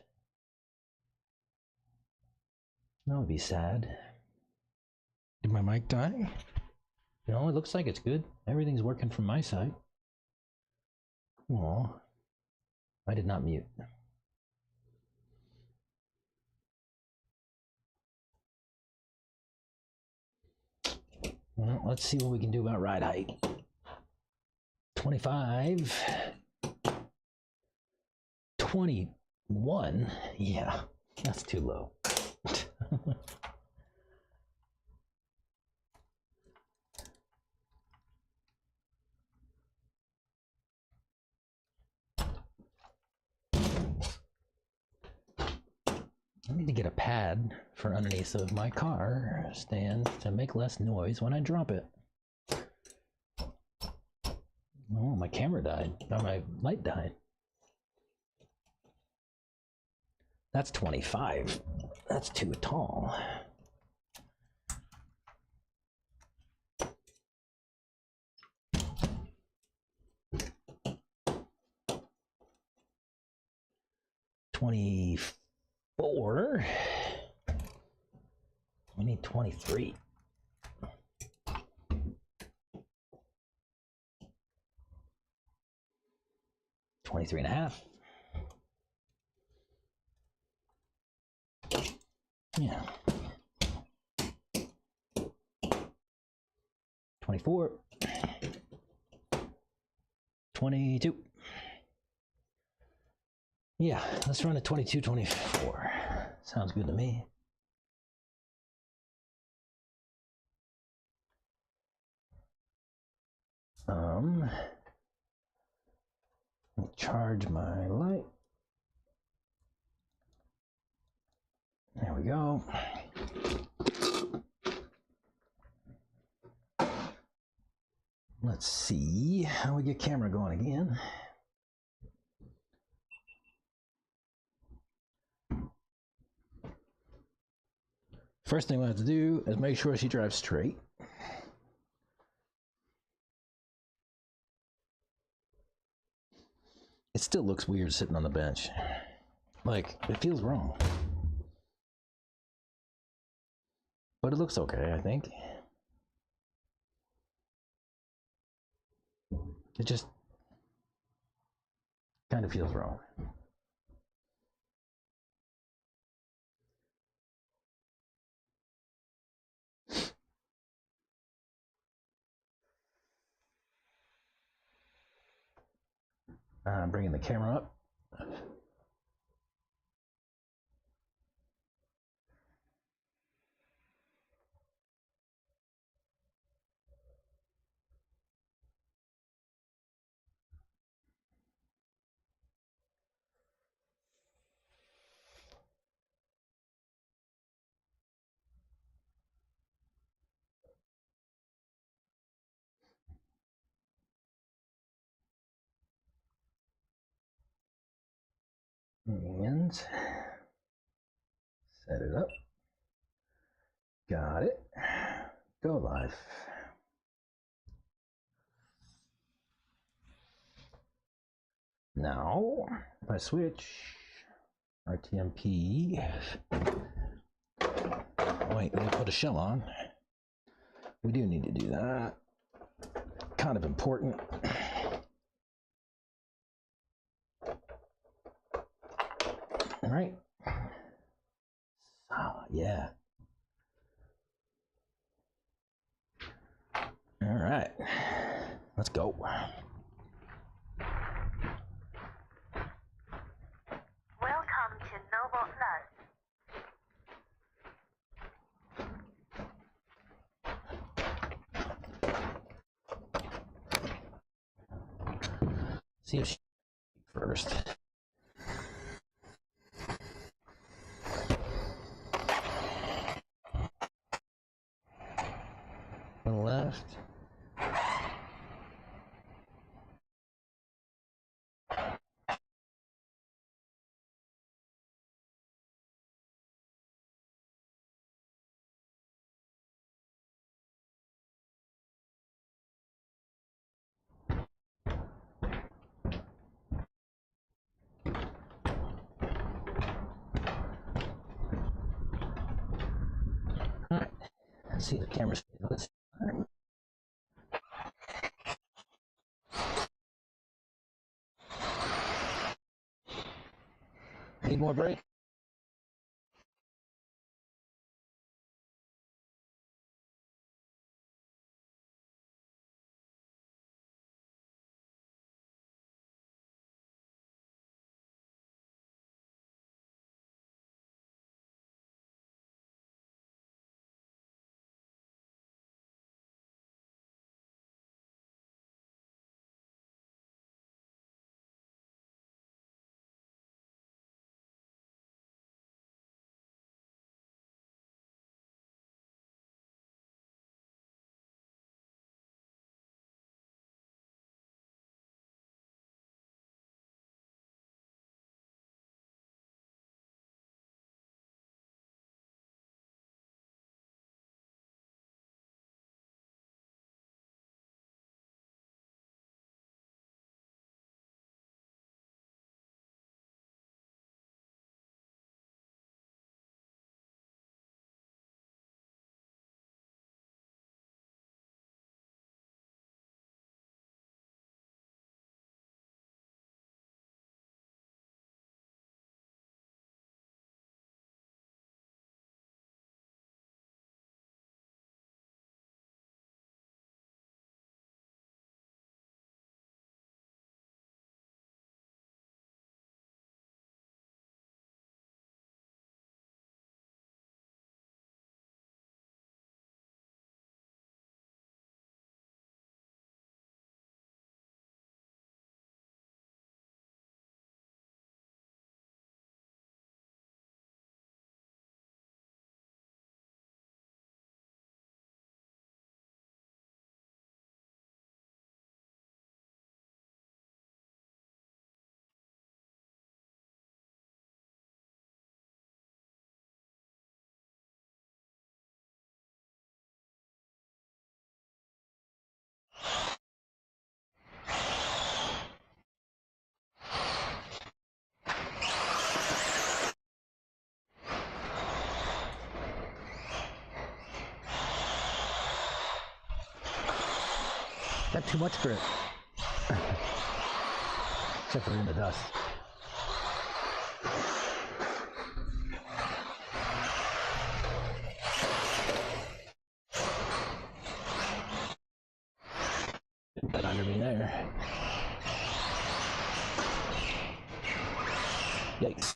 Speaker 1: That would be sad. Did my mic die? No, it looks like it's good. Everything's working from my side. Aw. I did not mute. Well, let's see what we can do about ride height. 25. 21. Yeah, that's too low. I need to get a pad for underneath of my car stand to make less noise when I drop it. Oh, my camera died. Oh, my light died. That's 25. That's too tall. $24. We need 23. 23 and a half. Yeah. 24. 22. Yeah, let's run a 22, 24. Sounds good to me. Charge my light. There we go. Let's see how we get camera going again. First thing we have to do is make sure she drives straight. It still looks weird sitting on the bench. Like, it feels wrong. But it looks okay, I think. It just kind of feels wrong. Bringing the camera up. And set it up. Got it. Go live. Now, if I switch RTMP, wait, let me put a shell on. We do need to do that. Kind of important. All right. Yeah. All right. Let's go.
Speaker 3: Welcome to Noble Plus.
Speaker 1: See if she first. On the left. Let's see the camera's. Let's. Need more break? Got too much grip. Except for in the dust. Didn't get under me there. Yikes.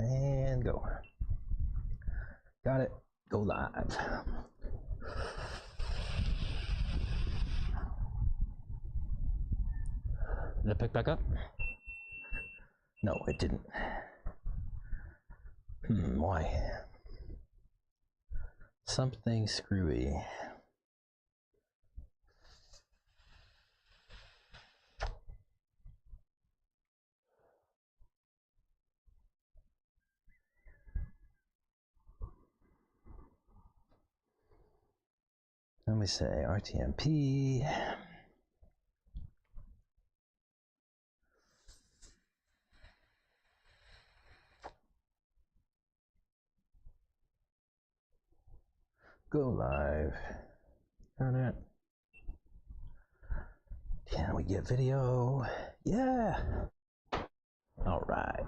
Speaker 1: And go. Got it. Go live. Did it pick back up? No, it didn't. Why? Something screwy. Let me say RTMP. Go live. Turn it. Can we get video? Yeah. All right.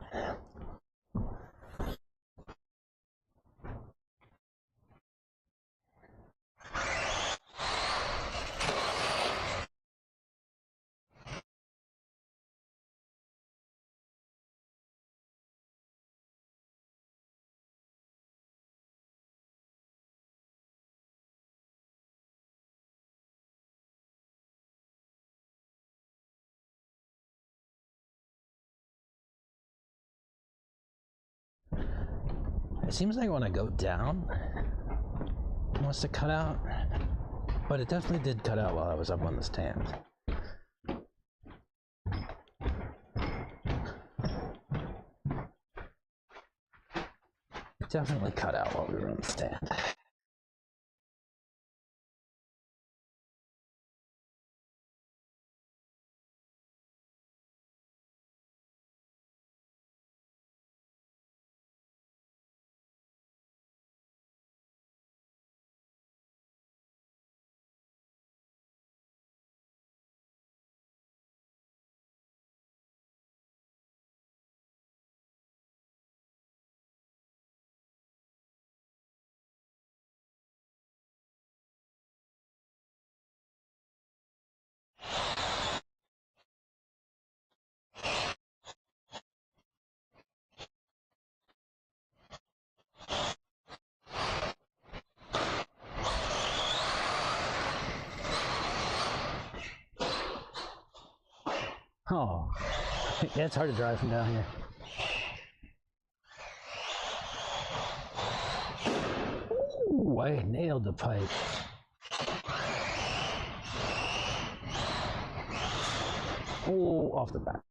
Speaker 1: It seems like when I go down, it wants to cut out, but it definitely did cut out while I was up on the stand. It definitely cut out while we were on the stand. Oh, yeah, it's hard to drive from down here. Ooh, I nailed the pipe. Oh, off the bat.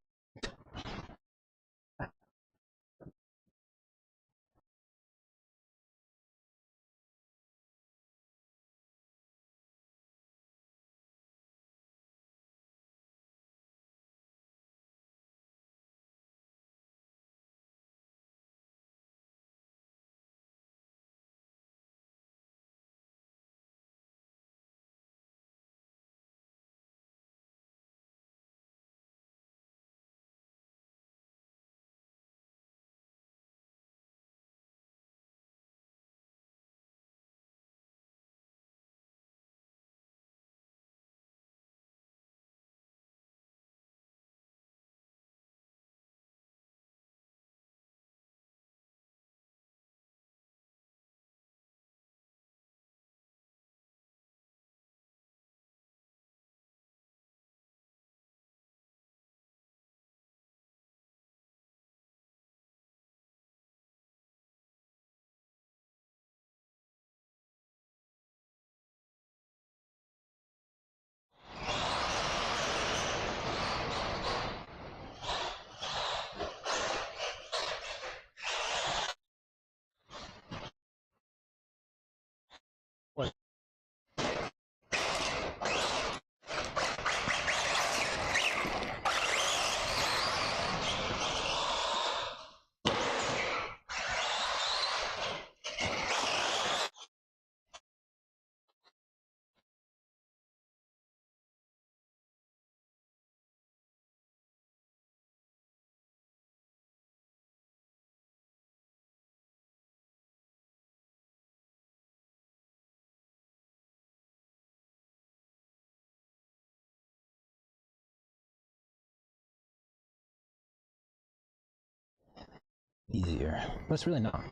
Speaker 1: easier, but it's really not.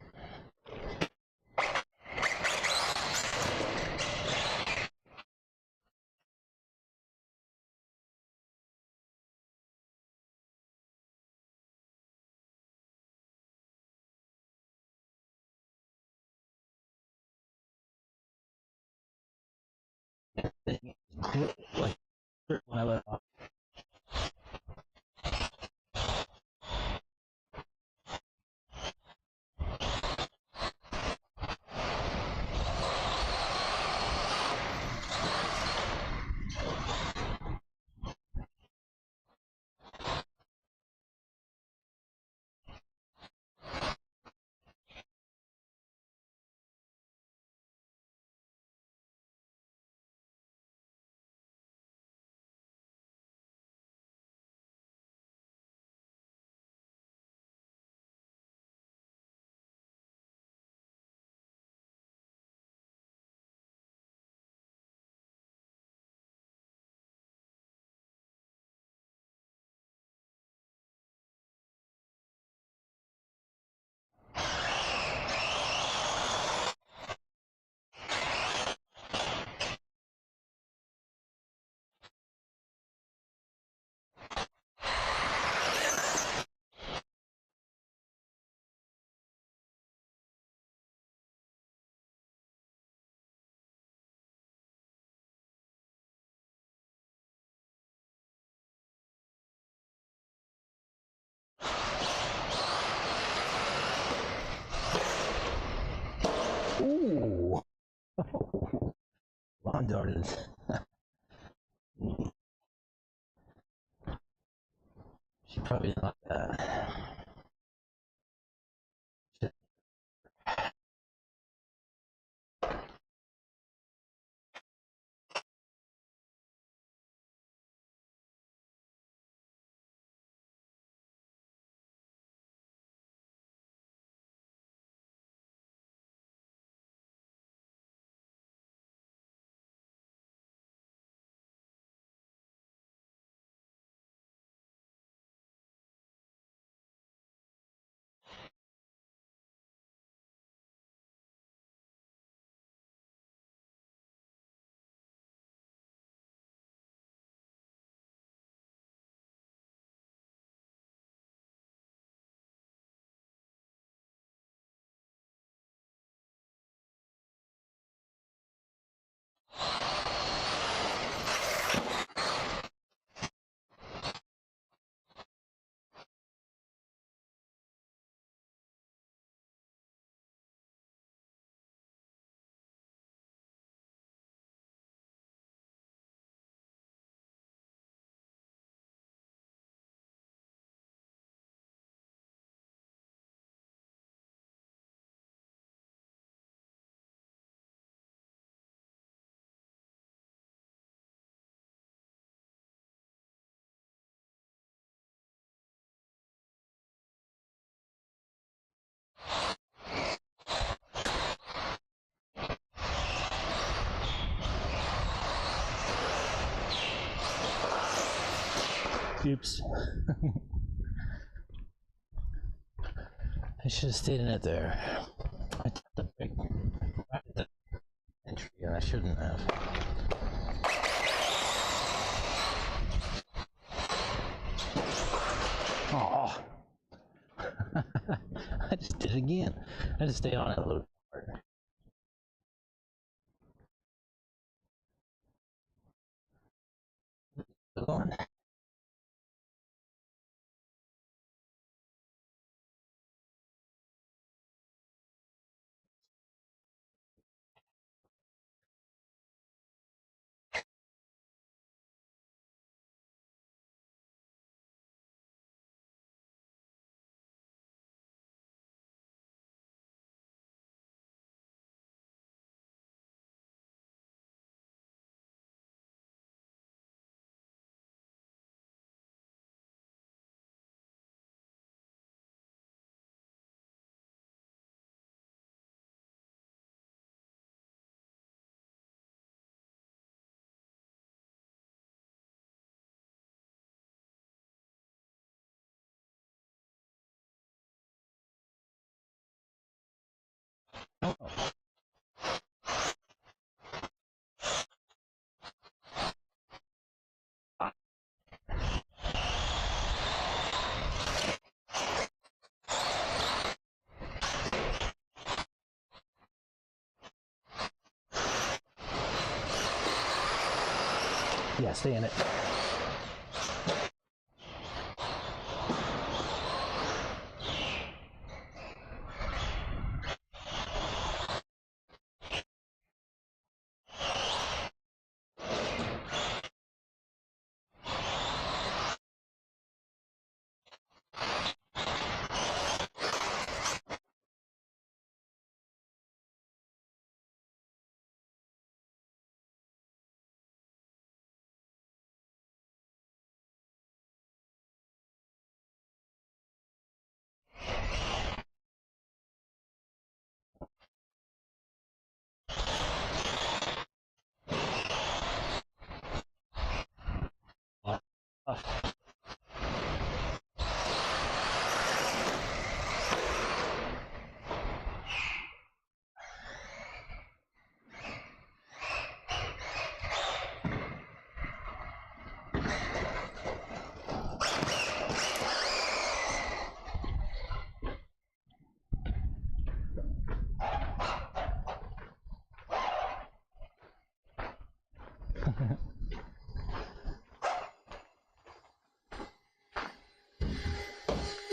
Speaker 1: Like when I let off. Ooh, lawn darted. She probably didn't like that. Oops. I should have stayed in it there. I tapped the brake right at the entry and I shouldn't have. Oh, I just did it again. I just stay on it a little harder. Still going. Yeah, stay in it.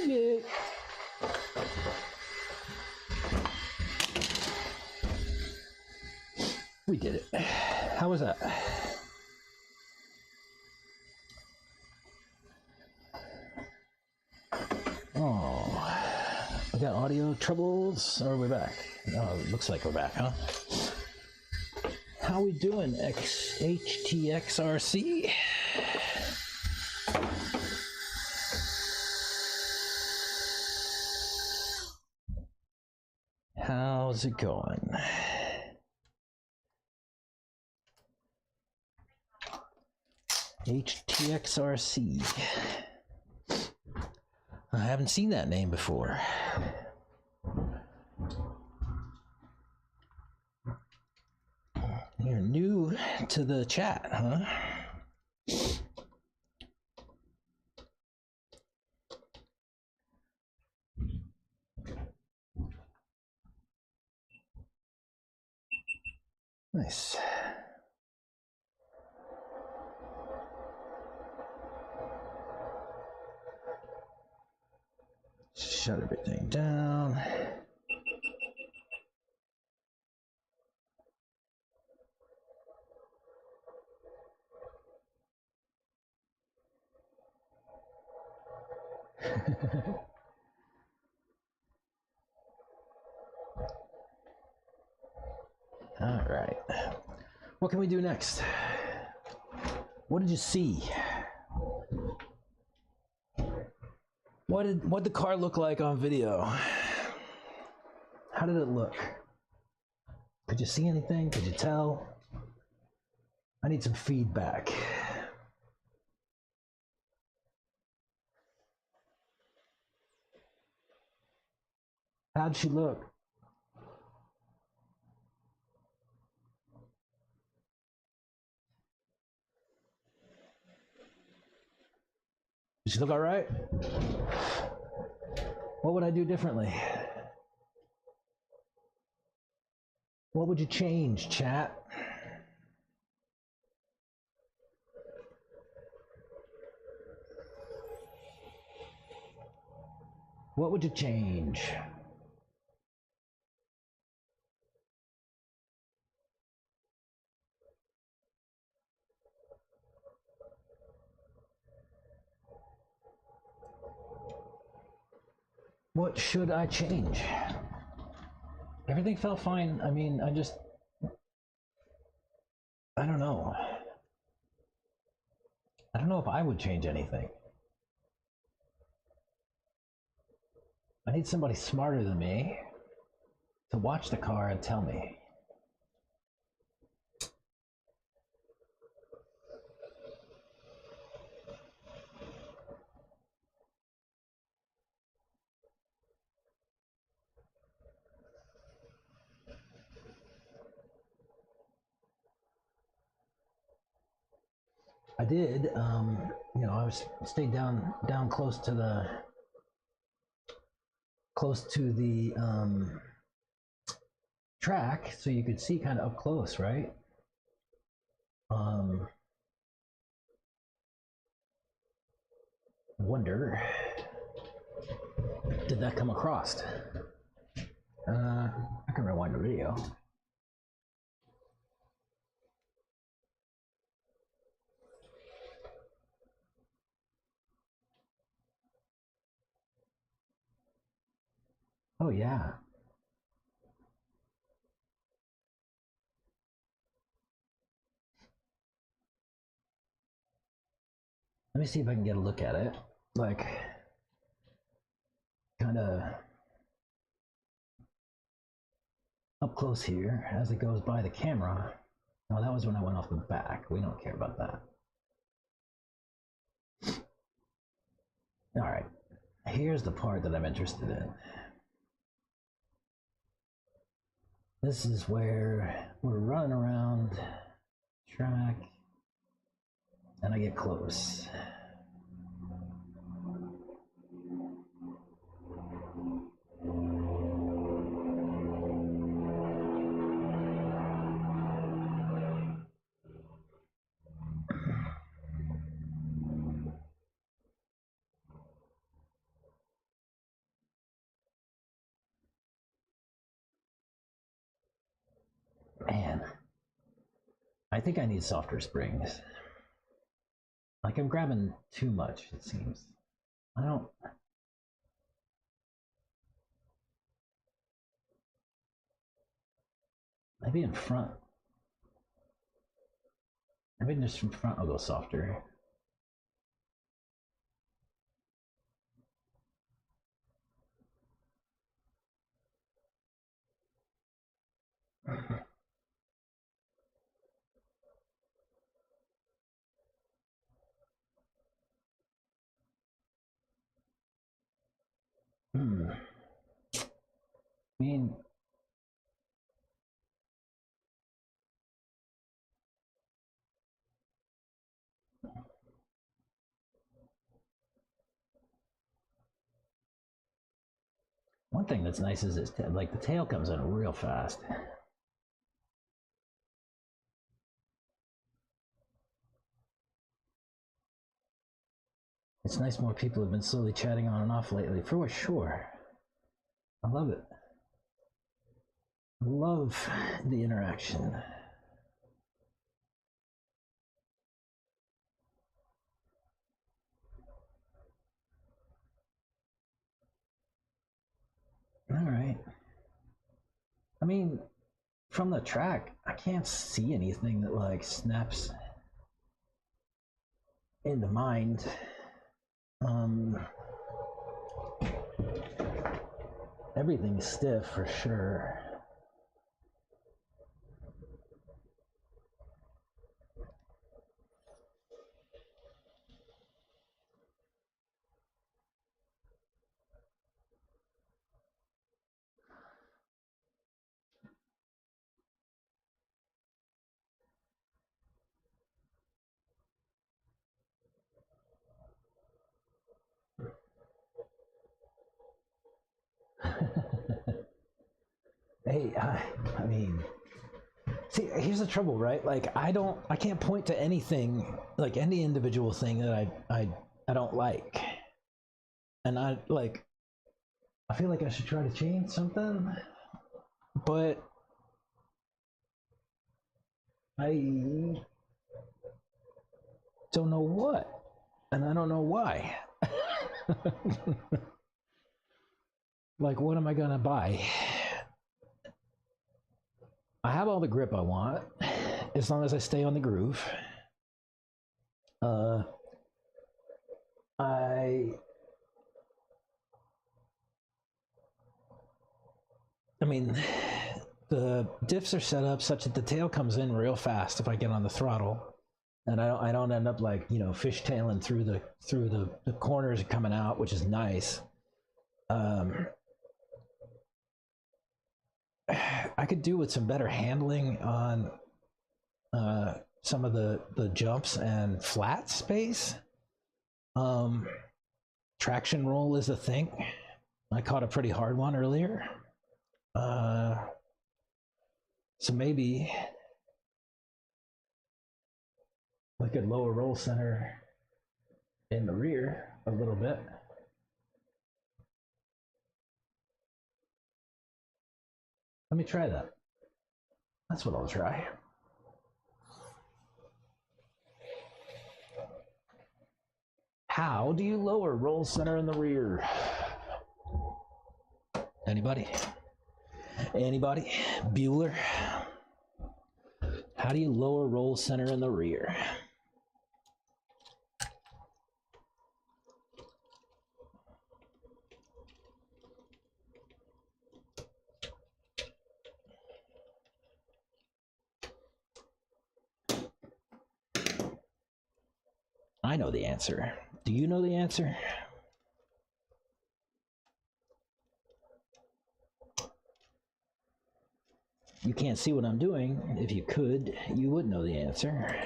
Speaker 1: Yeah. We did it. How was that? Oh, we got audio troubles. Or are we back? Oh, it looks like we're back, huh? How we doing, HTXRC? How's it going? HTXRC. I haven't seen that name before. You're new to the chat, huh? Nice. Shut everything down. All right. What can we do next? What did you see? What the car look like on video? How did it look? Could you see anything? Could you tell? I need some feedback. How'd she look? Did she look all right? What would I do differently? What would you change, chat? What would you change? What should I change? Everything felt fine. I mean, I don't know. I don't know if I would change anything. I need somebody smarter than me to watch the car and tell me. I did, you know, stayed down close to the track, so you could see kind of up close, right? wonder, did that come across? I can rewind the video. Oh yeah. Let me see if I can get a look at it. Like, kind of up close here as it goes by the camera. Oh, that was when I went off the back. We don't care about that. All right. Here's the part that I'm interested in. This is where we're running around track and I get close. Man, I think I need softer springs. Like I'm grabbing too much, it seems. I don't. Maybe in front. Maybe just from front I'll go softer. I mean, one thing that's nice is it's like the tail comes in real fast. It's nice more people have been slowly chatting on and off lately, for sure. I love it. I love the interaction. All right. I mean, from the track, I can't see anything that like snaps into mind. Everything's stiff for sure. Hey, I mean, see, here's the trouble, right? Like, I can't point to anything, like any individual thing that I don't like, and I feel like I should try to change something, but I don't know what, and I don't know why. Like, what am I gonna buy? I have all the grip I want, as long as I stay on the groove. I mean, the diffs are set up such that the tail comes in real fast if I get on the throttle, and I don't end up like fishtailing through the corners coming out, which is nice. I could do with some better handling on some of the jumps and flat space. Traction roll is a thing. I caught a pretty hard one earlier. So maybe like a lower roll center in the rear a little bit. Let me try that. That's what I'll try. How do you lower roll center in the rear? Anybody? Anybody? Bueller? How do you lower roll center in the rear? I know the answer. Do you know the answer? You can't see what I'm doing. If you could, you would know the answer.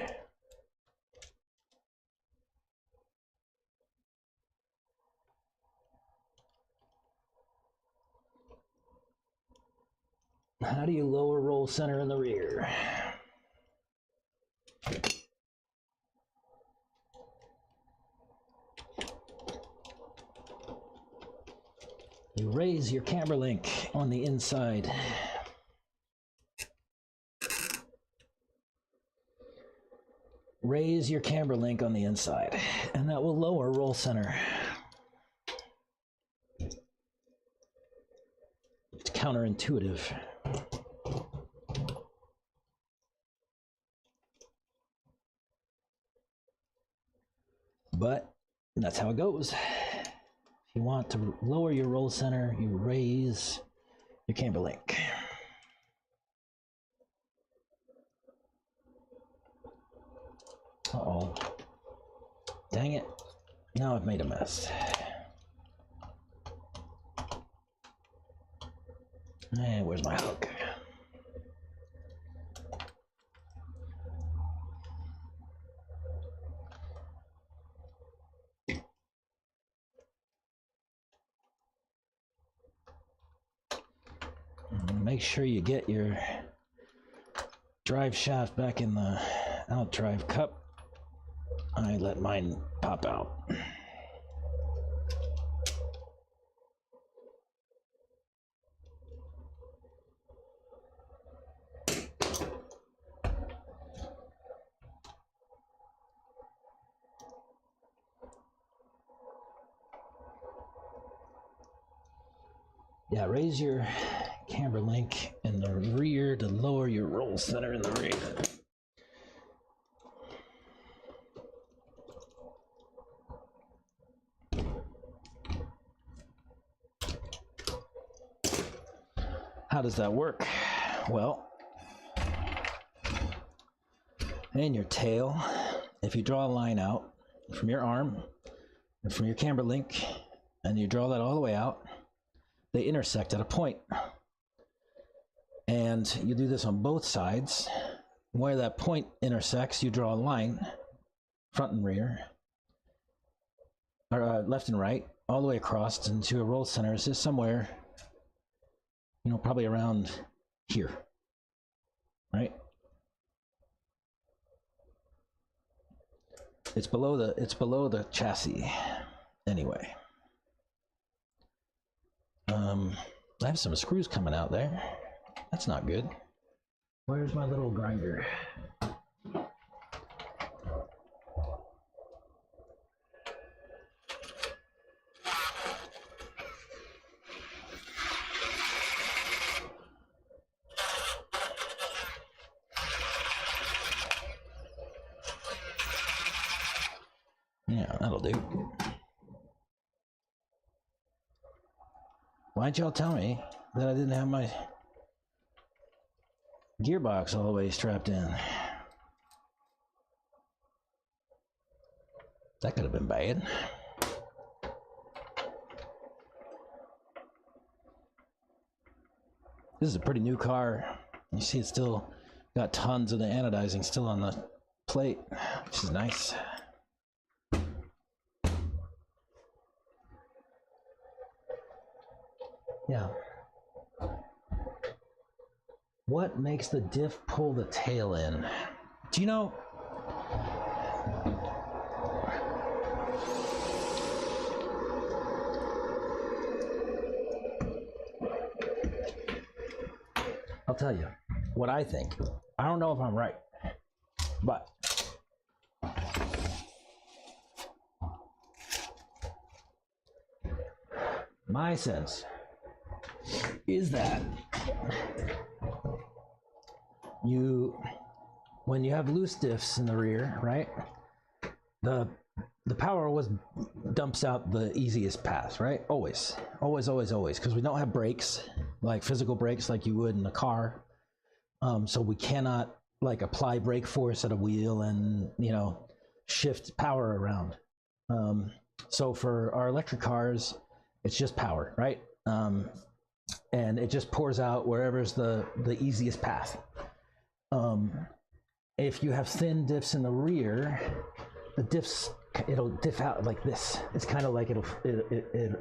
Speaker 1: How do you lower roll center in the rear? You raise your camber link on the inside. Raise your camber link on the inside, and that will lower roll center. It's counterintuitive. But that's how it goes. If you want to lower your roll center, you raise your camber link. Uh-oh. Dang it. Now I've made a mess. And where's my hook? Make sure you get your drive shaft back in the out drive cup. I let mine pop out. Yeah, raise your camber link in the rear to lower your roll center in the rear. How does that work? Well, in your tail, if you draw a line out from your arm and from your camber link, and you draw that all the way out, they intersect at a point. And you do this on both sides. Where that point intersects, you draw a line, front and rear, or left and right, all the way across into a roll center. It's just somewhere, you know, probably around here, right? It's below the chassis, anyway. I have some screws coming out there. That's not good. Where's my little grinder? Yeah, that'll do. Why'd y'all tell me that I didn't have my gearbox all the way strapped in? That could have been bad. This is a pretty new car. You see it's still got tons of the anodizing still on the plate, which is nice. Yeah. What makes the diff pull the tail in? Do you know? I'll tell you what I think. I don't know if I'm right, but my sense is that when you have loose diffs in the rear, right? The power always dumps out the easiest path, right? Always, because we don't have brakes, like physical brakes like you would in a car. So we cannot like apply brake force at a wheel and, you know, shift power around. So for our electric cars, it's just power, right? And it just pours out wherever's the easiest path. If you have thin diffs in the rear, the diffs, it'll diff out like this. It's kind of like it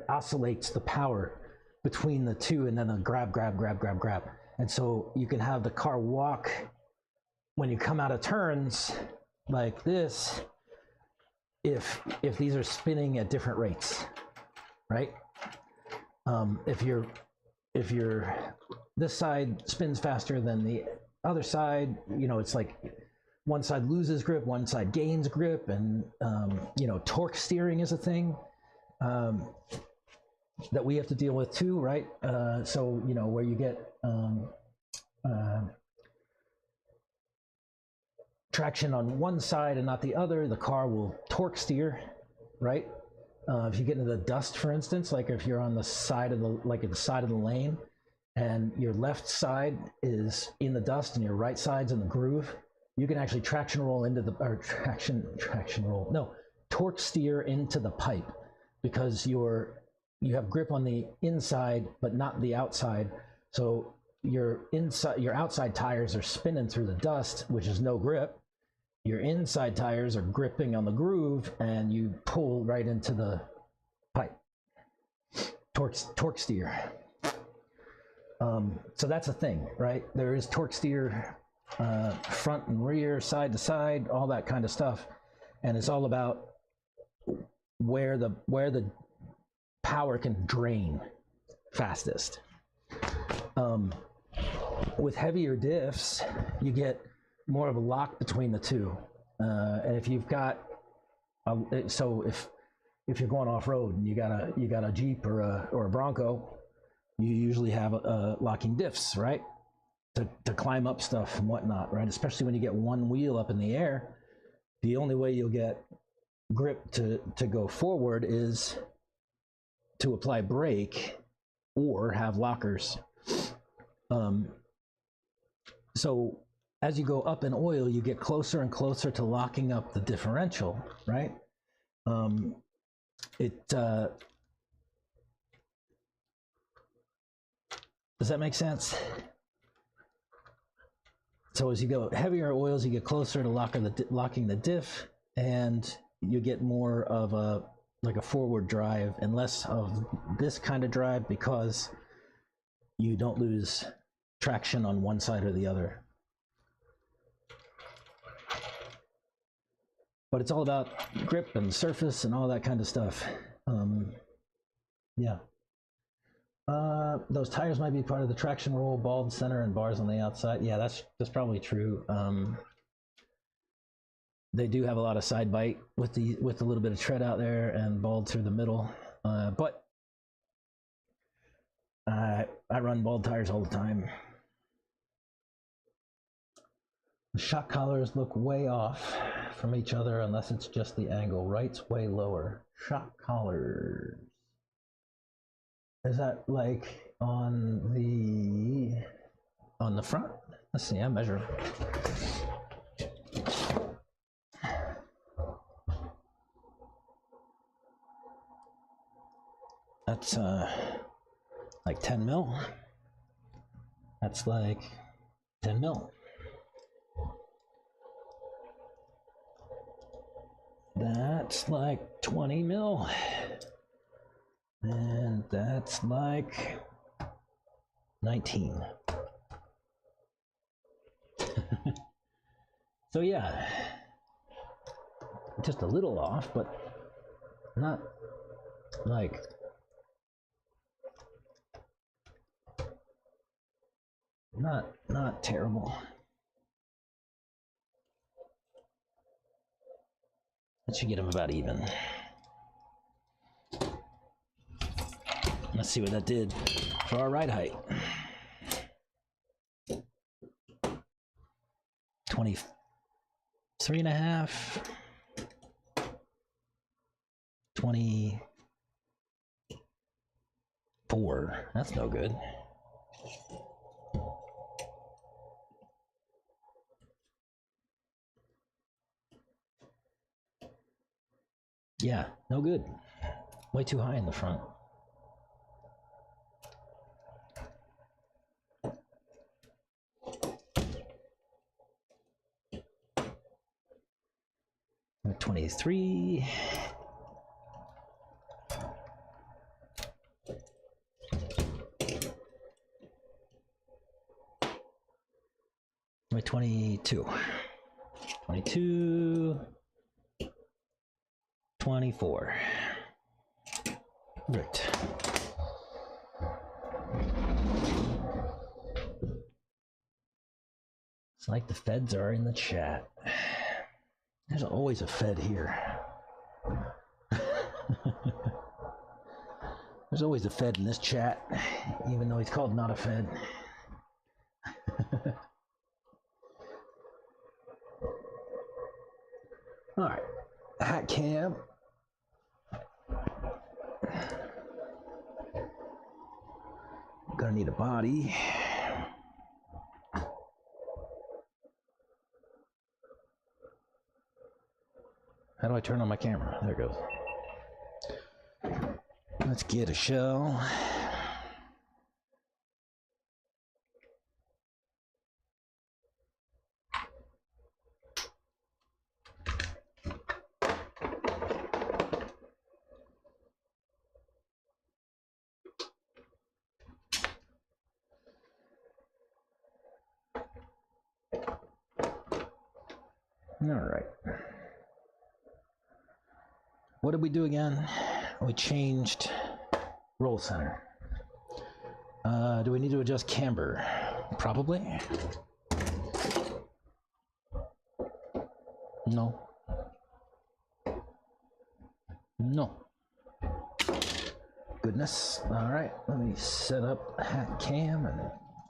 Speaker 1: oscillates the power between the two, and then a grab. And so you can have the car walk when you come out of turns like this, if these are spinning at different rates, right? If this side spins faster than the other side, you know, it's like one side loses grip, one side gains grip, and you know, torque steering is a thing that we have to deal with too, right? So, you know, where you get traction on one side and not the other, the car will torque steer, right? If you get into the dust, for instance, like if you're on the side of the lane, and your left side is in the dust and your right side's in the groove, you can actually torque steer into the pipe, because you have grip on the inside but not the outside. So your outside tires are spinning through the dust, which is no grip. Your inside tires are gripping on the groove, and you pull right into the pipe. Torque steer. So that's a thing, right? There is torque steer, front and rear, side to side, all that kind of stuff, and it's all about where the power can drain fastest. With heavier diffs, you get more of a lock between the two, and if you've got if you're going off road and you got a Jeep or a Bronco, you usually have locking diffs, right, to climb up stuff and whatnot, right? Especially when you get one wheel up in the air, the only way you'll get grip to go forward is to apply brake or have lockers. So as you go up in oil, you get closer and closer to locking up the differential, right? Does that make sense? So as you go heavier oils, you get closer to locking the diff, and you get more of a forward drive and less of this kind of drive, because you don't lose traction on one side or the other. But it's all about grip and surface and all that kind of stuff. Yeah. Those tires might be part of the traction roll, bald center and bars on the outside. Yeah, that's probably true. They do have a lot of side bite with a little bit of tread out there and bald through the middle. But I run bald tires all the time. The shock collars look way off from each other unless it's just the angle. Right's way lower. Shock collars. Is that like on the front? Let's see, I measure. That's like 10 mil. That's like 10 mil. That's like 20 mil. And that's like 19. So yeah, just a little off, but not like not terrible. That should get him about even. Let's see what that did for our ride height. 23.5. 24. That's no good. Yeah, no good. Way too high in the front. I'm at 23. I'm at 22. 22. 24. Right. It's like the feds are in the chat. There's always a fed here. There's always a fed in this chat, even though he's called not a fed. All right, hat cam. Gonna need a body. How do I turn on my camera? There it goes. Let's get a shell. All right. What did we do again? We changed roll center. Do we need to adjust camber? Probably. No. No. Goodness. All right. Let me set up hat cam and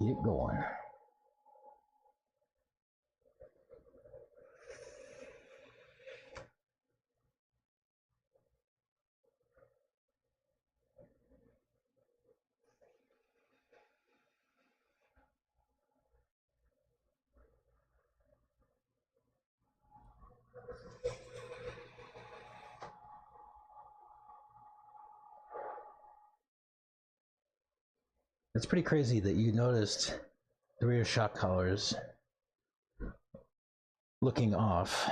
Speaker 1: get going. It's pretty crazy that you noticed the rear shock collars looking off,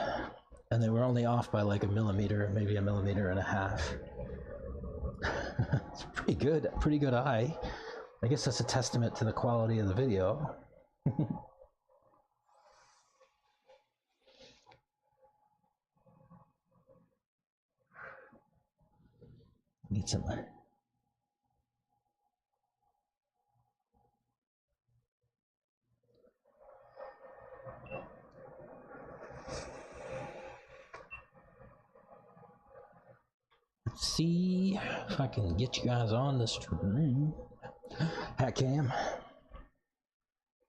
Speaker 1: and they were only off by like a millimeter, maybe a millimeter and a half. It's pretty good eye. I guess that's a testament to the quality of the video. Need some. Let's see if I can get you guys on the stream. Hat cam.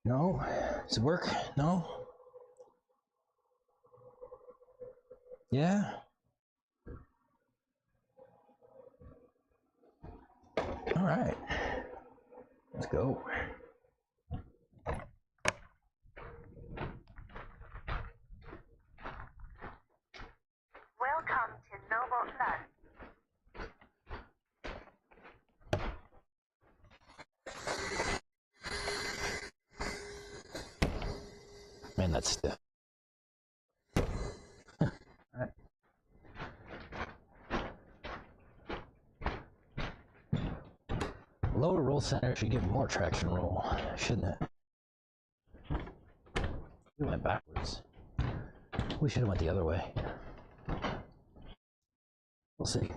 Speaker 1: No? Does it work? No? Yeah? All right. Let's go.
Speaker 3: Welcome to Noble Plus.
Speaker 1: Man, that's stiff. All right. Lower roll center should give more traction roll, shouldn't it? We went backwards. We should have went the other way. We'll see.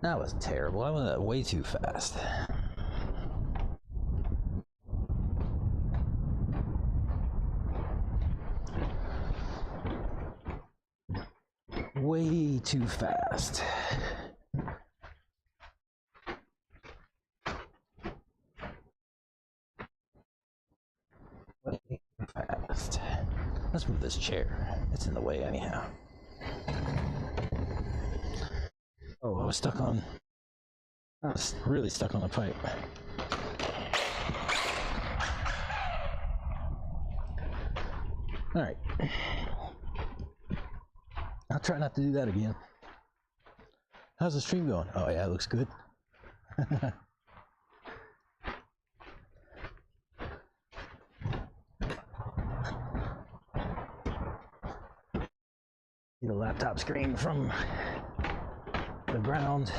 Speaker 1: That was terrible. I went that way too fast. Way too fast. Way too fast. Let's move this chair. It's in the way anyhow. Oh, I was really stuck on the pipe. All right. I'll try not to do that again. How's the stream going? Oh yeah, it looks good. Get a laptop screen from the ground.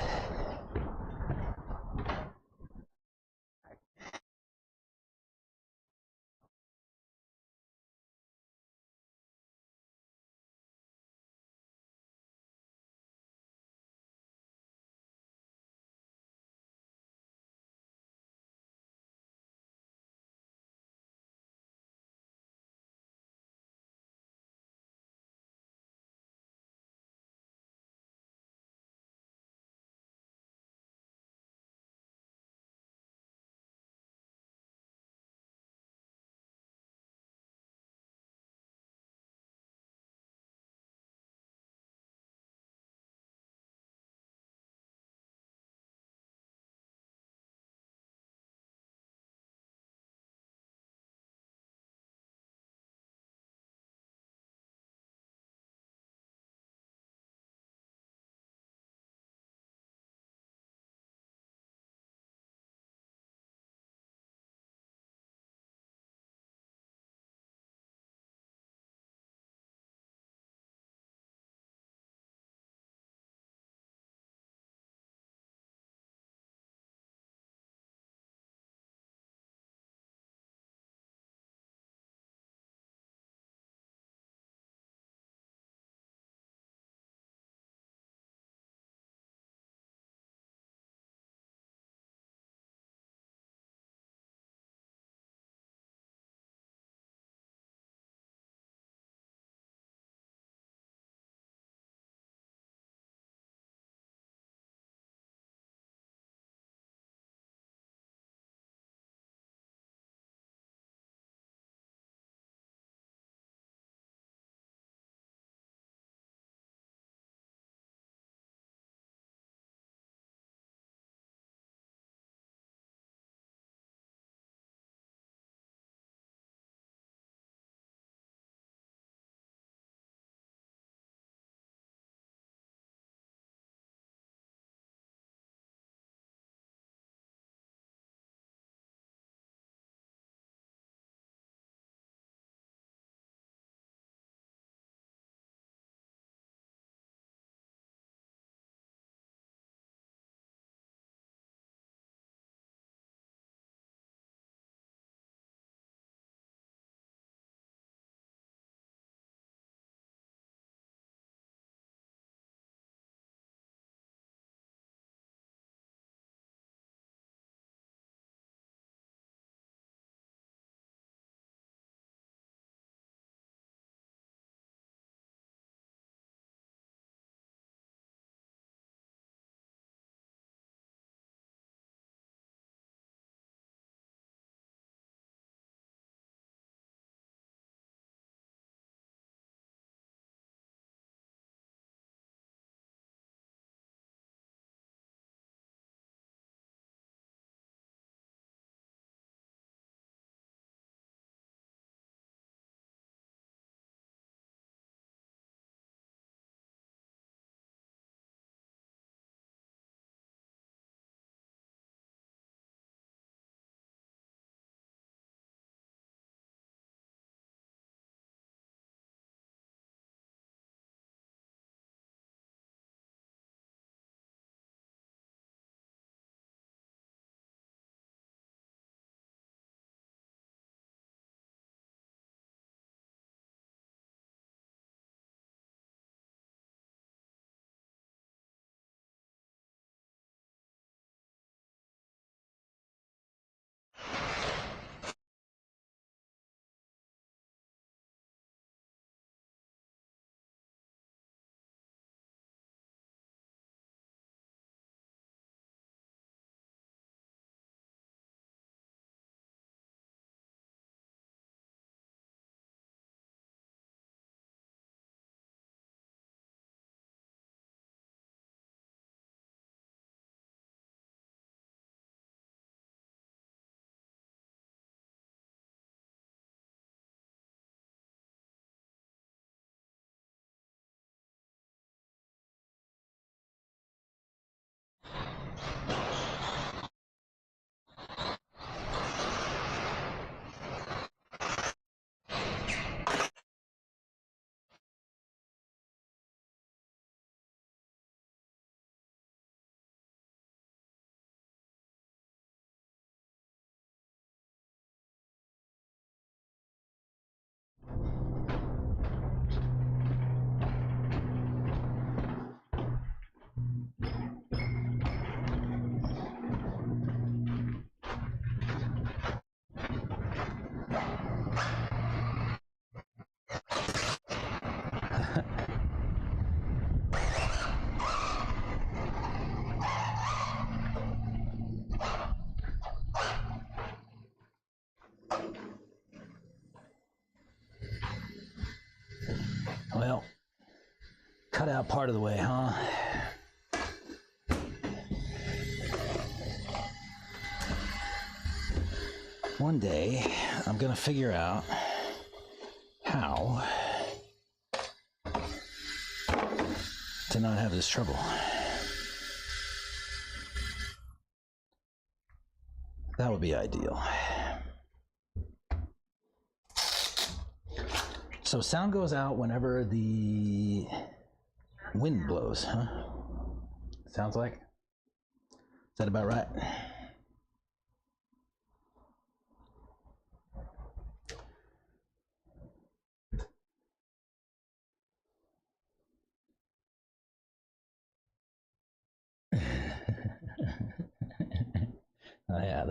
Speaker 1: Well, cut out part of the way, huh? One day, I'm gonna figure out how to not have this trouble. That would be ideal. So sound goes out whenever the wind blows, huh? Sounds like? Is that about right? Oh, yeah.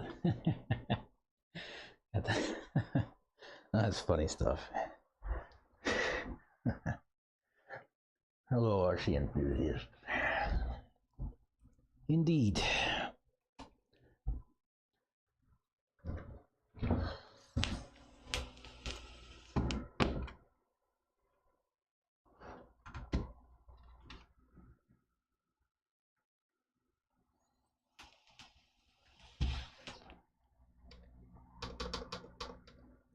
Speaker 1: That's funny stuff. Hello, RC enthusiasts. Indeed.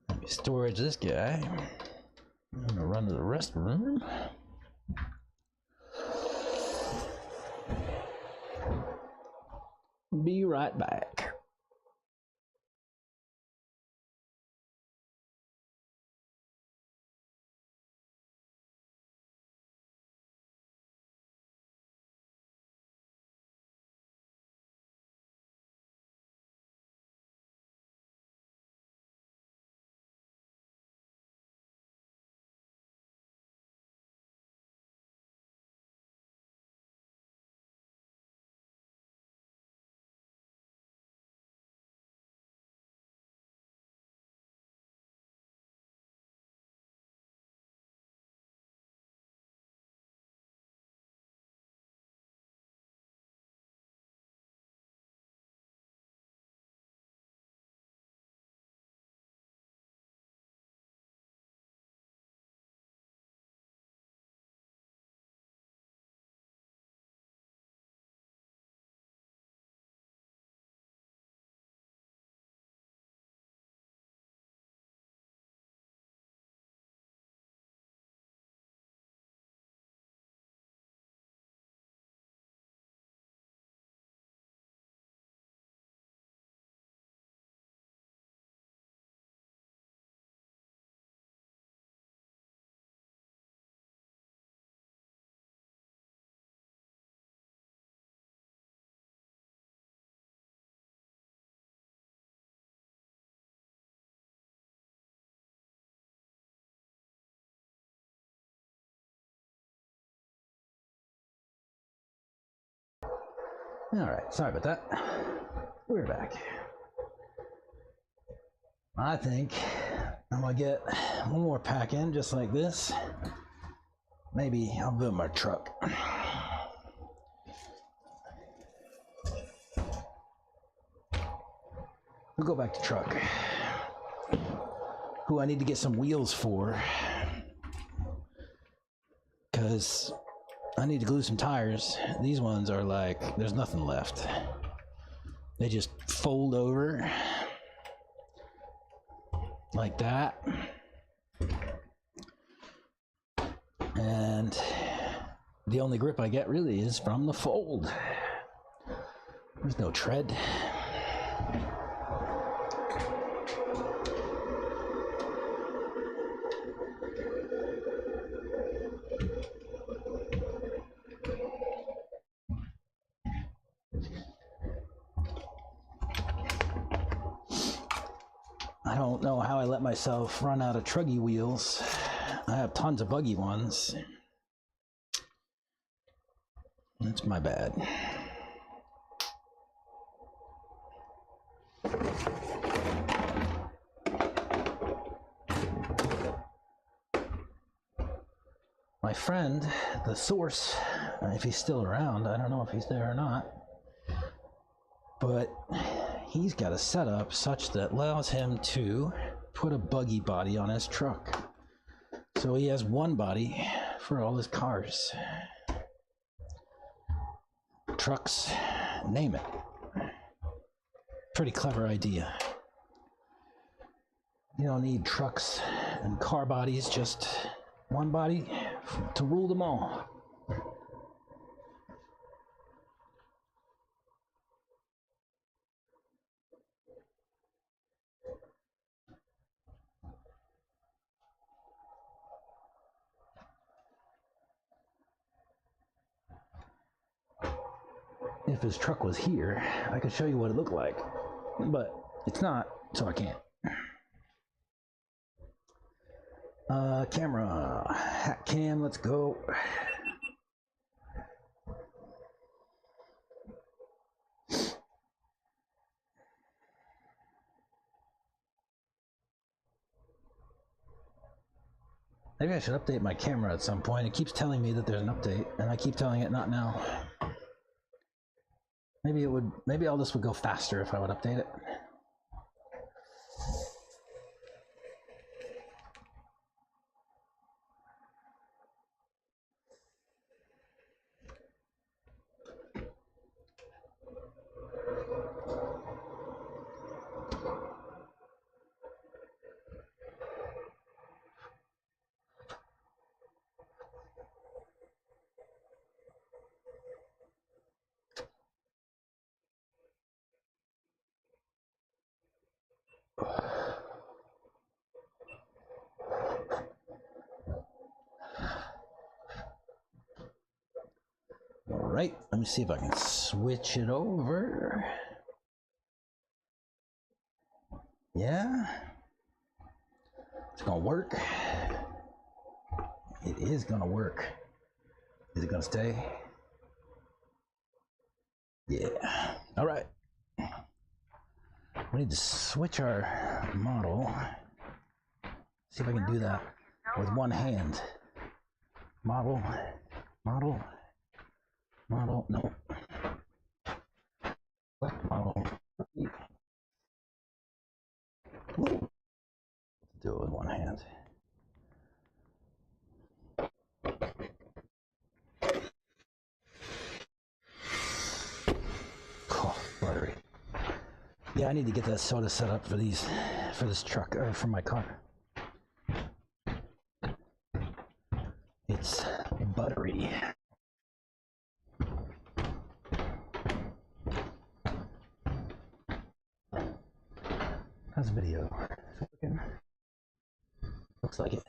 Speaker 1: Let me storage this guy. I'm gonna run to the restroom. Be right back. All right, sorry about that. We're back. I think I'm gonna get one more pack in just like this. Maybe I'll build my truck. We'll go back to truck. Who I need to get some wheels for, because I need to glue some tires. These ones are like, there's nothing left. They just fold over like that. And the only grip I get really is from the fold. There's no tread. I don't know how I let myself run out of truggy wheels. I have tons of buggy ones. That's my bad. My friend, the source, if he's still around, I don't know if he's there or not, but he's got a setup such that allows him to put a buggy body on his truck. So he has one body for all his cars. Trucks, name it. Pretty clever idea. You don't need trucks and car bodies, just one body to rule them all. If his truck was here, I could show you what it looked like, but it's not, so I can't. Camera, hat cam, let's go. Maybe I should update my camera at some point. It keeps telling me that there's an update, and I keep telling it not now. Maybe all this would go faster if I would update it. All right, let me see if I can switch it over. Yeah, it's gonna work. It is gonna work. Is it gonna stay? Yeah. All right. We need to switch our model. See if I can do that with one hand. Model, model, model, no. Model. Ooh. Do it with one hand. Oh, buttery. Yeah, I need to get that soda set up for this truck, or for my car. It's buttery. How's the video? Is it working? Looks like it.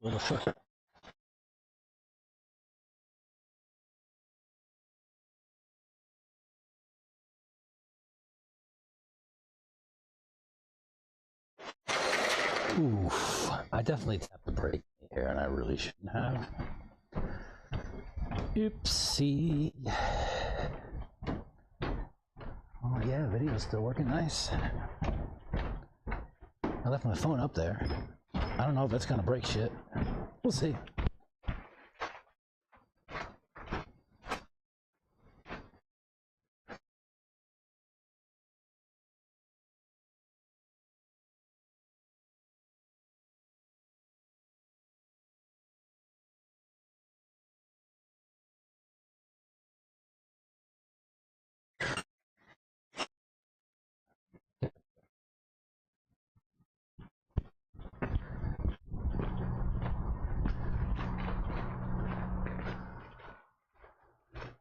Speaker 1: Motherfucker. Oof. I definitely tapped the brake here and I really shouldn't have. Oopsie. Oh yeah, video's still working nice. I left my phone up there. I don't know if it's gonna break shit. We'll see.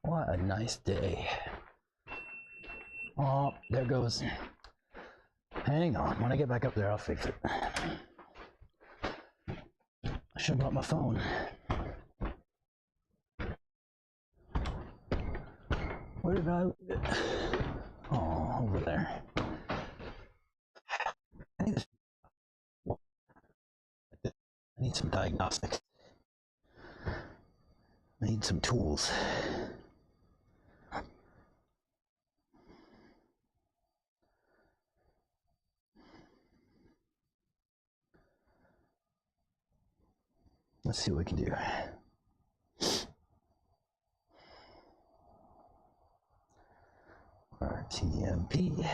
Speaker 1: What a nice day. Oh, there goes. Hang on, when I get back up there, I'll fix it. I should have brought my phone. Where did I leave it? Oh, over there. I need some diagnostics. I need some tools. Let's see what we can do. RTMP.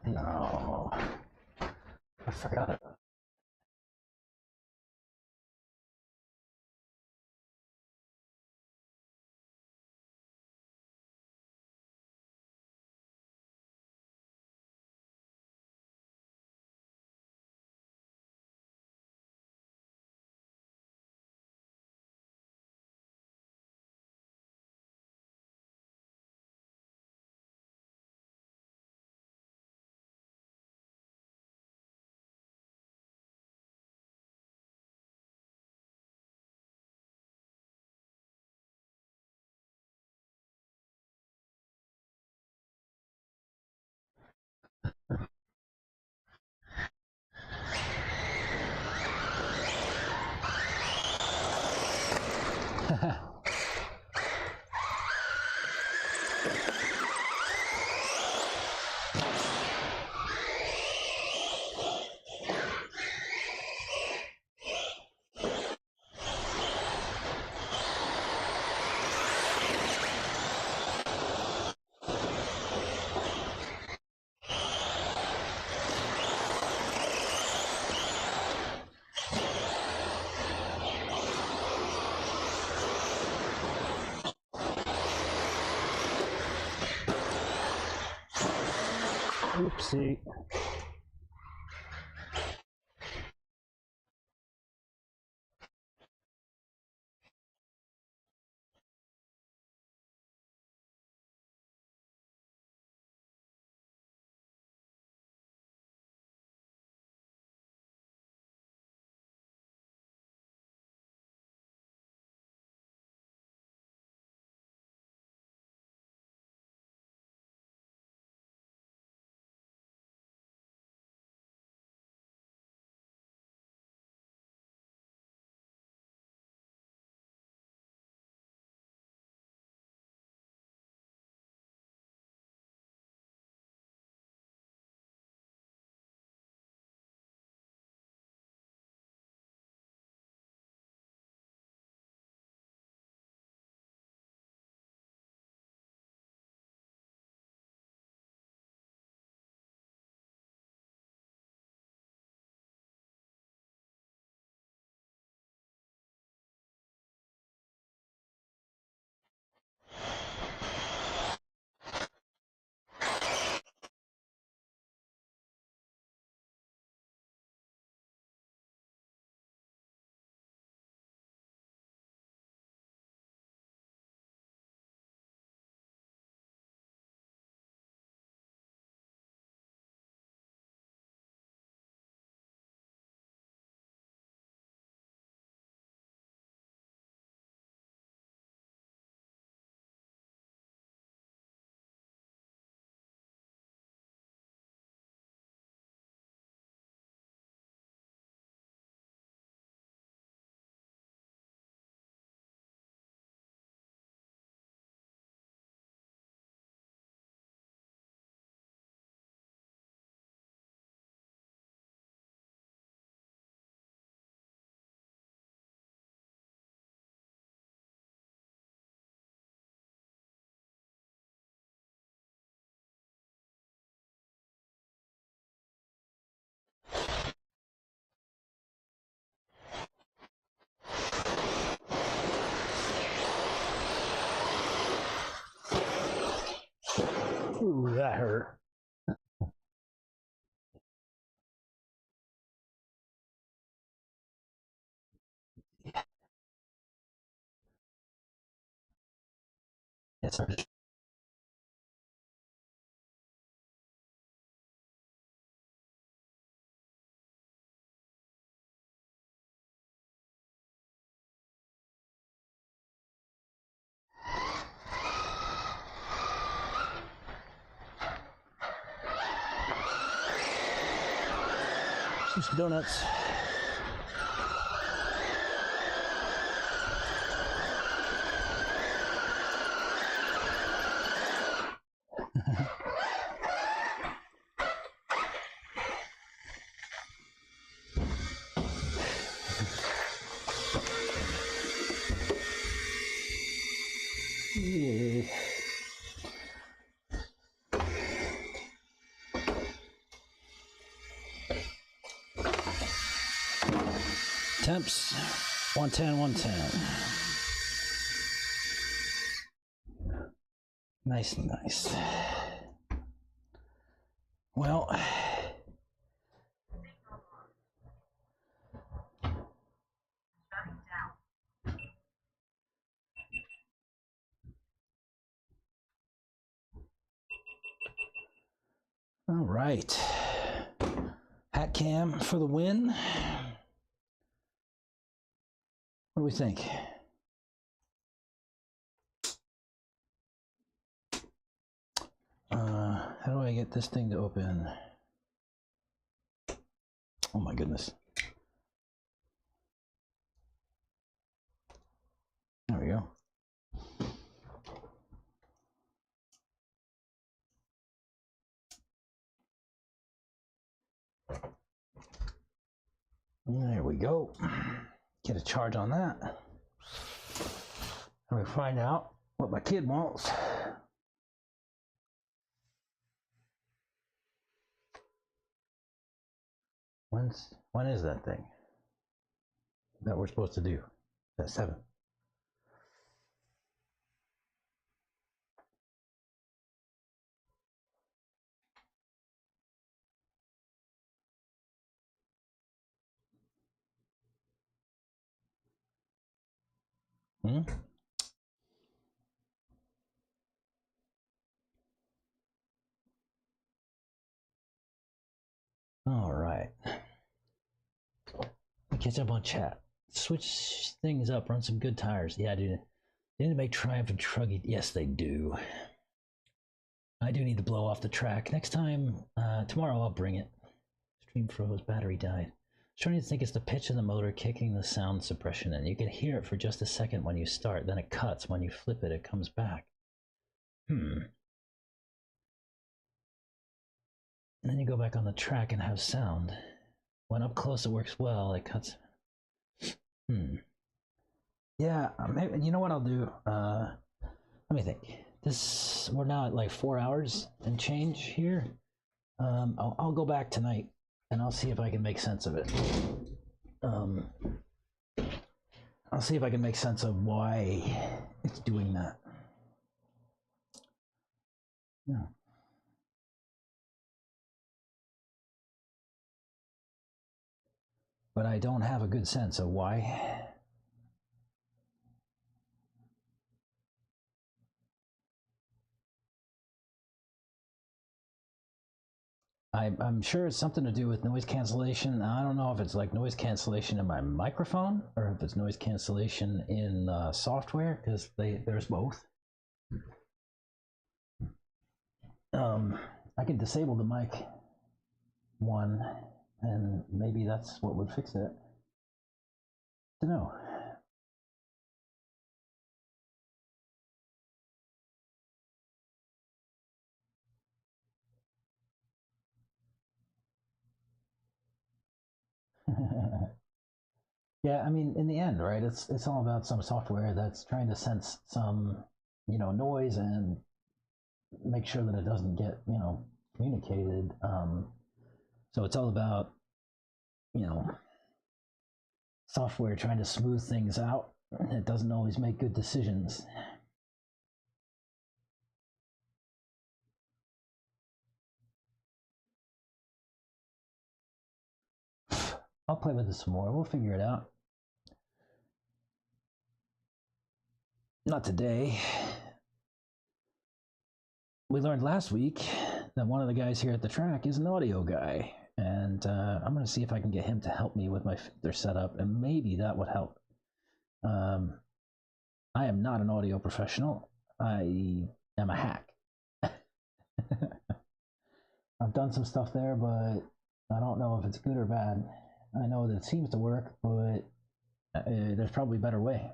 Speaker 1: No. I forgot about Oopsie. Ooh, that hurt. It's some donuts. Yeah. Temps 110, 110. Nice, nice. Well, all right. Hat cam for the win. What do we think? How do I get this thing to open? Oh my goodness. There we go. There we go. Get a charge on that. And we find out what my kid wants. When is that thing that we're supposed to do? That's 7. Hmm? All right. Catch up on chat. Switch things up. Run some good tires. Yeah, dude. They need to make Triumph and Truggy. Yes, they do. I do need to blow off the track. Next time, tomorrow I'll bring it. Stream froze, battery died. I was trying to think it's the pitch of the motor kicking the sound suppression in. You can hear it for just a second when you start, then it cuts. When you flip it, it comes back. And then you go back on the track and have sound. When up close, it works well. It cuts. Yeah, maybe, you know what I'll do? Let me think. We're now at like 4 hours and change here. I'll go back tonight and I'll see if I can make sense of it. I'll see if I can make sense of why it's doing that. Yeah. But I don't have a good sense of why. I'm sure it's something to do with noise cancellation. I don't know if it's like noise cancellation in my microphone or if it's noise cancellation in software, because there's both. I can disable the mic one, and maybe that's what would fix it. I don't know. Yeah, I mean, in the end, right? It's all about some software that's trying to sense some, noise and make sure that it doesn't get, communicated. So it's all about, software trying to smooth things out. It doesn't always make good decisions. I'll play with this some more. We'll figure it out. Not today. We learned last week that one of the guys here at the track is an audio guy, and I'm going to see if I can get him to help me with my filter setup, and maybe that would help. I am not an audio professional. I am a hack. I've done some stuff there, but I don't know if it's good or bad. I know that it seems to work, but there's probably a better way.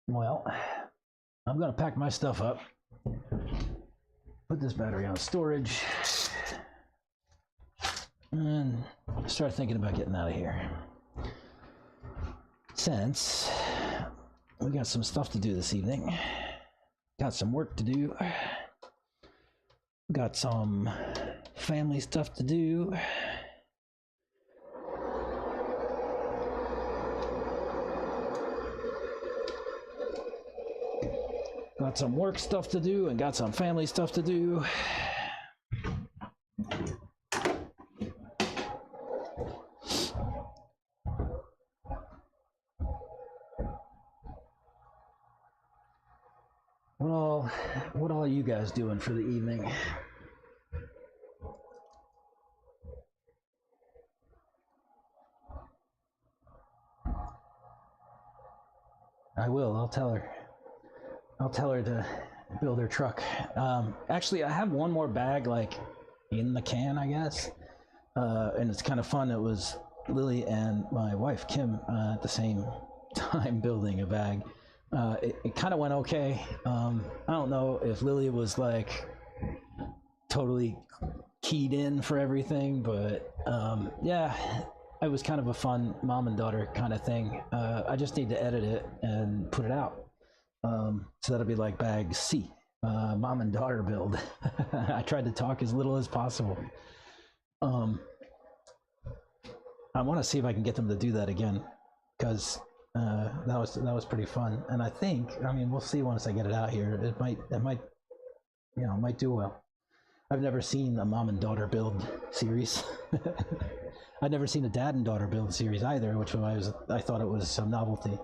Speaker 1: Well, I'm going to pack my stuff up, put this battery on storage, and start thinking about getting out of here. Since we got some stuff to do this evening, got some work to do, got some family stuff to do. Got some work stuff to do and got some family stuff to do. What all are you guys doing for the evening? I will. I'll tell her. I'll tell her to build her truck. Actually, I have one more bag, like, in the can, I guess. And it's kind of fun. It was Lily and my wife, Kim, at the same time building a bag. It kind of went okay. I don't know if Lily was, like, totally keyed in for everything, but yeah, it was kind of a fun mom and daughter kind of thing. I just need to edit it and put it out. So that'll be like bag C, mom and daughter build. I tried to talk as little as possible. I want to see if I can get them to do that again, because That was pretty fun, and I think, I mean, we'll see once I get it out here. It might might do well. I've never seen a mom and daughter build series. I've never seen a dad and daughter build series either, which I thought it was some novelty.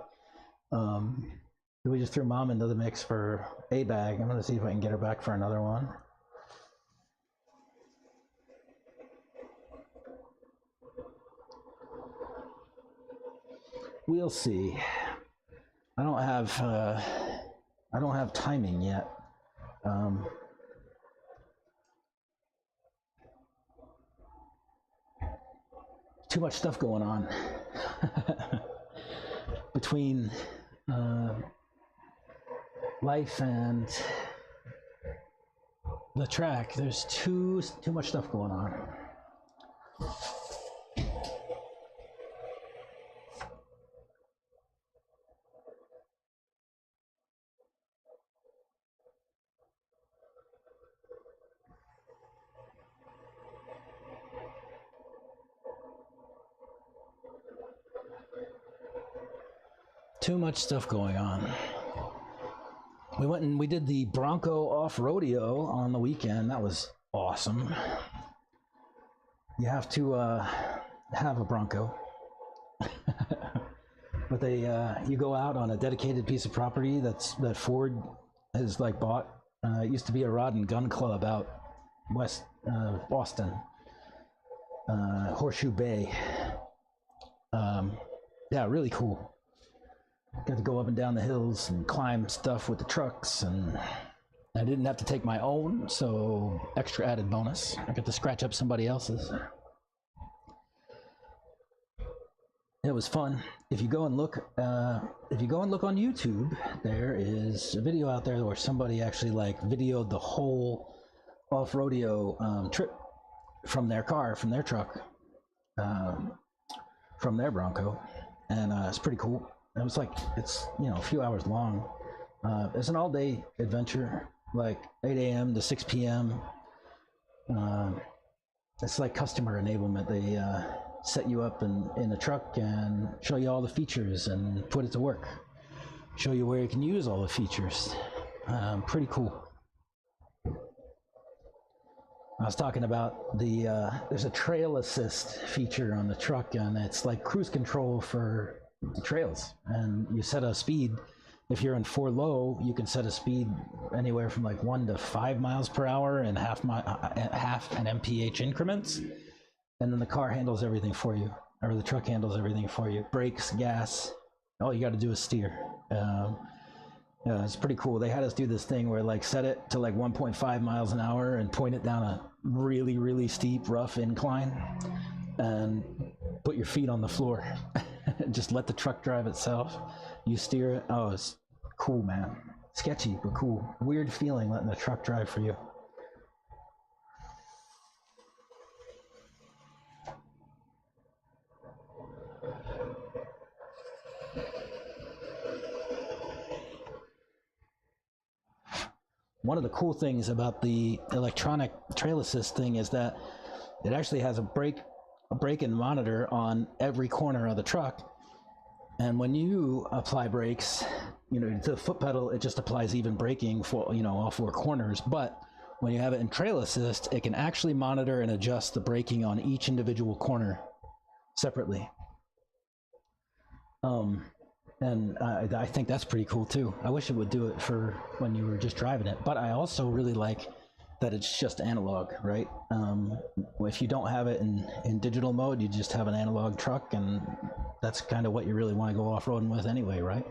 Speaker 1: We just threw mom into the mix for a bag. I'm gonna see if I can get her back for another one. We'll see. I don't have timing yet. Too much stuff going on between life and the track. There's too much stuff going on. Too much stuff going on. We went and we did the Bronco off rodeo on the weekend. That was awesome. You have to have a Bronco, but you go out on a dedicated piece of property that Ford has like bought. It used to be a rod and gun club out west Boston, Horseshoe Bay. Yeah, really cool. Got to go up and down the hills and climb stuff with the trucks, and I didn't have to take my own, so extra added bonus. I got to scratch up somebody else's. It was fun. If you go and look on YouTube, there is a video out there where somebody actually like videoed the whole off rodeo trip from their car, from their truck, from their Bronco, and it's pretty cool. It was like, it's, a few hours long. It's an all-day adventure, like 8 a.m. to 6 p.m. It's like customer enablement. They set you up in a truck and show you all the features and put it to work. Show you where you can use all the features. Pretty cool. I was talking about there's a trail assist feature on the truck, and it's like cruise control for trails, and you set a speed. If you're in 4 low, you can set a speed anywhere from like 1 to 5 miles per hour in half and mph increments, and then the car handles everything for you, or the truck handles everything for you. Brakes, gas, all you got to do is steer. Yeah, it's pretty cool. They had us do this thing where like set it to like 1.5 miles an hour and point it down a really, really steep, rough incline, and put your feet on the floor. Just let the truck drive itself. You steer it. Oh, it's cool, man. Sketchy, but cool. Weird feeling letting the truck drive for you. One of the cool things about the electronic trail assist thing is that it actually has a brake-in monitor on every corner of the truck. And when you apply brakes, to the foot pedal, it just applies even braking for, all 4 corners. But when you have it in trail assist, it can actually monitor and adjust the braking on each individual corner separately. And I think that's pretty cool too. I wish it would do it for when you were just driving it. But I also really like that it's just analog, right? If you don't have it in digital mode, you just have an analog truck, and that's kind of what you really want to go off-roading with anyway, right?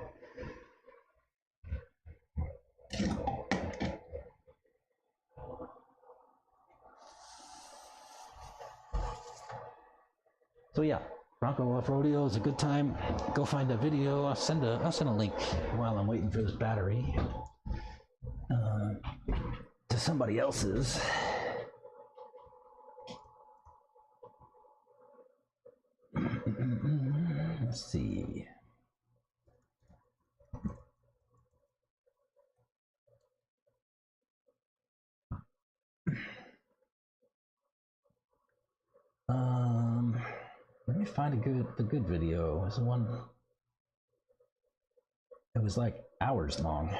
Speaker 1: So yeah, Bronco off rodeo is a good time. Go find a video. I'll send a link while I'm waiting for this battery to somebody else's. Let's see. Let me find the good video. Is the one It was like hours long.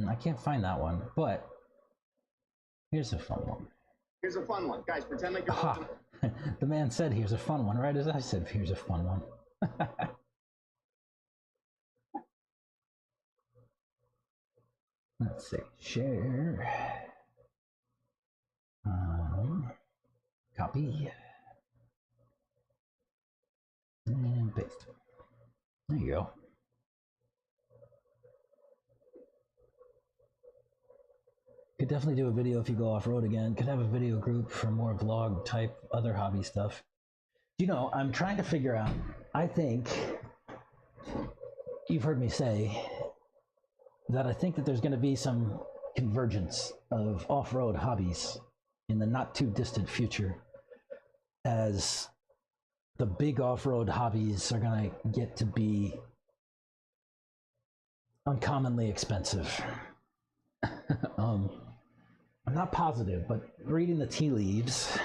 Speaker 1: I can't find that one, but here's a fun one.
Speaker 2: Here's a fun one. Guys, pretend like you're
Speaker 1: The man said here's a fun one, right as I said here's a fun one. Let's see, share, copy, and paste. There you go. Could definitely do a video if you go off-road again. Could have a video group for more vlog type other hobby stuff. You know, I'm trying to figure out, I think, you've heard me say, that I think that there's going to be some convergence of off-road hobbies in the not too distant future as the big off-road hobbies are going to get to be uncommonly expensive. I'm not positive, but reading the tea leaves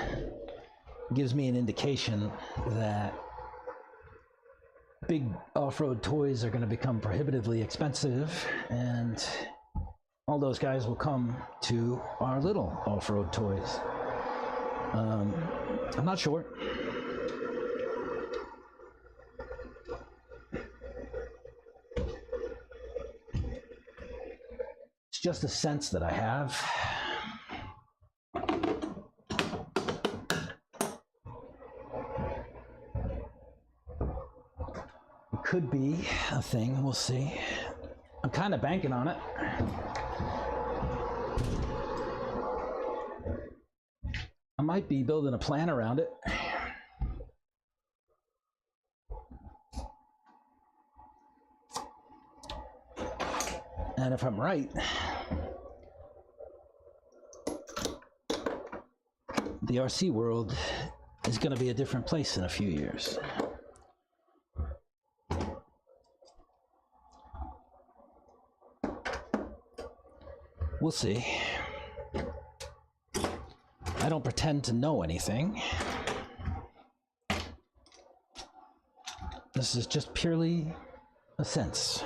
Speaker 1: gives me an indication that big off-road toys are going to become prohibitively expensive, and all those guys will come to our little off-road toys. I'm not sure. It's just a sense that I have. It could be a thing, we'll see. I'm kind of banking on it. I might be building a plan around it. And if I'm right, the RC world is going to be a different place in a few years. We'll see. I don't pretend to know anything. This is just purely a sense.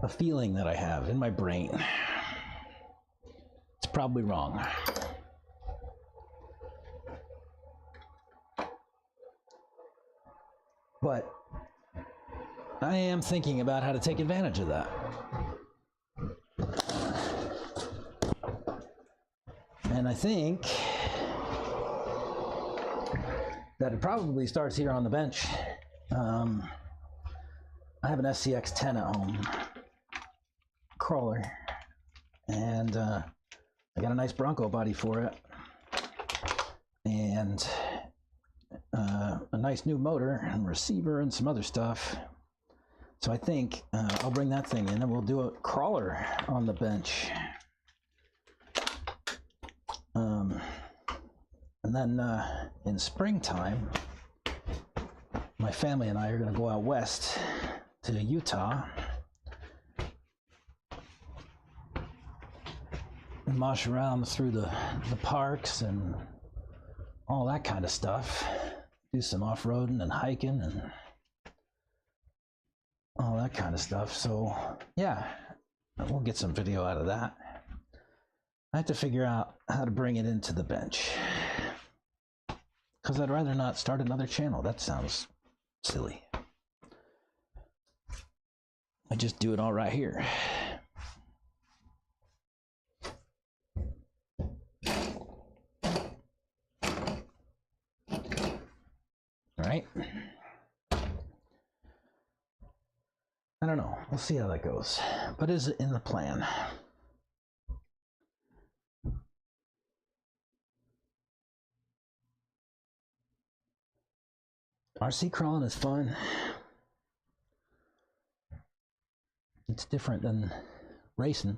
Speaker 1: A feeling that I have in my brain. It's probably wrong. But I am thinking about how to take advantage of that. And I think that it probably starts here on the bench. I have an SCX 10 at home, crawler, and I got a nice Bronco body for it, and a nice new motor and receiver and some other stuff. So I think I'll bring that thing in and we'll do a crawler on the bench. And then in springtime, my family and I are going to go out west to Utah and mosh around through the parks and all that kind of stuff. Do some off-roading and hiking and all that kind of stuff. So yeah, we'll get some video out of that. I have to figure out how to bring it into the bench, because I'd rather not start another channel. That sounds silly. I just do it all right here. All right. I don't know. We'll see how that goes. But is it in the plan? RC crawling is fun. It's different than racing.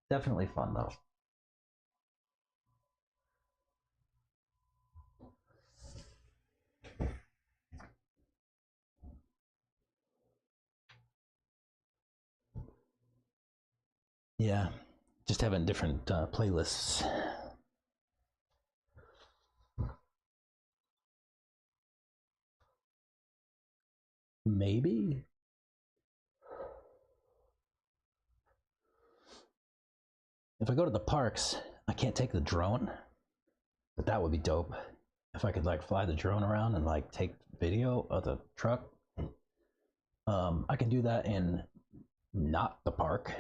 Speaker 1: Definitely fun though. Yeah, just having different playlists. Maybe. If I go to the parks, I can't take the drone, but that would be dope. If I could like fly the drone around and like take video of the truck. I can do that in not the park.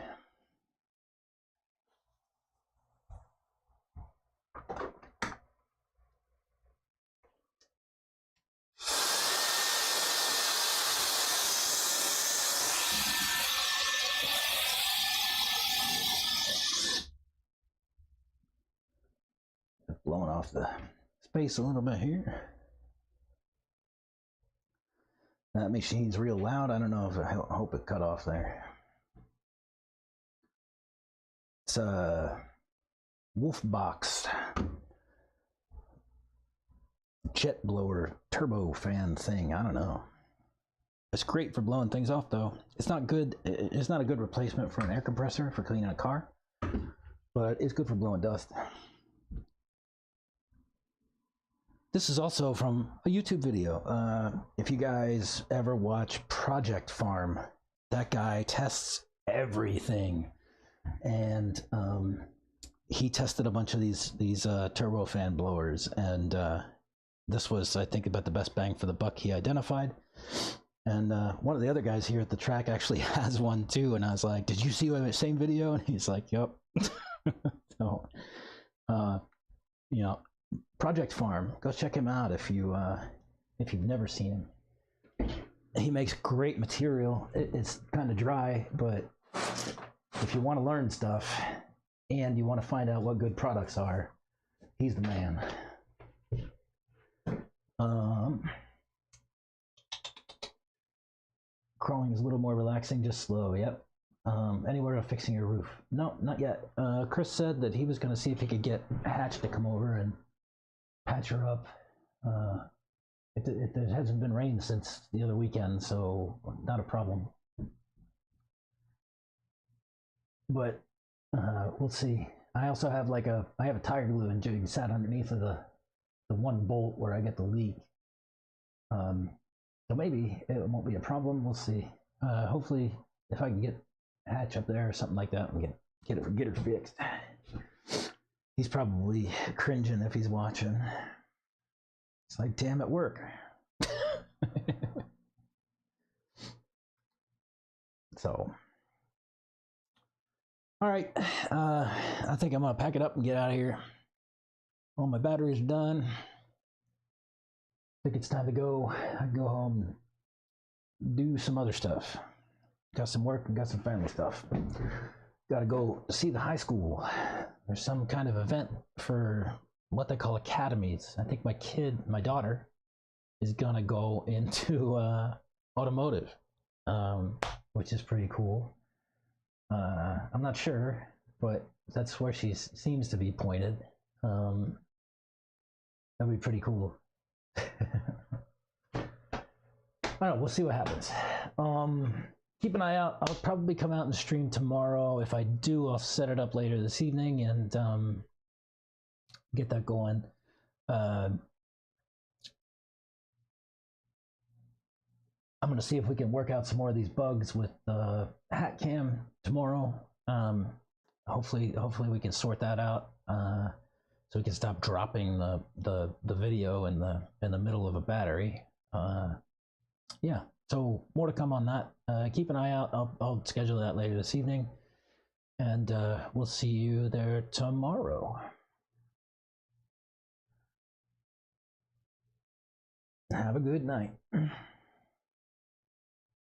Speaker 1: Blowing off the space a little bit here. That machine's real loud. I don't know if I hope it cut off there. It's a Wolfbox jet blower turbo fan thing. I don't know. It's great for blowing things off though. It's not good. It's not a good replacement for an air compressor for cleaning a car, but it's good for blowing dust. This is also from a YouTube video. If you guys ever watch Project Farm, that guy tests everything, and he tested a bunch of these turbofan blowers, and this was, I think, about the best bang for the buck he identified. And one of the other guys here at the track actually has one too, and I was like, "Did you see the same video?" And he's like, "Yep." So, you know. Project Farm, go check him out if you've never seen him. He makes great material. It's kind of dry, but if you want to learn stuff and you want to find out what good products are, he's the man. Crawling is a little more relaxing, just slow. Yep. Anywhere of fixing your roof? No, not yet. Chris said that he was going to see if he could get Hatch to come over and patch her up. It hasn't been rain since the other weekend, so not a problem. But we'll see. I also have I have a tire glue and jig sat underneath of the one bolt where I get the leak. So maybe it won't be a problem. We'll see. Hopefully, if I can get Hatch up there or something like that and get her fixed. He's probably cringing if he's watching. It's like, damn, it work. So, all right. I think I'm gonna pack it up and get out of here. All my batteries are done. I think it's time to go. I go home and do some other stuff. Got some work and got some family stuff. Got to go see the high school. There's some kind of event for what they call academies. I think my daughter, is gonna go into automotive, which is pretty cool. I'm not sure, but that's where she seems to be pointed. That'd be pretty cool. I don't know, we'll see what happens. Keep an eye out. I'll probably come out and stream tomorrow. If I do, I'll set it up later this evening and get that going. I'm going to see if we can work out some more of these bugs with hat cam tomorrow. Hopefully we can sort that out so we can stop dropping the video in the middle of a battery. Yeah, so more to come on that. Keep an eye out. I'll schedule that later this evening, and we'll see you there tomorrow. Have a good night.